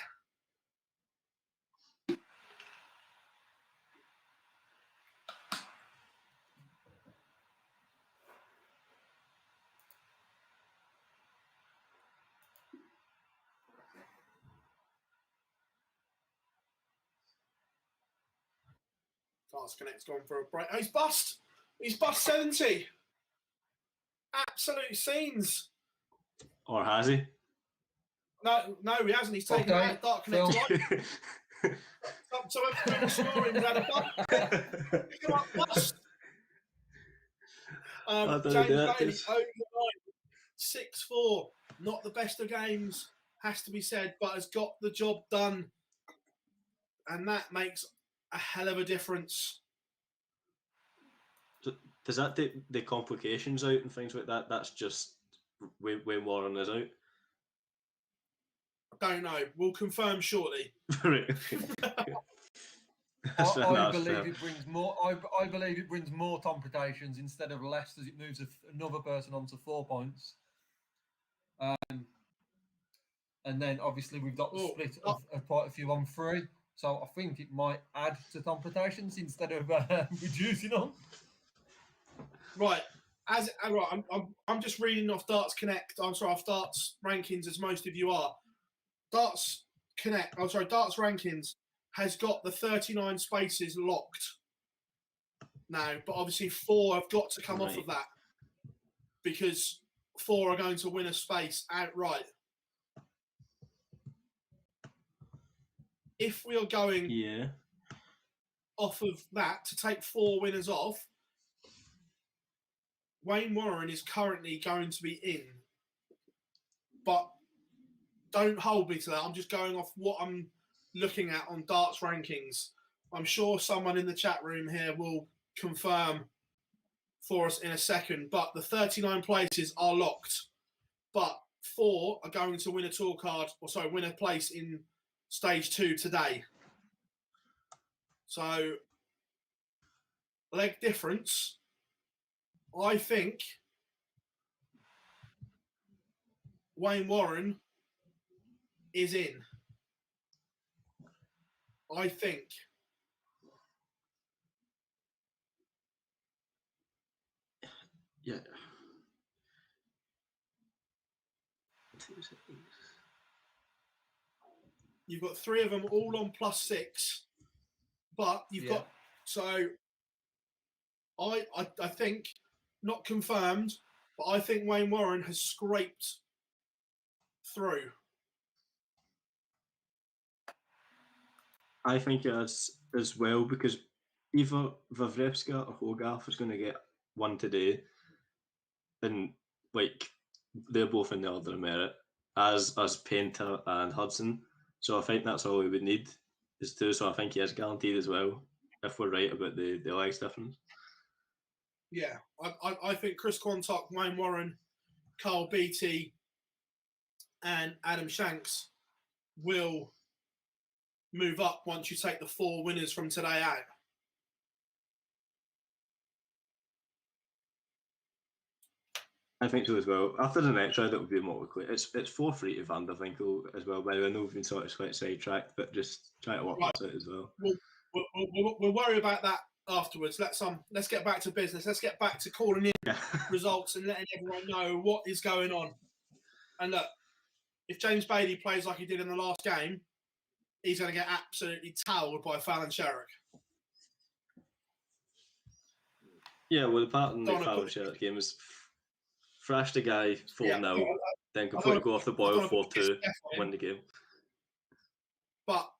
Class Connect's gone for a break. Oh, he's bust. He's bust 70. Absolute scenes. Or has he? No, he hasn't. He's taken out Dark Connect's right. Up to everyone scoring without a bust. James Bailey over the line. 6-4. Not the best of games, has to be said, but has got the job done. And that makes a hell of a difference. Does that take the complications out and things like that? That's just when Warren is out? I don't know. We'll confirm shortly. Right. I believe it brings more. I believe it brings more computations instead of less, as it moves another person onto 4 points. And then obviously we've got the split of quite a few on 3. So I think it might add to computations instead of reducing them. Right. I'm just reading off Darts Connect. I'm sorry, off Darts Rankings, as most of you are. Darts Rankings has got the 39 spaces locked now, but obviously 4 have got to come off of that because 4 are going to win a space outright. If we are going off of that to take 4 winners off, Wayne Warren is currently going to be in. But don't hold me to that. I'm just going off what I'm looking at on Darts Rankings. I'm sure someone in the chat room here will confirm for us in a second. But the 39 places are locked. But 4 are going to win a tour card, win a place in Stage 2 today. So, leg difference. I think Wayne Warren is in. I think. Yeah. You've got 3 of them all on +6, but you've got I think, not confirmed, but I think Wayne Warren has scraped through. I think as well, because either Wawrzycka or Hogarth is going to get one today, and they're both in the order of merit, as Painter and Hudson. So I think that's all we would need is 2. So I think he is guaranteed as well, if we're right about the legs difference. Yeah, I think Chris Quantock, Wayne Warren, Carl Beattie, and Adam Shanks will move up once you take the 4 winners from today out. I think so as well. After the next round, it will be more likely. It's 4-3 to Van der Winkel as well. By the way, I know we've been sort of quite sidetracked, but just try to work this out as well. We'll worry about that afterwards. Let's get back to business. Let's get back to calling in results and letting everyone know what is going on. And look, if James Bailey plays like he did in the last game, he's going to get absolutely towelled by Fallon Sherrick. Yeah, well, the pattern of the Fallon Sherrick game is thrash the guy 4-0, then completely go off the boil 4-2, win the game. But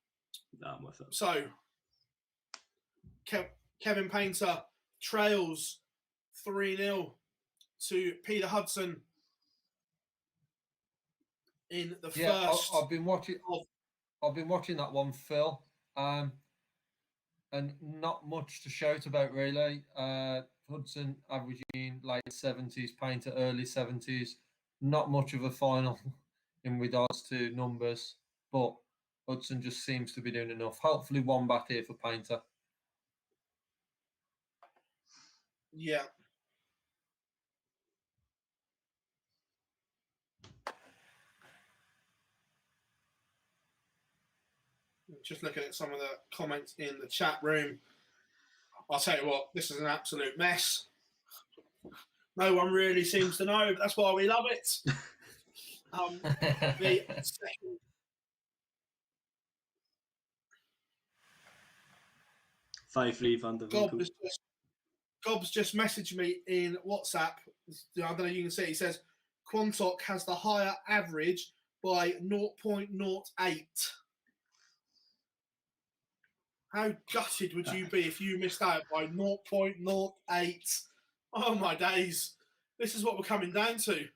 I'm with it. So Kevin Painter trails 3-0 to Peter Hudson in the first. I've been watching that one, Phil, and not much to shout about really. Hudson averaging late 70s, Painter early 70s. Not much of a final in regards to numbers, but Hudson just seems to be doing enough. Hopefully, one back here for Painter. Yeah. Just looking at some of the comments in the chat room. I'll tell you what, this is an absolute mess. No one really seems to know, but that's why we love it. The second. 5-3 Van der Winkel. Gob's just messaged me in WhatsApp. I don't know if you can see it. He says Quantock has the higher average by 0.08. How gutted would you be if you missed out by 0.08? Oh my days. This is what we're coming down to.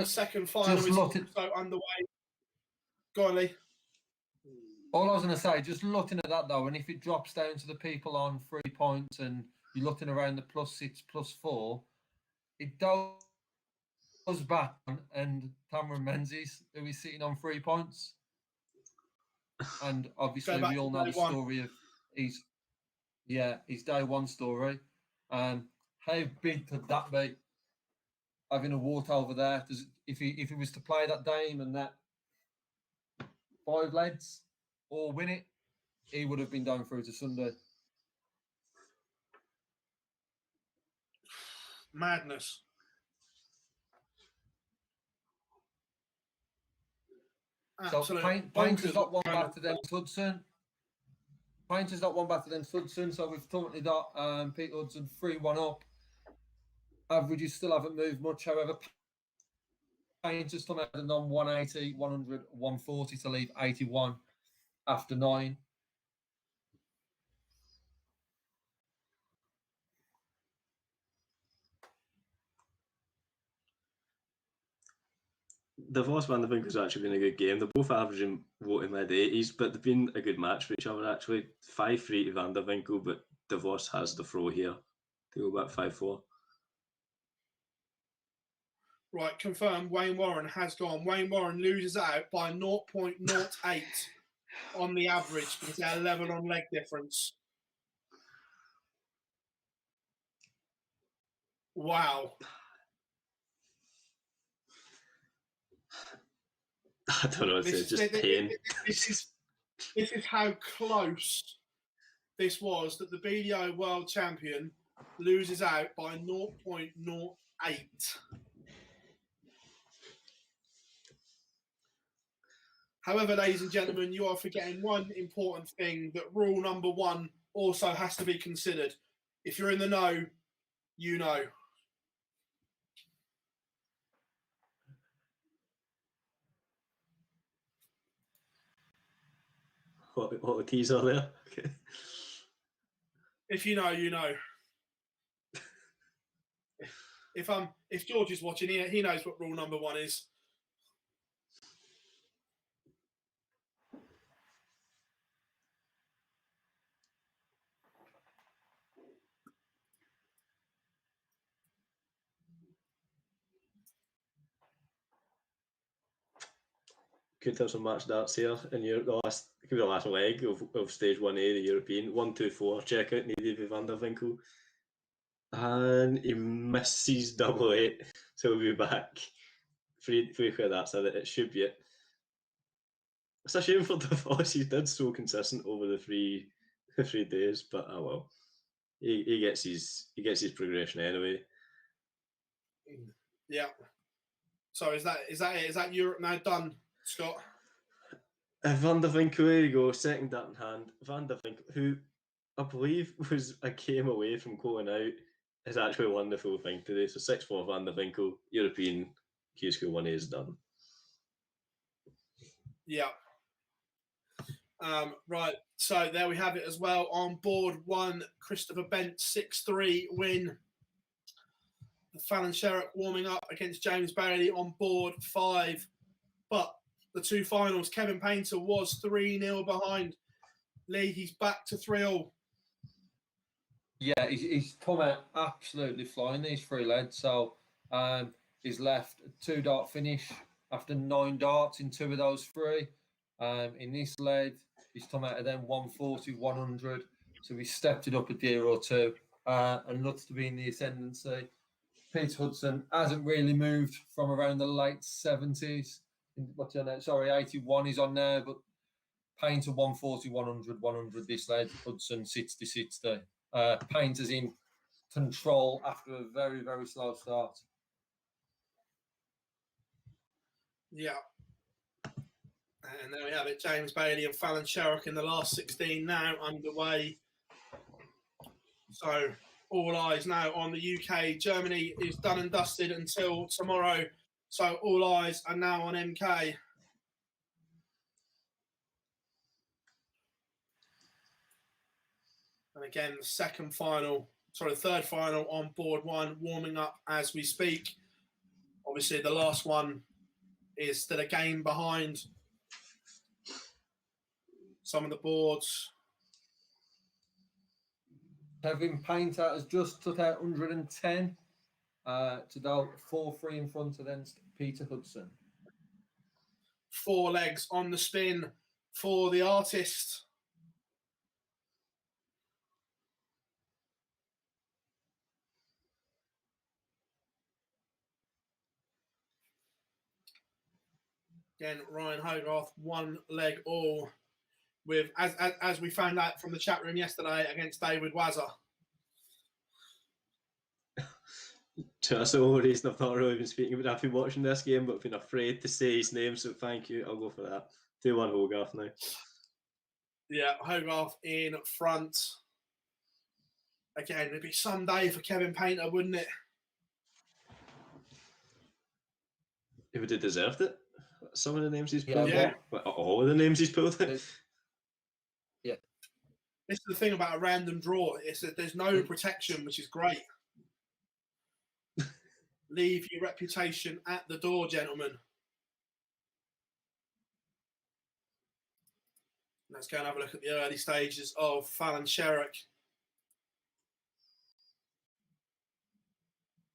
Second final is also underway. Go on, Lee. All I was going to say, just looking at that though, and if it drops down to the people on 3 points and you're looking around the +6, +4, it does Osborne and Cameron Menzies, who is sitting on 3 points. And obviously, we all know the story of his day one story. How big could that be? Having a wart over there, if he was to play that game and that 5 lads all win it, he would have been down through to Sunday. Madness. So Painter's got one back to them Hudson. Painter's got one back to them Hudson. So we've currently got Peter Hudson 3-1 up. Averages still haven't moved much. However, Painter's come out and done 180, 100, 140 to leave 81 after 9. The Vos Van der Winkel's actually been a good game. They're both averaging in mid-80s, but they've been a good match for each other actually. 5-3 to Van der Winkel, but De Vos has the throw here to go back 5-4. Right, confirmed. Wayne Warren has gone. Wayne Warren loses out by 0.08 on the average because they're level on leg difference. Wow. I don't know, it's just pain. This is how close this was, that the BDO world champion loses out by 0.08. However, ladies and gentlemen, you are forgetting one important thing, that rule number 1 also has to be considered. If you're in the know, you know. What a teaser there. Okay. If you know, you know. If George is watching, he knows what rule number 1 is. Could have some match darts here in the last leg of stage 1A, the European. 1-2-4, check out needed with Van der Winkel. And he misses 8-8, so we'll be back. 3 quid, that's it. It should be it. It's a shame for De Vos, he's did so consistent over the three days, but oh well. He gets his progression anyway. Yeah. So is that it? Is that Europe now done, Scott? Van der Winkel, there you go, second up in hand. Van der Winkel, who I believe was a game away from going out, has actually won the full thing today. So 6-4 Van der Winkel, European Q School 1A is done. Yeah. Right, so there we have it as well. On board 1, Christopher Bent, 6-3 win. Fallon Sherrock warming up against James Bailey on board 5. But the 2 finals, Kevin Painter was 3-0 behind. Lee, he's back to 3-all. Yeah, he's come out absolutely flying, these 3 lads. So he's left a 2-dart finish after 9 darts in 2 of those 3. In this lead, he's come out of them 140, 100. So he stepped it up a gear or 2 and looks to be in the ascendancy. Pete Hudson hasn't really moved from around the late 70s. What's on there? Sorry, 81 is on there, but Painter 140, 100, 100 this lead. Hudson 60, 60. Painter's in control after a very, very slow start. Yeah. And there we have it. James Bailey and Fallon Sherrock in the last 16 now underway. So all eyes now on the UK. Germany is done and dusted until tomorrow. So all eyes are now on MK. And again, the third final on board 1, warming up as we speak. Obviously, the last one is still a game behind some of the boards. Kevin Painter has just took out 110 to go 4-3 in front against Peter Hudson. 4 legs on the spin for the artist. Again, Ryan Hogarth, 1 leg all, with as we found out from the chat room yesterday, against David Wazza. That's the only reason I've not really been speaking about. I've been watching this game, but I've been afraid to say his name. So thank you. I'll go for that. 2-1 Hogarth now. Yeah, Hogarth in front. Again, it'd be some day for Kevin Painter, wouldn't it? He would have deserved it. Some of the names he's pulled. Yeah. All of the names he's pulled. Yeah. This is the thing about a random draw. It's that there's no protection, which is great. Leave your reputation at the door, gentlemen. Let's go and have a look at the early stages of Fallon Sherrick.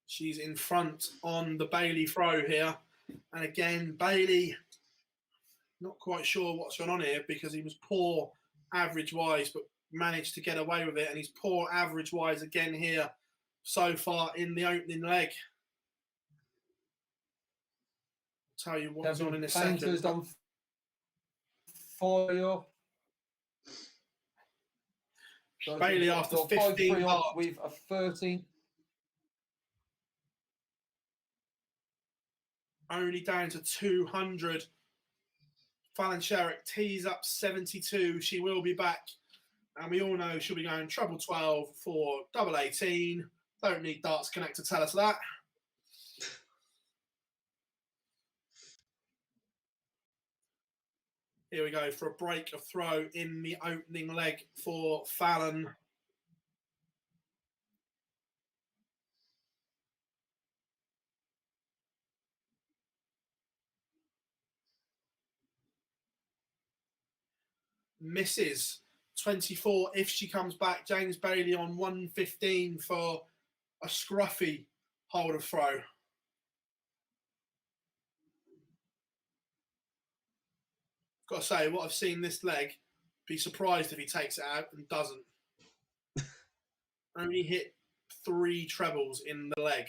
She's in front on the Bailey throw here. And again, Bailey, not quite sure what's going on here because he was poor average-wise, but managed to get away with it. And he's poor average-wise again here so far in the opening leg. I'll tell you what's on in a second. Painter's done 4 Bailey after 15 up with a 13. Only down to 200. Fallon Sherrick tees up 72. She will be back. And we all know she'll be going treble 12 for double 18. Don't need Darts Connect to tell us that. Here we go for a break of throw in the opening leg for Fallon. Misses 24 if she comes back. James Bailey on 115 for a scruffy hold of throw. Got to say, what I've seen this leg, be surprised if he takes it out and doesn't. Only hit 3 trebles in the leg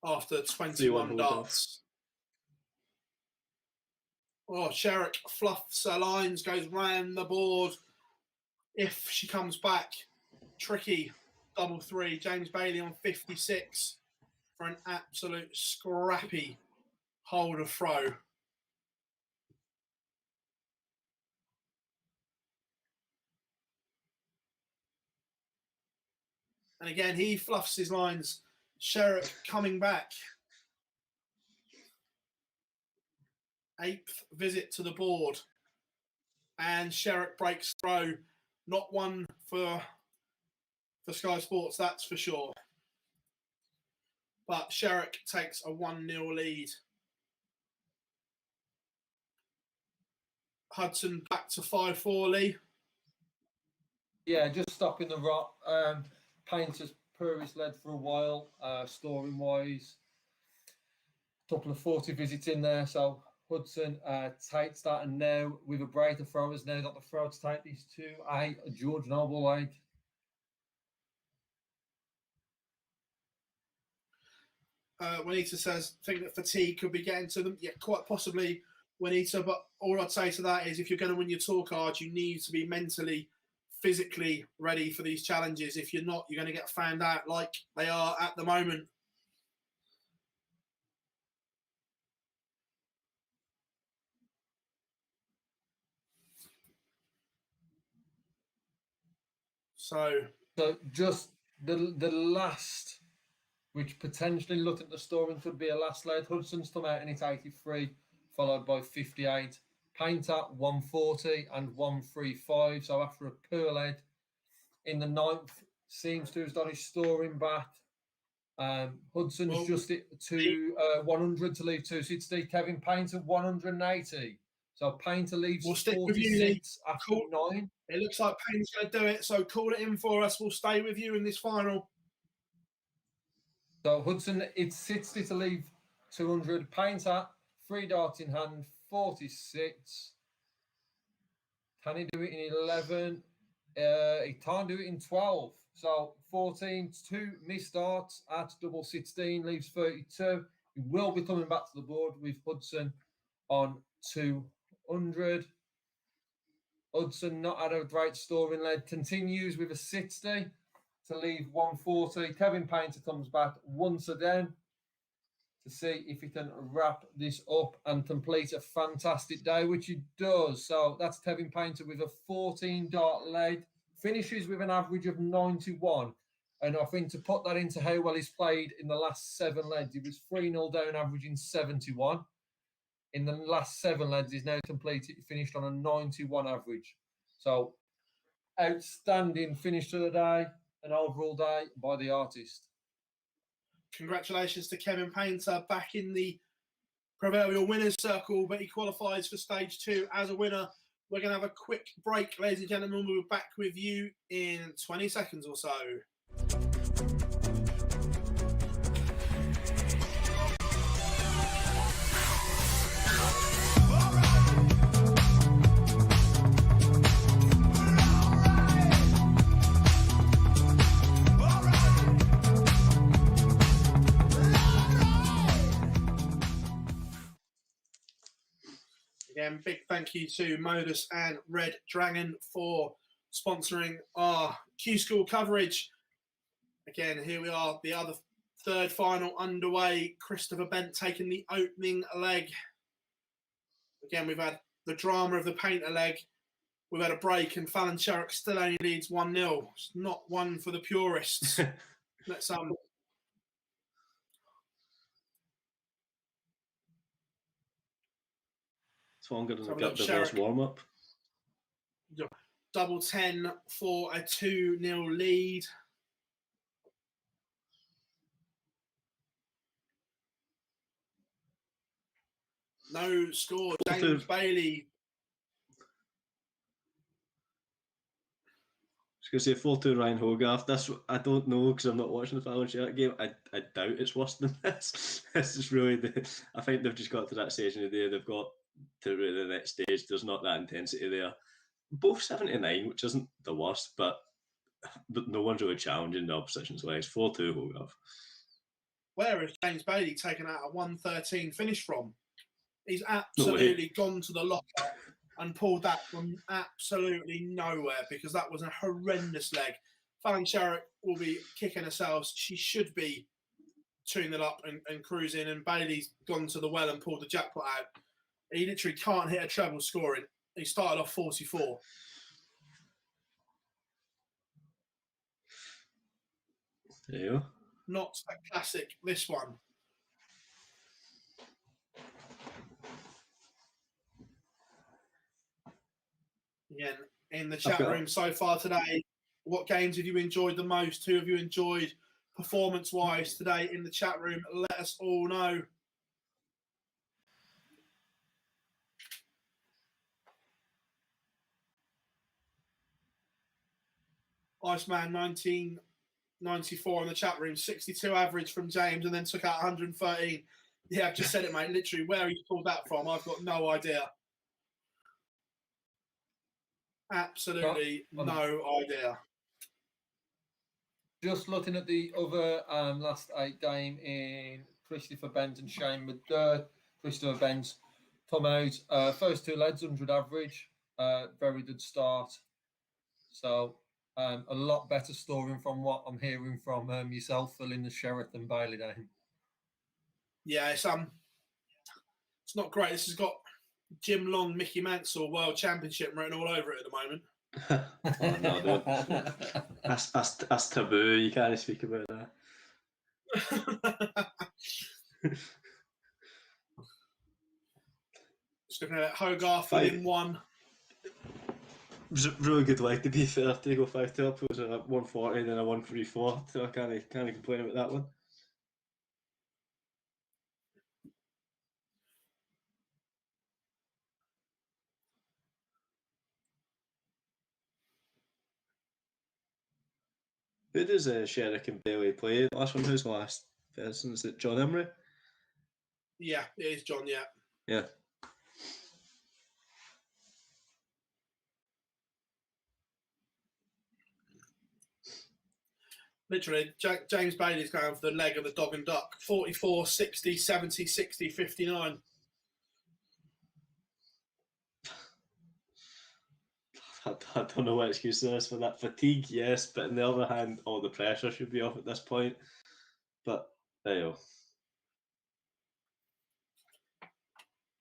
after 21 darts. Oh, Sherrick fluffs her lines, goes round the board. If she comes back, tricky double 3. James Bailey on 56 for an absolute scrappy hold of throw. And again, he fluffs his lines. Sherrick coming back. 8th visit to the board. And Sherrick breaks throw. Not one for Sky Sports, that's for sure. But Sherrick takes a 1-0 lead. Hudson back to 5-4, Lee. Yeah, just stopping the rot. Painter's Purist led for a while, storing-wise. Couple of 40 visits in there, so Hudson tight starting now with a break. The throwers now got the throw to take these to a George Noble leg. Juanita says, think that fatigue could be getting to them. Yeah, quite possibly, Juanita, but all I'd say to that is if you're going to win your tour card, you need to be mentally, physically ready for these challenges. If you're not, you're going to get found out like they are at the moment. So just the last, which potentially looked at the storing could be a last leg. Hudson's come out and it's 83, followed by 58. Painter 140 and 135. So after a poor lead in the 9th, seems to have done his storing back. Hudson's just it to 100 to leave 260. Kevin Painter 180. So Painter leaves 46 after 9. It looks like Painter's going to do it. So call it in for us. We'll stay with you in this final. So Hudson, it's 60 to leave 200. Painter, 3 darts in hand, 46. Can he do it in 11? He can't do it in 12. So 14, 2 missed darts at double 16, leaves 32. He will be coming back to the board with Hudson on 200. Hudson not had a great scoring lead, continues with a 60 to leave 140. Kevin Painter comes back once again to see if he can wrap this up and complete a fantastic day, which he does. So that's Kevin Painter with a 14 dart lead, finishes with an average of 91. And I think to put that into how well he's played in the last 7 leads, he was 3-0 down, averaging 71. In the last 7 leads, he's now completed, finished on a 91 average. So, outstanding finish to the day, an overall day by the artist. Congratulations to Kevin Painter, back in the proverbial winner's circle, but he qualifies for stage 2 as a winner. We're going to have a quick break, ladies and gentlemen. We'll be back with you in 20 seconds or so. Again, big thank you to MODUS and Red Dragon for sponsoring our Q School coverage. Again, here we are, the other third final underway. Christopher Bent taking the opening leg. Again, we've had the drama of the painter leg. We've had a break, and Fallon Sherrock still only leads 1-0. It's not one for the purists. Let's So I'm going to get the first warm-up. Double 10 for a 2-0 lead. No score. James Bailey. I was going to say 4-2 Ryan Hogarth. This, I don't know because I'm not watching the Fallon Sherrock game. I doubt it's worse than this. This is really I think they've just got to that stage in the day. They've got to really the next stage. There's not that intensity there. Both 79, which isn't the worst, but no one's really challenging the opposition's legs. 4-2 Hogarth. Where has James Bailey taken out a 113 finish from? He's absolutely gone to the lockout and pulled that from absolutely nowhere, because that was a horrendous leg. Fallon Sherrock will be kicking herself. She should be 2-0 up and cruising, and Bailey's gone to the well and pulled the jackpot out. He literally can't hit a treble scoring. He started off 44. There you go. Not a classic, this one. Again, in the chat room so far today, what games have you enjoyed the most? Who have you enjoyed performance-wise today in the chat room? Let us all know. Iceman 1994 in the chat room, 62 average from James, and then took out 113. Yeah, I've just said it, mate. Literally, where he pulled that from, I've got no idea. Absolutely no idea. Just looking at the other last 8 game in Christopher Bent and Shane McDirt. Christopher Bent come out first 2 legs, 100 average, very good start. So a lot better scoring from what I'm hearing from yourself, Phil, in the Sheriff and Bailey game. Yeah, it's not great. This has got Jim Long, Mickey Mansell World Championship written all over it at the moment. Oh, no, don't. That's taboo. You can't speak about that. Just looking at Hogarth in 1. It was a really good leg, to be fair, to go 5-2 up. It was a 140 and then a 134, so I can't complain about that one. Who does Sherrock and Bailey play? The last one, who's last? person. Is it John Emery? Yeah, it is John, yeah. Yeah. Literally, James Bailey's going for the leg of the dog and duck. 44, 60, 70, 60, 59. I don't know what excuse there is for that. Fatigue, yes, but on the other hand, all the pressure should be off at this point. But there you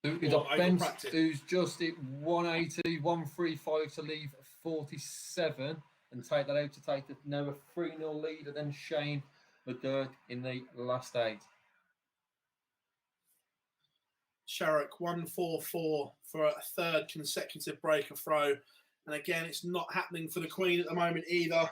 go. We've got Ben, who's just at 180, 135 to leave 47 and take that out to take now a 3-0 lead, and then Shane McDurk in the last 8. Sherrick 144 for a third consecutive breaker throw. And again, it's not happening for the Queen at the moment either.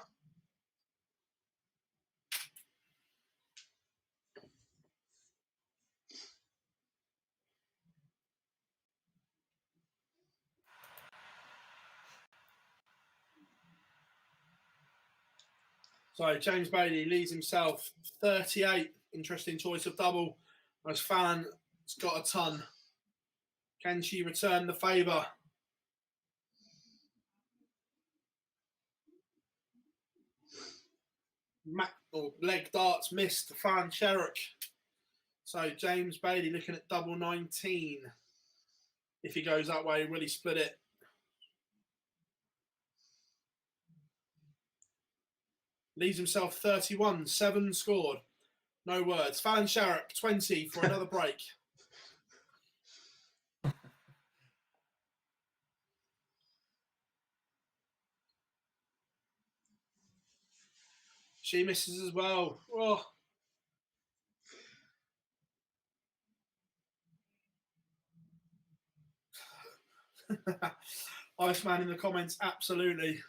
So James Bailey leads himself 38. Interesting choice of double. Whereas Fallon's got a ton. Can she return the favour? Leg darts missed Fallon Sherrick. So James Bailey looking at double 19. If he goes that way, will he split it? Leaves himself 31, 7 scored. No words. Fallon Sherrick, 20 for another break. She misses as well. Oh. Iceman in the comments, absolutely.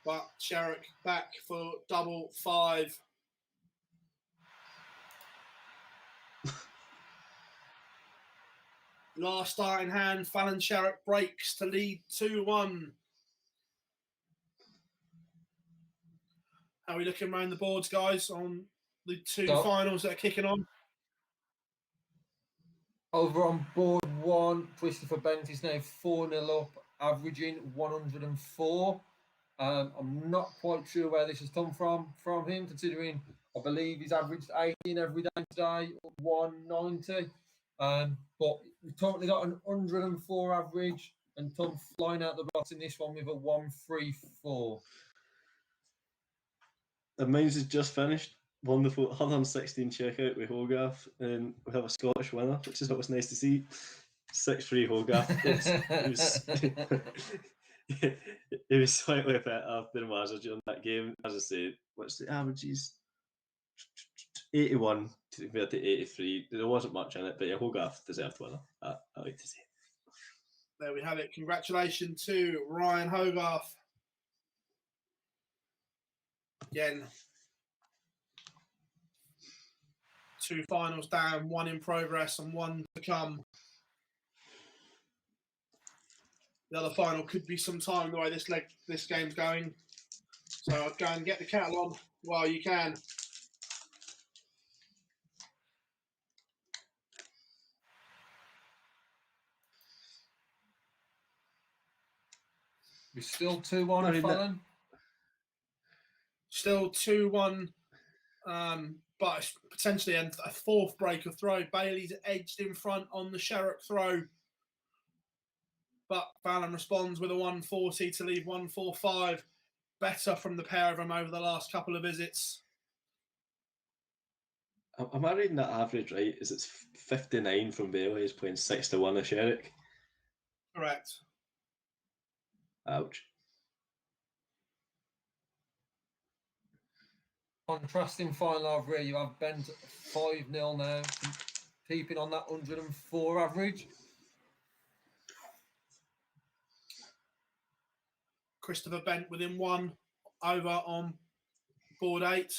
But Sherrick back for double 5. Last starting hand, Fallon Sherrick breaks to lead 2-1. How are we looking around the boards, guys, on the 2 finals that are kicking on? Over on board 1, Christopher Bent is now 4-0 up, averaging 104. I'm not quite sure where this has come from him, considering I believe he's averaged 18 every day today, 190. But we've currently got an 104 average, and Tom flying out the box in this one with a 134. And mine's has just finished. Wonderful 116 checkout with Hogarth, and we have a Scottish winner, which is always nice to see. 6-3 Hogarth. It was slightly better than Wazza during that game. As I say, what's the averages? 81 compared to 83. There wasn't much in it, but yeah, Hogarth deserved winner. I like to say. There we have it. Congratulations to Ryan Hogarth. Again, 2 finals down, 1 in progress and 1 to come. The other final could be some time the way this game's going. So I'd go and get the kettle on while you can. We're still 2-1, Fallon. Still 2-1, but potentially a 4th break of throw. Bailey's edged in front on the Sherrick throw. But Fallon responds with a 140 to leave 145. Better from the pair of them over the last couple of visits. Am I reading that average right? Is it's 59 from Bailey? He's playing 6-1 of Sherrick. Correct. Ouch. Contrasting final over here, you have Bent 5-0 now, keeping on that 104 average. Christopher Bent within 1 over on board 8.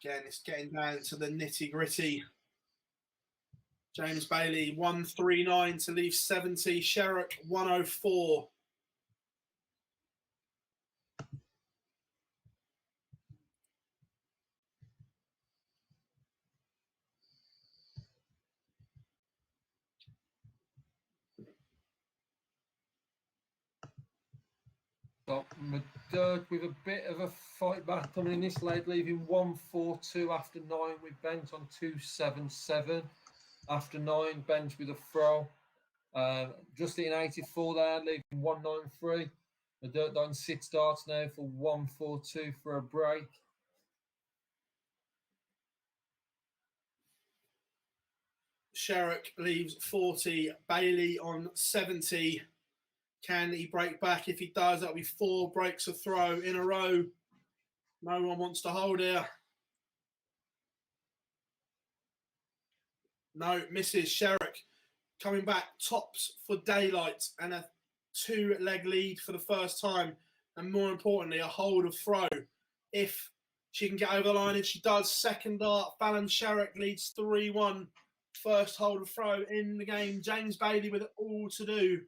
Again, it's getting down to the nitty-gritty. James Bailey, 139 to leave 70. Sherrick, 104. Got McDurk with a bit of a fight back coming in this late, leaving 142 after 9 with Bent on 277. After 9, Bent with a throw. Just hitting 84 there, leaving 193. McDurk on 6 starts now for 142 for a break. Sherrick leaves 40. Bailey on 70. Can he break back? If he does, that'll be 4 breaks a throw in a row. No one wants to hold here. No, misses. Sherrick coming back, tops for daylight and a 2-leg lead for the first time. And more importantly, a hold of throw. If she can get over the line, and she does, second dart, Fallon Sherrick leads 3-1. First hold of throw in the game. James Bailey with it all to do.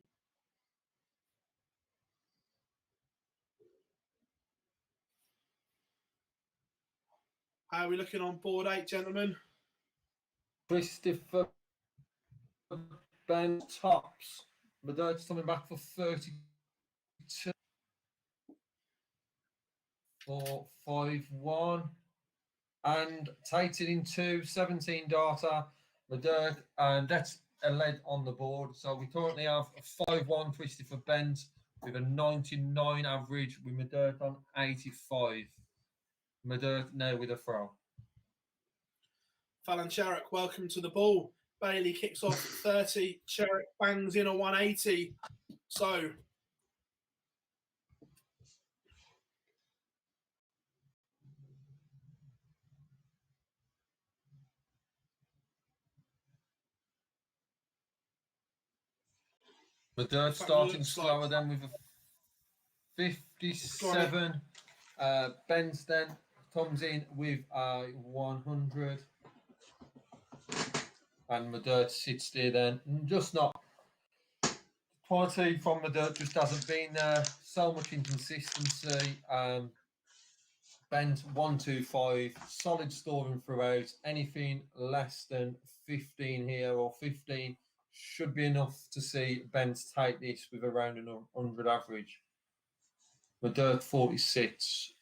How are we looking on board 8, gentlemen? Christopher Ben tops. McDurk's coming back for 32 for 5-1. And Tated in 2, 17 darter. McDurk, and that's a lead on the board. So we currently have a 5-1 Christopher Bent with a 99 average with McDurk on 85. McDurk now with a throw. Fallon Sherrick, welcome to the ball. Bailey kicks off 30. Sherrick bangs in a 180. So McDurk starting slower then with a 57. Ben's then comes in with a 100. And McDurk sits there then. Just not. Quality from McDurk just hasn't been there. So much inconsistency. Ben's 125. Solid scoring throughout. Anything less than 15 here or 15 should be enough to see Ben's take this with around an 100 average. McDurk 46.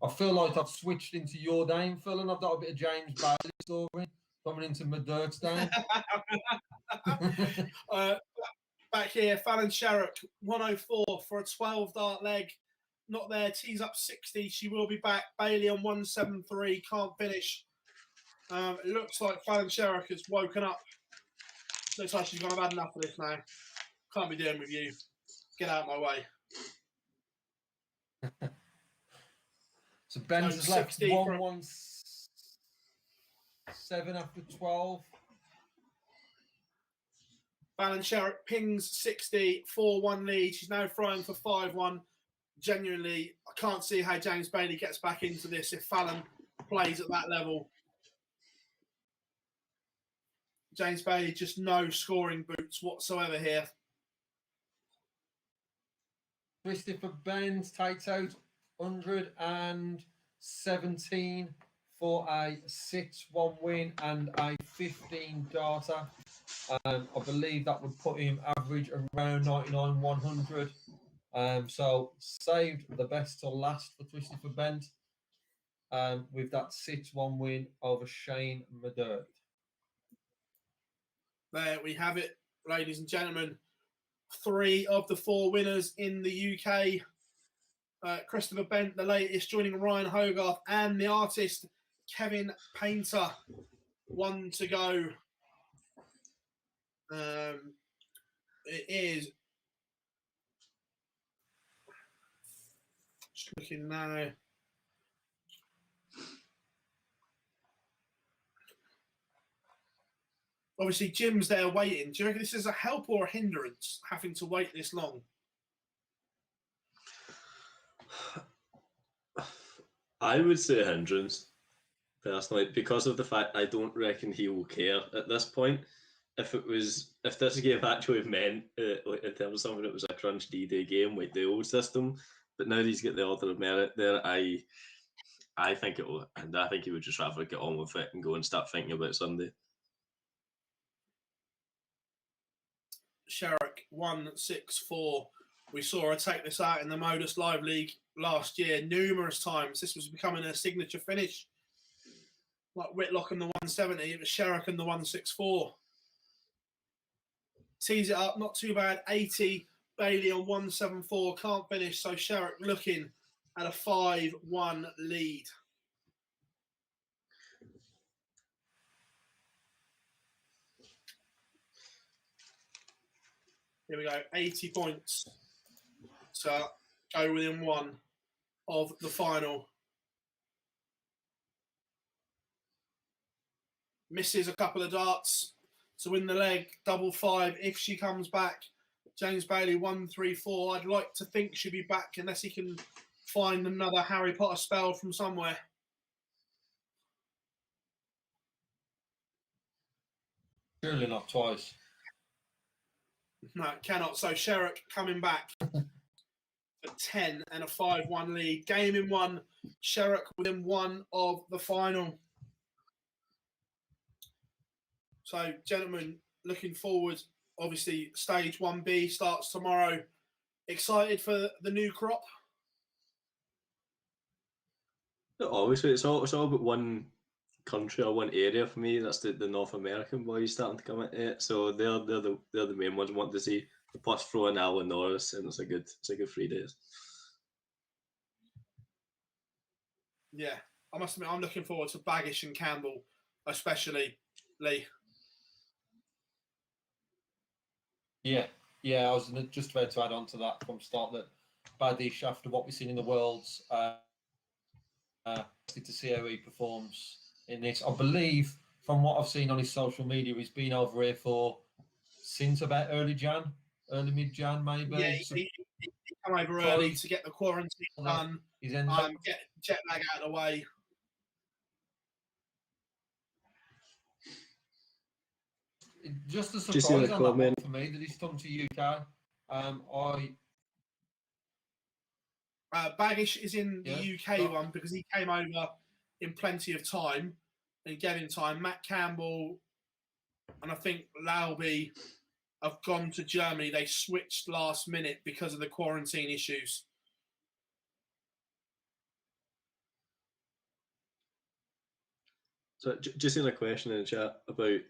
I feel like I've switched into your game, Phil, and I've got a bit of James Bailey story coming into McDurk's game. Back here, Fallon Sherrick, 104 for a 12-dart leg. Not there, tees up 60. She will be back. Bailey on 173, can't finish. It looks like Fallon Sherrick has woken up. Looks like she's going to have had enough of this now. Can't be dealing with you. Get out of my way. So Ben's has left 117 after 12. Fallon Sherrick pings 60, 4-1 lead. She's now throwing for 5-1. Genuinely, I can't see how James Bailey gets back into this if Fallon plays at that level. James Bailey, just no scoring boots whatsoever here. Christopher Benz takes out 117 for a 6-1 win and a 15 darter. I believe that would put him average around 99, 100. So saved the best till last for Christopher Bent with that 6-1 win over Shane McDurk. There we have it, ladies and gentlemen. 3 of the 4 winners in the UK. Christopher Bent, the latest, joining Ryan Hogarth and the artist Kevin Painter. 1 to go. It is. Just looking now. Obviously, Jim's there waiting. Do you reckon this is a help or a hindrance, having to wait this long? I would say hindrance, personally, because of the fact I don't reckon he will care at this point. If this game actually meant, like in terms of something that was a crunch D-Day game like the old system, but now he's got the Order of Merit there, I think it will, and I think he would just rather get on with it and go and start thinking about Sunday. Sherrick 164. We saw her take this out in the MODUS Live League last year numerous times. This was becoming a signature finish. Like Whitlock and the 170, it was Sherrick and the 164. Tees it up, not too bad. 80, Bailey on 174, can't finish. So Sherrick looking at a 5-1 lead. Here we go, 80 points to go within one of the final. Misses a couple of darts to win the leg, double 5 if she comes back. James Bailey 134. I'd like to think she'll be back unless he can find another Harry Potter spell from somewhere. Surely not twice. No, it cannot. So Sherrick coming back at 10 and a 5-1 lead. Game in one. Sherrick within one of the final. So, gentlemen, looking forward. Obviously, stage 1B starts tomorrow. Excited for the new crop? Obviously, it's all about one country or one area for me. That's the North American boys starting to come into it. So they're the main ones I want to see. Plus throw in Alan Norris, and it's a good 3 days. Yeah, I must admit, I'm looking forward to Baggish and Campbell, especially Lee. Yeah, I was just about to add on to that from start that Baggish, after what we've seen in the Worlds, to see how he performs in this. I believe, from what I've seen on his social media, he's been over here since about early mid-Jan, maybe. Yeah, he come over early to get the quarantine done, get jet lag out of the way. Just a surprise on that one for me that he's come to UK. Baggish is in the UK one because he came over in plenty of time and getting time. Matt Campbell and I think Lauby have gone to Germany. They switched last minute because of the quarantine issues. So just in a question in the chat about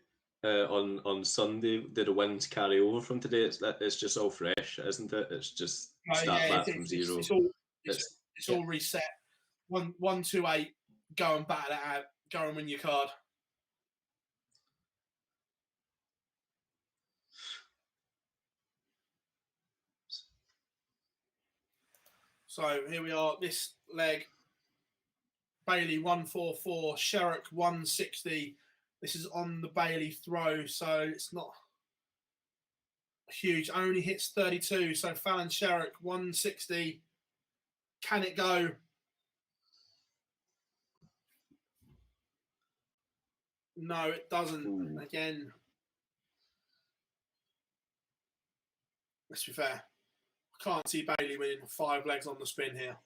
on Sunday, did the winds carry over from today? It's just all fresh, isn't it? It's just start back from zero. It's all reset. 128. Go and battle it out. Go and win your card. So here we are. This leg. Bailey 144, Sherrick 160. This is on the Bailey throw, so it's not huge. Only hits 32. So Fallon Sherrick 160. Can it go? No, it doesn't. Ooh. Again, let's be fair. I can't see Bailey winning 5 legs on the spin here.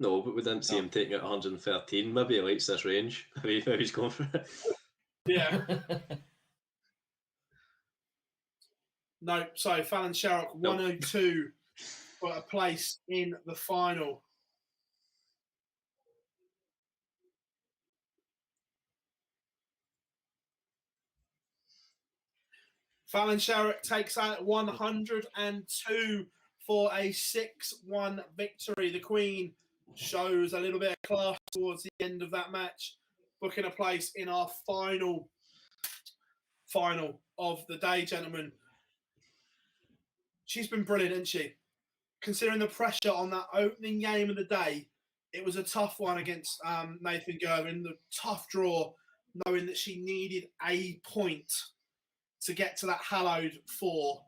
No, but we didn't see him taking it 113. Maybe he likes this range. Maybe he's going for it. Yeah. No, so Fallon Sherrick 102 for a place in the final. Fallon Sherrick takes out 102 for a 6-1 victory. The Queen shows a little bit of class towards the end of that match, booking a place in our final of the day, gentlemen. She's been brilliant, hasn't she? Considering the pressure on that opening game of the day, it was a tough one against Nathan Gervin, the tough draw, knowing that she needed a point to get to that hallowed 4.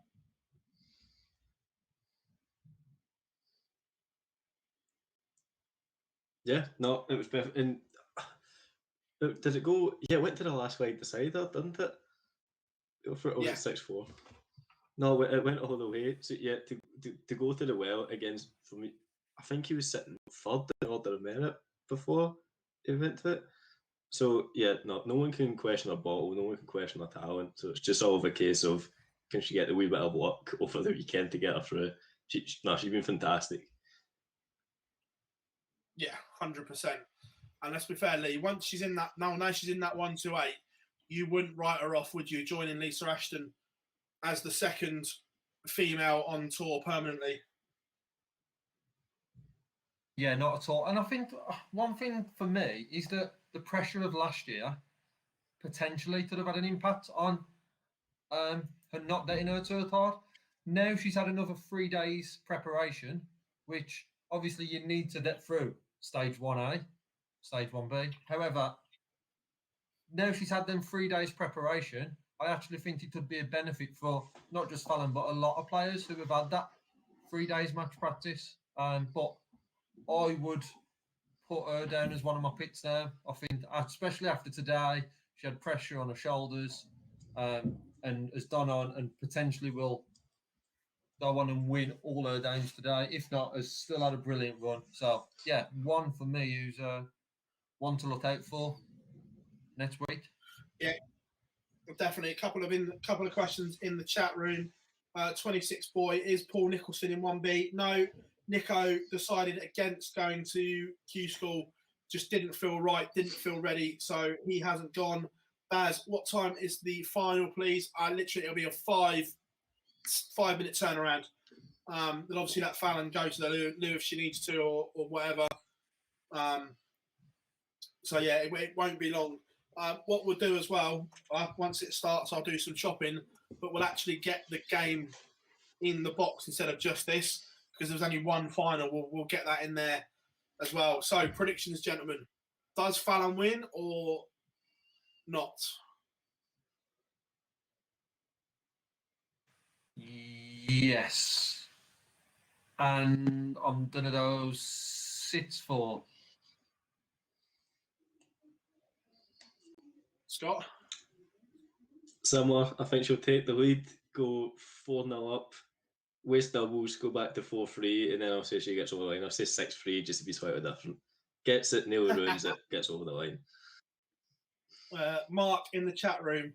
Yeah, no, it was perfect. And did it go? Yeah, it went to the last wide decider, didn't it? Or was it 6-4? No, it went all the way. So yeah, to go to the well against, for me, I think he was sitting third in order of merit before he went to it. So yeah, no one can question her bottle, no one can question her talent. So it's just all of a case of, can she get a wee bit of luck over the weekend to get her through? She's been fantastic. Yeah, 100%. And let's be fair, Lee, once she's in that, now she's in that 1-2-8, you wouldn't write her off, would you, joining Lisa Ashton as the second female on tour permanently? Yeah, not at all. And I think one thing for me is that the pressure of last year potentially could have had an impact on her not getting her to hard. Now she's had another 3 days preparation, which obviously you need to get through stage 1A, stage 1B. However, now she's had them 3 days preparation, I actually think it could be a benefit for not just Fallon, but a lot of players who have had that 3 days match practice. But I would put her down as one of my picks now. I think, especially after today, she had pressure on her shoulders and has done on and potentially will go on and win all her games today. If not, has still had a brilliant run. So, yeah, one for me who's one to look out for next week. Yeah, definitely. A couple of questions in the chat room. 26 boy, is Paul Nicholson in 1B? No, Nico decided against going to Q School. Just didn't feel right, didn't feel ready, so he hasn't gone. Baz, what time is the final, please? It'll be a 5-minute turnaround. Then obviously let Fallon go to the loo if she needs to or whatever. So yeah, it won't be long. What we'll do as well, once it starts, I'll do some chopping, but we'll actually get the game in the box instead of just this, because there's only one final. We'll get that in there as well. So predictions, gentlemen. Does Fallon win or not? Yes. And I'm going to go 6-4. Scott? Similar. I think she'll take the lead, go 4-0 up, waste doubles, go back to 4-3, and then I'll say she gets over the line. I'll say 6-3 just to be slightly different. Gets it, nearly ruins it, gets over the line. Mark in the chat room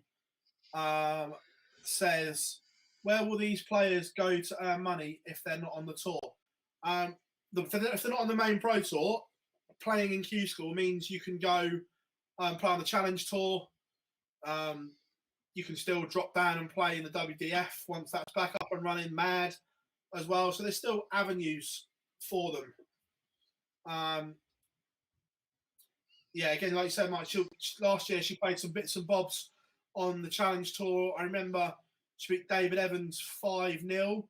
says, where will these players go to earn money if they're not on the tour? If they're not on the main pro tour, playing in Q School means you can go play on the Challenge Tour. You can still drop down and play in the WDF once that's back up and running, MAD as well. So there's still avenues for them. Yeah, again, like you said, Mike, last year she played some bits and bobs on the Challenge Tour. I remember she beat David Evans 5-0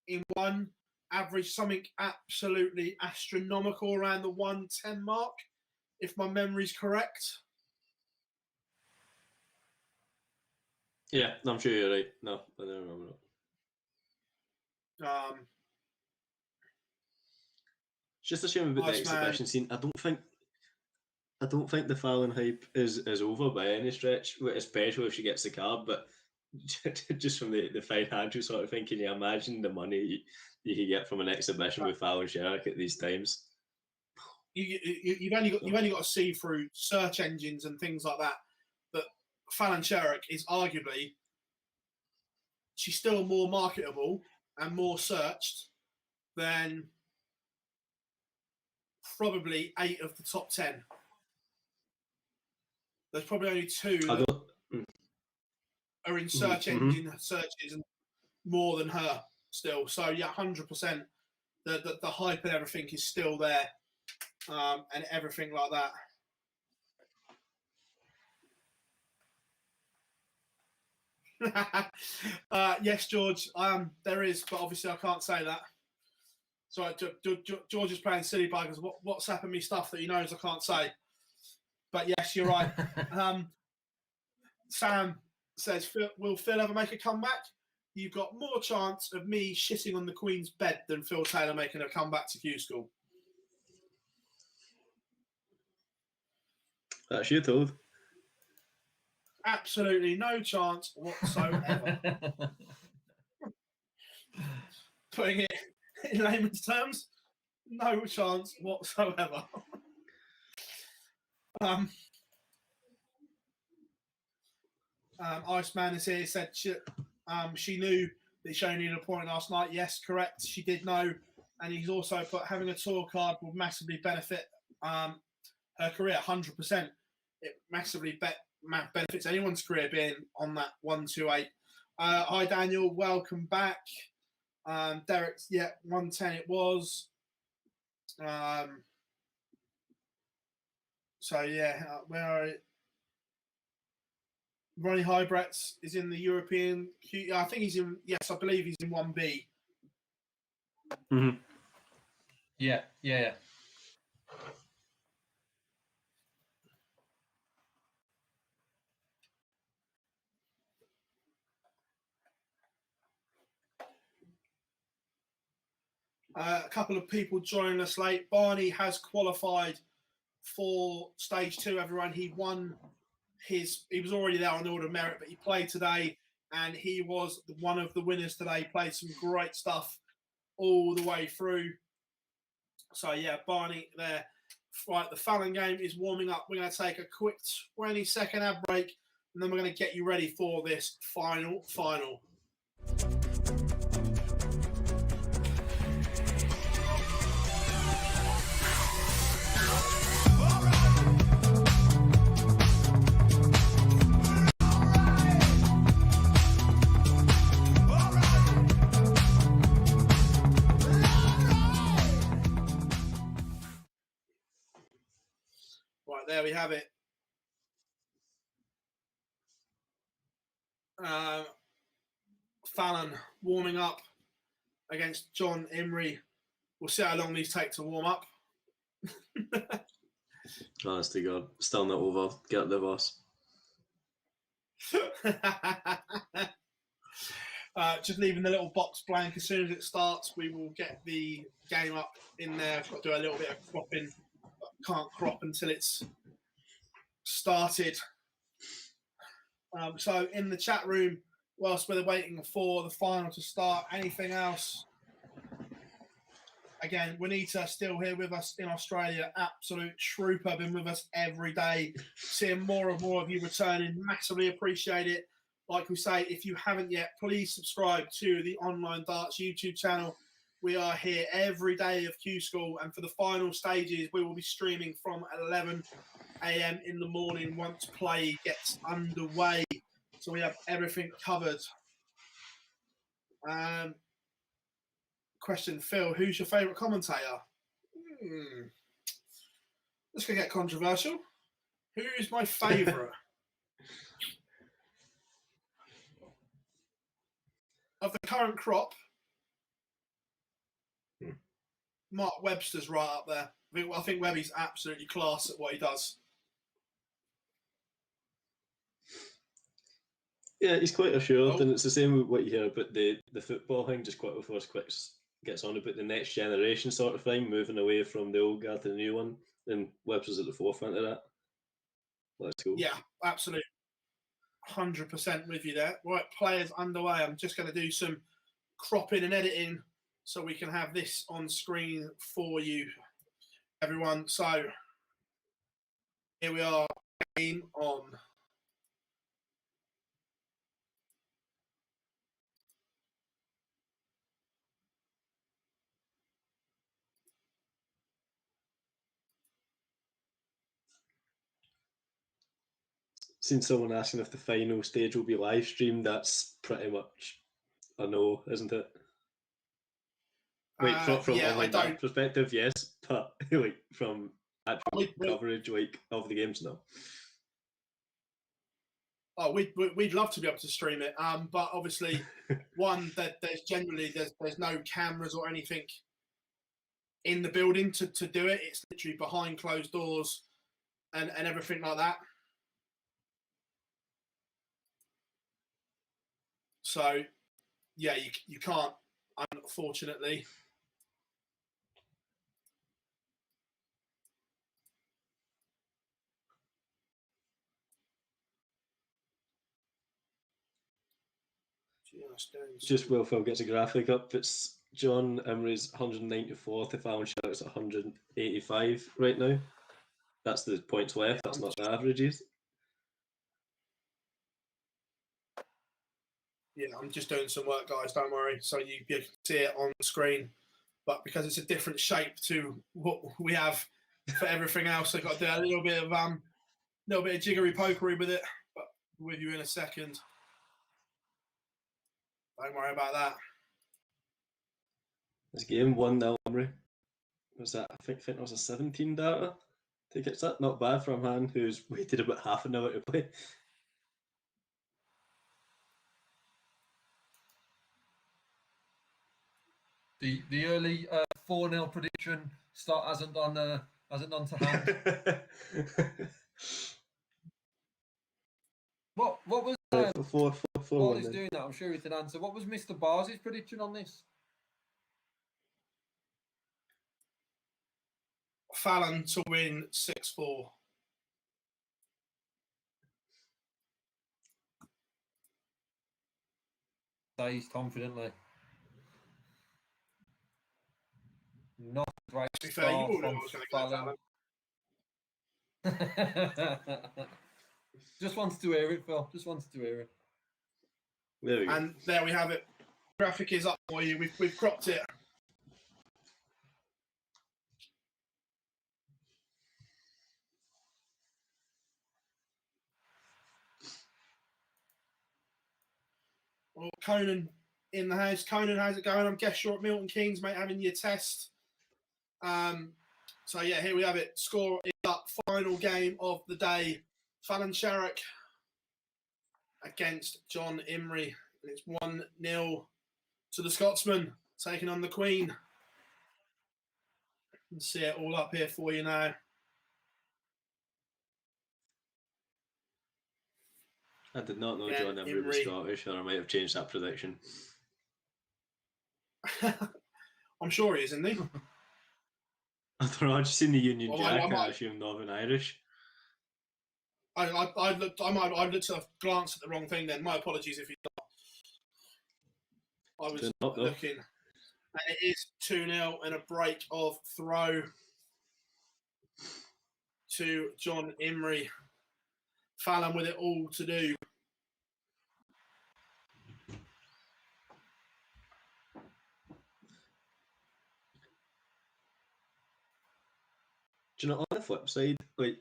in one, average something absolutely astronomical around the 110 mark, if my memory's correct. Yeah, I'm sure you're right. No, I don't remember it. It's just a shame about the exhibition scene. I don't think the Fallon hype is over by any stretch, especially if she gets the card. But just from the financial sort of thing, can you imagine the money you could get from an exhibition with Fallon Sherrick at these times? You've only got to see through search engines and things like that. But Fallon Sherrick is arguably, she's still more marketable and more searched than probably 8 of the top 10. There's probably only 2 that are in search engine searches and more than her still. So yeah, 100%. The hype and everything is still there, and everything like that. Yes, George. There is, but obviously I can't say that. Sorry, George is playing silly buggers. WhatsApping me stuff that he knows I can't say. But yes, you're right. Sam says, will Phil ever make a comeback? You've got more chance of me shitting on the Queen's bed than Phil Taylor making a comeback to Q School. That's you told. Absolutely no chance whatsoever. Putting it in layman's terms, no chance whatsoever. Iceman is here. Said she knew that she only needed a point last night. Yes, correct. She did know, and he's also put having a tour card will massively benefit her career. 100%. It massively benefits anyone's career being on that 128. Hi Daniel, welcome back. Derek, yeah, 110 it was. So yeah, where are it? Ronnie Hybretts is in the European. I think he's in. Yes, I believe he's in 1B. Mm-hmm. Yeah. A couple of people joining us late. Barney has qualified for stage 2. Everyone, he won his. He was already there on the order of merit, but he played today, and he was one of the winners today. Played some great stuff all the way through. So yeah, Barney there. Right, the Fallon game is warming up. We're going to take a quick 20-second ad break, and then we're going to get you ready for this final. Right, there we have it. Fallon warming up against John Imrie. We'll see how long these take to warm up. Honest to God, still not over. Get the boss. Just leaving the little box blank. As soon as it starts, we will get the game up in there. I've got to do a little bit of cropping. But can't crop until it's started. So in the chat room, whilst we're waiting for the final to start, anything else? Again, Juanita still here with us in Australia. Absolute trooper, been with us every day. Seeing more and more of you returning. Massively appreciate it. Like we say, if you haven't yet, please subscribe to the Online Darts YouTube channel. We are here every day of Q School, and for the final stages, we will be streaming from 11 a.m. in the morning once play gets underway. So we have everything covered. Question, Phil, who's your favourite commentator? Let's go get controversial. Who is my favourite? Of the current crop, Mark Webster's right up there. I think Webby's absolutely class at what he does. Yeah, he's quite assured, and it's the same with what you hear about the football thing, just quite before gets on about the next generation sort of thing, moving away from the old guard to the new one, and Webster's at the forefront of that. That's cool. Yeah, absolutely. 100% with you there. Right, players underway. I'm just going to do some cropping and editing so we can have this on screen for you, everyone. So here we are, game on. Seen someone asking if the final stage will be live streamed. That's pretty much a no, isn't it? Wait, from yeah, online perspective, yes, but like from actual coverage of the games, no. Oh, we'd love to be able to stream it, but obviously, one that there's no cameras or anything in the building to do it. It's literally behind closed doors and everything like that. So, yeah, you can't, unfortunately. Just while Phil gets a graphic up, it's John Imrie's 194th, if Alan Sherrick's at 185 right now. That's the points left, that's not the averages. Yeah, I'm just doing some work, guys, don't worry. So you can see it on the screen. But because it's a different shape to what we have for everything else, I've got to do a little bit of jiggery pokery with it. But with you in a second. Don't worry about that. This game 1-0 Imrie. Was that, I think it was a 17 data? I think it's that not bad for a man who's waited about half an hour to play. The early 4-0 prediction start hasn't gone to hand. What was while he's doing that? I'm sure he can answer. What was Mr. Barnes' prediction on this? Fallon to win 6-4. Says confidently. Not a great To be fair, you start all know from I was going to go Fallon. Just wanted to hear it, Phil. Just wanted to hear it. There we go. And there we have it. Graphic is up for you. We've cropped it. Well, Conan in the house. Conan, how's it going? I guess you're at Milton Keynes, mate, having your test. So yeah, here we have it. Score is up. Final game of the day. Fallon Sherrick against John Imrie. And it's 1-0 to the Scotsman, taking on the Queen. You can see it all up here for you now. I did not know John Imrie was Scottish, or I might have changed that prediction. I'm sure he is, isn't he? I don't know, I've just seen the Union Jack and I assumed Northern Irish. I looked to have glanced at the wrong thing then. My apologies if he's not. I was looking. And it is 2-0 and a break of throw to John Imrie. Fallon with it all to do. Do you know, on the flip side, like,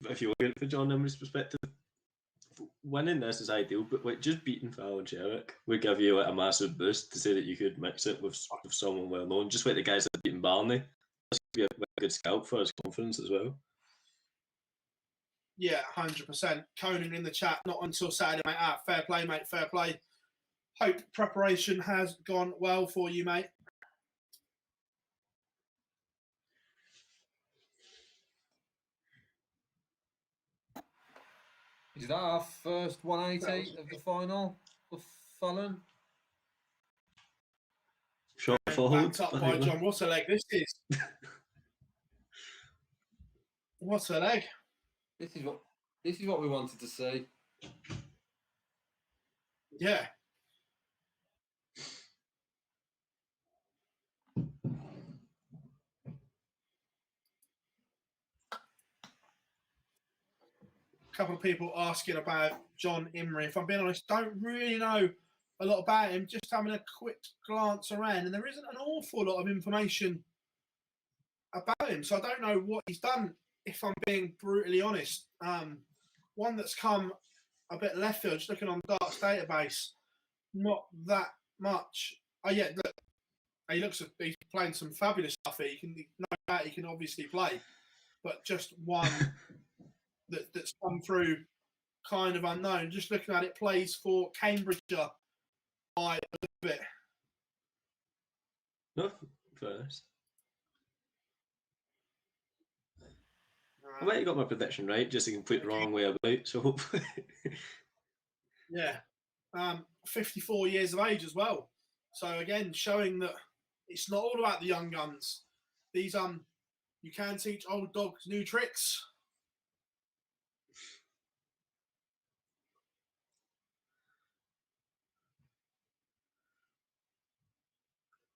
if you look at it from John Imrie's perspective, winning this is ideal, but like just beating Fallon Sherrick would give you like a massive boost to say that you could mix it with someone well known, just like the guys that beaten Barney. This could be a good scalp for his confidence as well. Yeah, 100%. Conan in the chat, not until Saturday, mate. Fair play, mate, fair play. Hope preparation has gone well for you, mate. Is that our first 180 of the final for Fallon? Shot forward. Backed up by John. What a leg this is. What a leg. This is what we wanted to see. Yeah. A couple of people asking about John Imrie. If I'm being honest, don't really know a lot about him. Just having a quick glance around, and there isn't an awful lot of information about him. So I don't know what he's done, if I'm being brutally honest. One that's come a bit left field, just looking on Dart's database, not that much. Oh yeah, look, he's playing some fabulous stuff here. He can obviously play, but just one that's come through kind of unknown. Just looking at it, plays for Cambridgeshire by a bit. No, first. I bet you got my prediction right, just a complete wrong way about, so hopefully. Yeah. 54 years of age as well. So again, showing that it's not all about the young guns. These you can teach old dogs new tricks.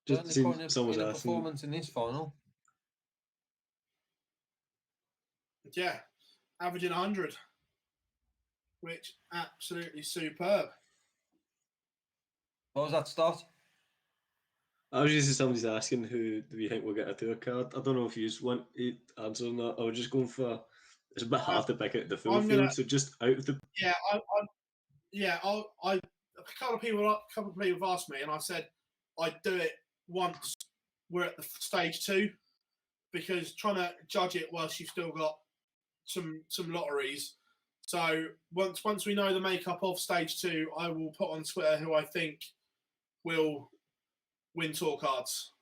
Just Certainly seems putting someone's in a asking. performance in this final. Yeah, averaging 100, which absolutely superb. What was that start? I was just somebody's asking who do we think will get a tour card. I don't know if you just want to answer on that. I was just going for. It's a bit hard to pick out the full I'm gonna- field, so just out of the. Yeah, a couple of people have asked me, and I said I'd do it once we're at the stage 2, because trying to judge it whilst you've still got some lotteries. So once we know the makeup of stage 2, I will put on Twitter who I think will win tour cards.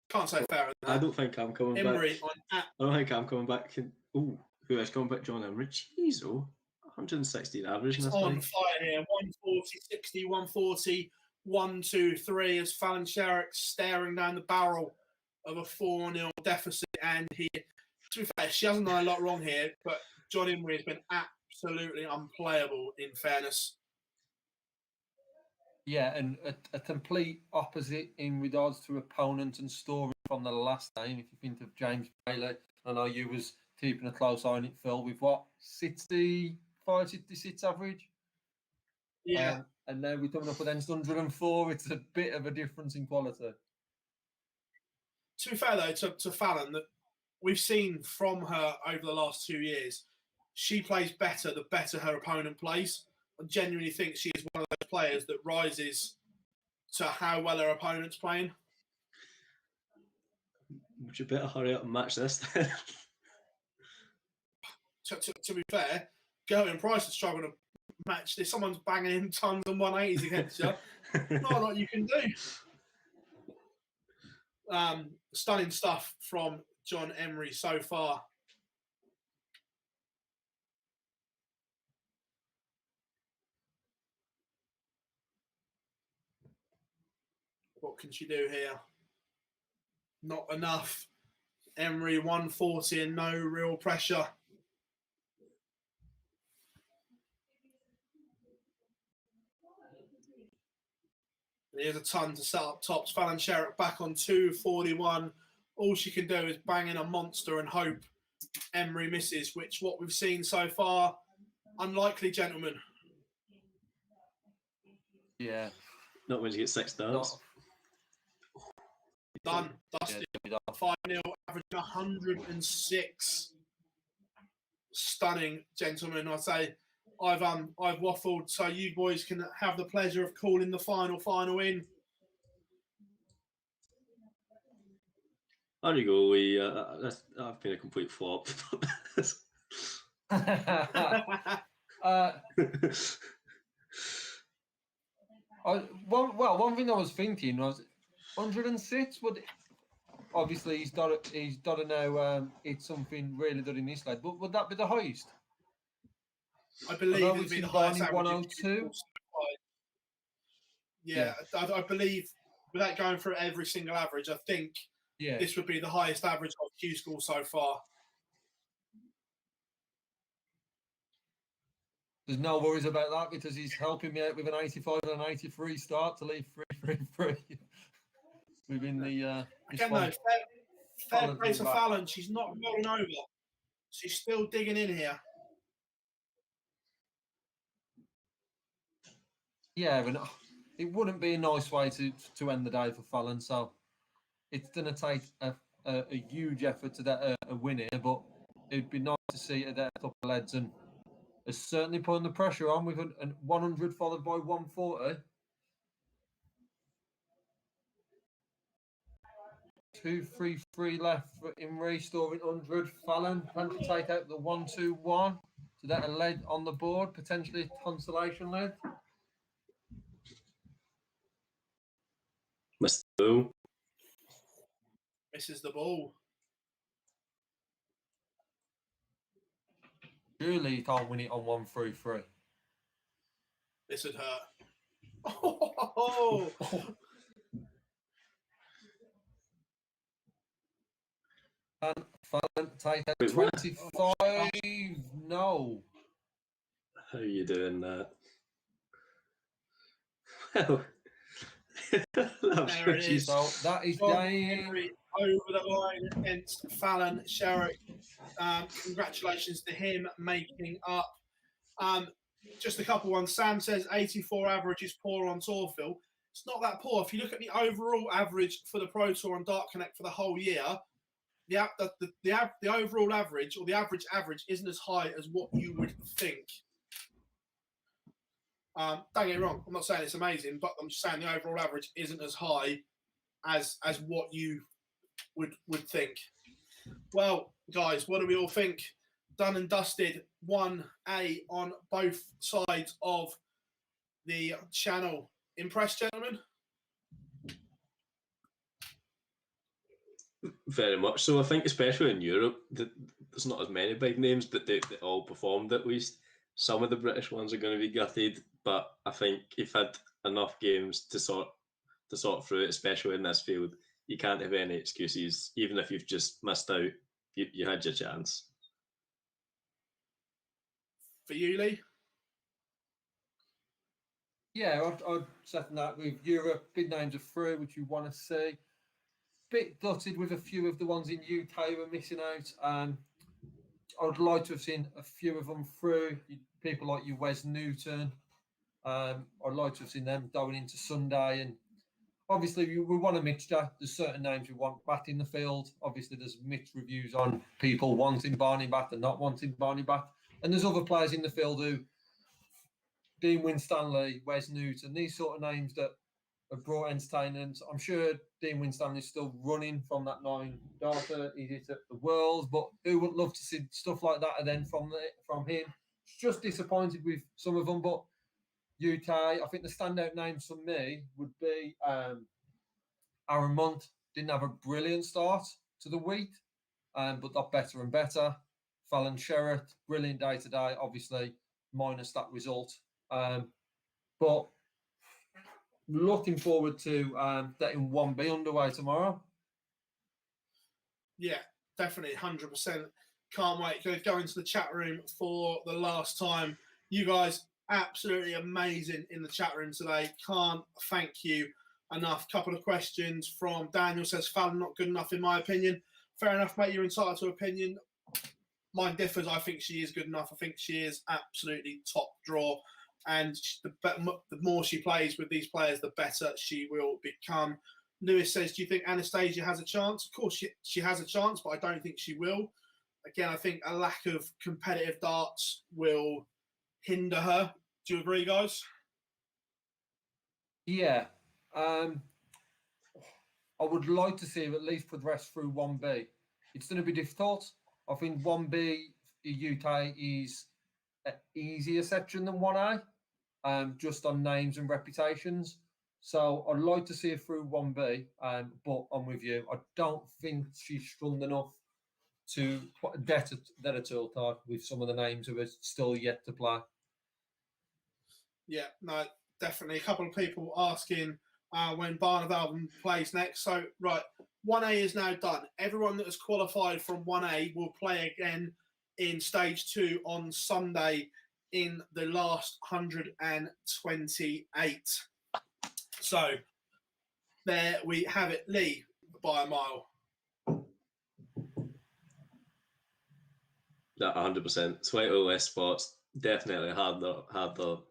Can't say fairer than I that. don't think I'm coming Emery back. on I don't think I'm coming back. Oh, who is coming back? John Emery. Jeez, 116 average in It's this on fight. fire here. 140, 60, 140, 1, 2, 3 as Fallon Sherrick's staring down the barrel of a 4-0 deficit. And to be fair, she hasn't done a lot wrong here, but John Emery has been absolutely unplayable, in fairness. Yeah, and a complete opposite in regards to opponent and story from the last game. If you think of James Bailey, I know you was keeping a close eye on it, Phil, with what, 65, 66 average? Yeah. And now we're coming up against 104. It's a bit of a difference in quality. To be fair, though, to Fallon, that we've seen from her over the last 2 years, she plays better the better her opponent plays. I genuinely think she is one of those players that rises to how well her opponent's playing. Would you better hurry up and match this then? To be fair, Gerwin Price is struggling to match this. Someone's banging in tons and 180s against you. Not a lot you can do. Stunning stuff from John Emery so far. What can she do here? Not enough. Emery 140 and no real pressure. Here's a ton to set up tops. Fallon Sherrick back on 241. All she can do is bang in a monster and hope Emery misses, which what we've seen so far, unlikely, gentlemen. Yeah. Not when you get 6 darts. Done. Dusted. 5-0, average 106. Stunning, gentlemen. I'd say I've waffled, so you boys can have the pleasure of calling the final in. There you go. I've been a complete flop. One thing I was thinking was 106 would. Obviously, he's got to know it's something really good in this lad. But would that be the highest? I believe it would be the highest average. 102. Yeah, I believe without going through every single average, I think this would be the highest average of Q School so far. There's no worries about that because he's helping me out with an 85 and an 83 start to leave 3-3-3 within the. Again, though, fair play to Fallon. She's not rolling over. She's still digging in here. Yeah, but it wouldn't be a nice way to end the day for Fallon. So it's going to take a huge effort to get a win here, but it'd be nice to see it at top of leads, and it's certainly putting the pressure on with a 100 followed by 140. 2-3-3 left in restoring 100. Fallon trying to take out the 1-2-1 to get a lead on the board, potentially a consolation lead. Missed the ball. Misses the ball. Surely you can't win it on 1-3-3. This would hurt. Oh! And Fallon take out 25. No. How are you doing that? Well, There it is. So that is John Dane. Henry over the line against Fallon Sherrick. Congratulations to him making up. Just a couple ones. Sam says 84 average is poor on tour, Phil. It's not that poor. If you look at the overall average for the Pro Tour on Dart Connect for the whole year, the overall average, or the average isn't as high as what you would think. Don't get me wrong. I'm not saying it's amazing, but I'm just saying the overall average isn't as high as what you would think. Well, guys, what do we all think? Done and dusted. 1A on both sides of the channel. Impressed, gentlemen? Very much so. I think, especially in Europe, there's not as many big names, but they all performed at least. Some of the British ones are going to be gutted, but I think you've had enough games to sort through it, especially in this field. You can't have any excuses, even if you've just missed out. You had your chance. For you, Lee? Yeah, I'd second that. With Europe, big names are through, which you want to see. Bit gutted with a few of the ones in UK were missing out. I'd like to have seen a few of them through. People like you, Wes Newton. I'd like to have seen them going into Sunday. And obviously, we want a mixture. There's certain names we want back in the field. Obviously, there's mixed reviews on people wanting Barney back and not wanting Barney back. And there's other players in the field who, Dean Winstanley, Wes Newton, these sort of names that have brought entertainment. I'm sure Dean Winstanley is still running from that 9 darter. He hit at the Worlds, but who wouldn't love to see stuff like that? And then from him, just disappointed with some of them. But UK, I think the standout names for me would be Aaron Munt. Didn't have a brilliant start to the week, but got better and better. Fallon Sherrick, brilliant day today, obviously, minus that result. But looking forward to getting 1B underway tomorrow. Yeah, definitely, 100%. Can't wait. Going to go into the chat room for the last time. You guys, absolutely amazing in the chat room today. Can't thank you enough. Couple of questions from Daniel. Says, Fallon not good enough in my opinion. Fair enough, mate. You're entitled to opinion. Mine differs. I think she is good enough. I think she is absolutely top draw. And the more she plays with these players, the better she will become. Lewis says, do you think Anastasia has a chance? Of course, she has a chance, but I don't think she will. Again, I think a lack of competitive darts will hinder her. Do you agree, guys? Yeah. I would like to see her at least progress through 1B. It's going to be difficult. I think 1B UK is an easier section than 1A, just on names and reputations. So I'd like to see her through 1B, but I'm with you. I don't think she's strong enough to put a debt at all time with some of the names who are still yet to play. Yeah, no, definitely. A couple of people asking when Barneveld plays next. So, right, 1A is now done. Everyone that has qualified from 1A will play again in stage 2 on Sunday in the last 128. So, there we have it. Lee, by a mile. Yeah, 100%. Slightly less spots. Definitely had the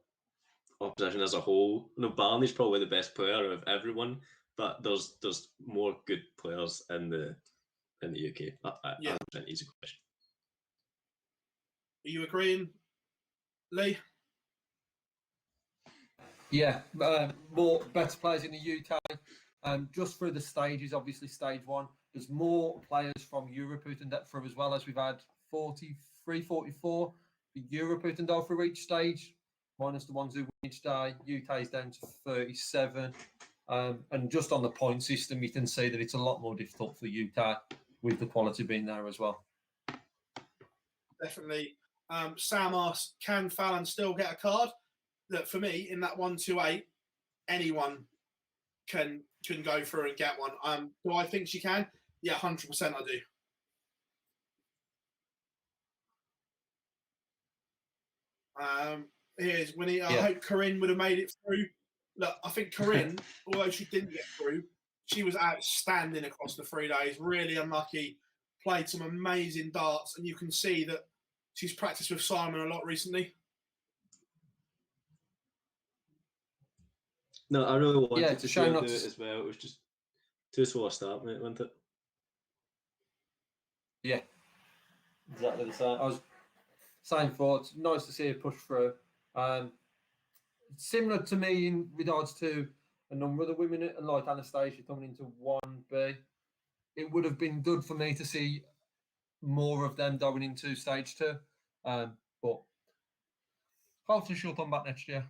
opposition as a whole. No, Barney's probably the best player of everyone, but there's more good players in the UK. Yeah, 100% easy question. Are you agreeing, Lee? Yeah, more better players in the UK. Just through the stages, obviously stage 1, there's more players from Europe who can get through as well, as we've had 43, 44 for Europe who can go through each stage, minus the ones who win each day. UK is down to 37. And just on the point system, you can see that it's a lot more difficult for the UK with the quality being there as well. Definitely. Sam asks, can Fallon still get a card? That for me, in that 128, anyone can go through and get one. Do I think she can? Yeah, 100% I do. Here's Winnie. I hope Corrine would have made it through. look, I think Corrine, although she didn't get through, she was outstanding across the 3 days. Really unlucky. Played some amazing darts, and you can see that she's practiced with Simon a lot recently. No, I really wanted Yeah, it's to a see shame her not do to it as well. It was just too slow a start, mate, wasn't it? Yeah, exactly the same. I was same thoughts. Nice to see her push through. Similar to me in regards to a number of the women, and like Anastasia coming into 1B. It would have been good for me to see more of them going into stage 2. But hopefully she'll come back next year.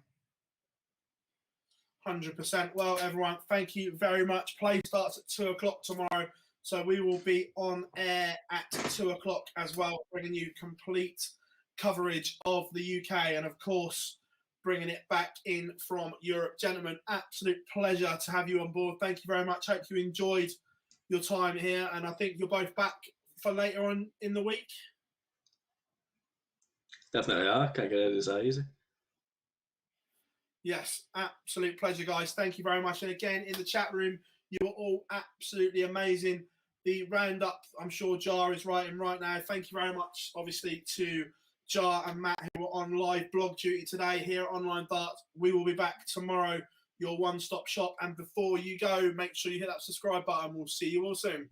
100%. Well, everyone, thank you very much. Play starts at 2 o'clock tomorrow. So we will be on air at 2 o'clock as well, bringing you complete coverage of the UK and, of course, bringing it back in from Europe. Gentlemen, absolute pleasure to have you on board. Thank you very much. Hope you enjoyed your time here. And I think you're both back for later on in the week. Definitely are. Can't get out of his eye easy. Yes, absolute pleasure, guys. Thank you very much. And again, in the chat room, you are all absolutely amazing. The roundup, I'm sure Jar is writing right now. Thank you very much, obviously, to Jar and Matt, who are on live blog duty today here at Online Darts. We will be back tomorrow, your one-stop shop. And before you go, make sure you hit that subscribe button. We'll see you all soon.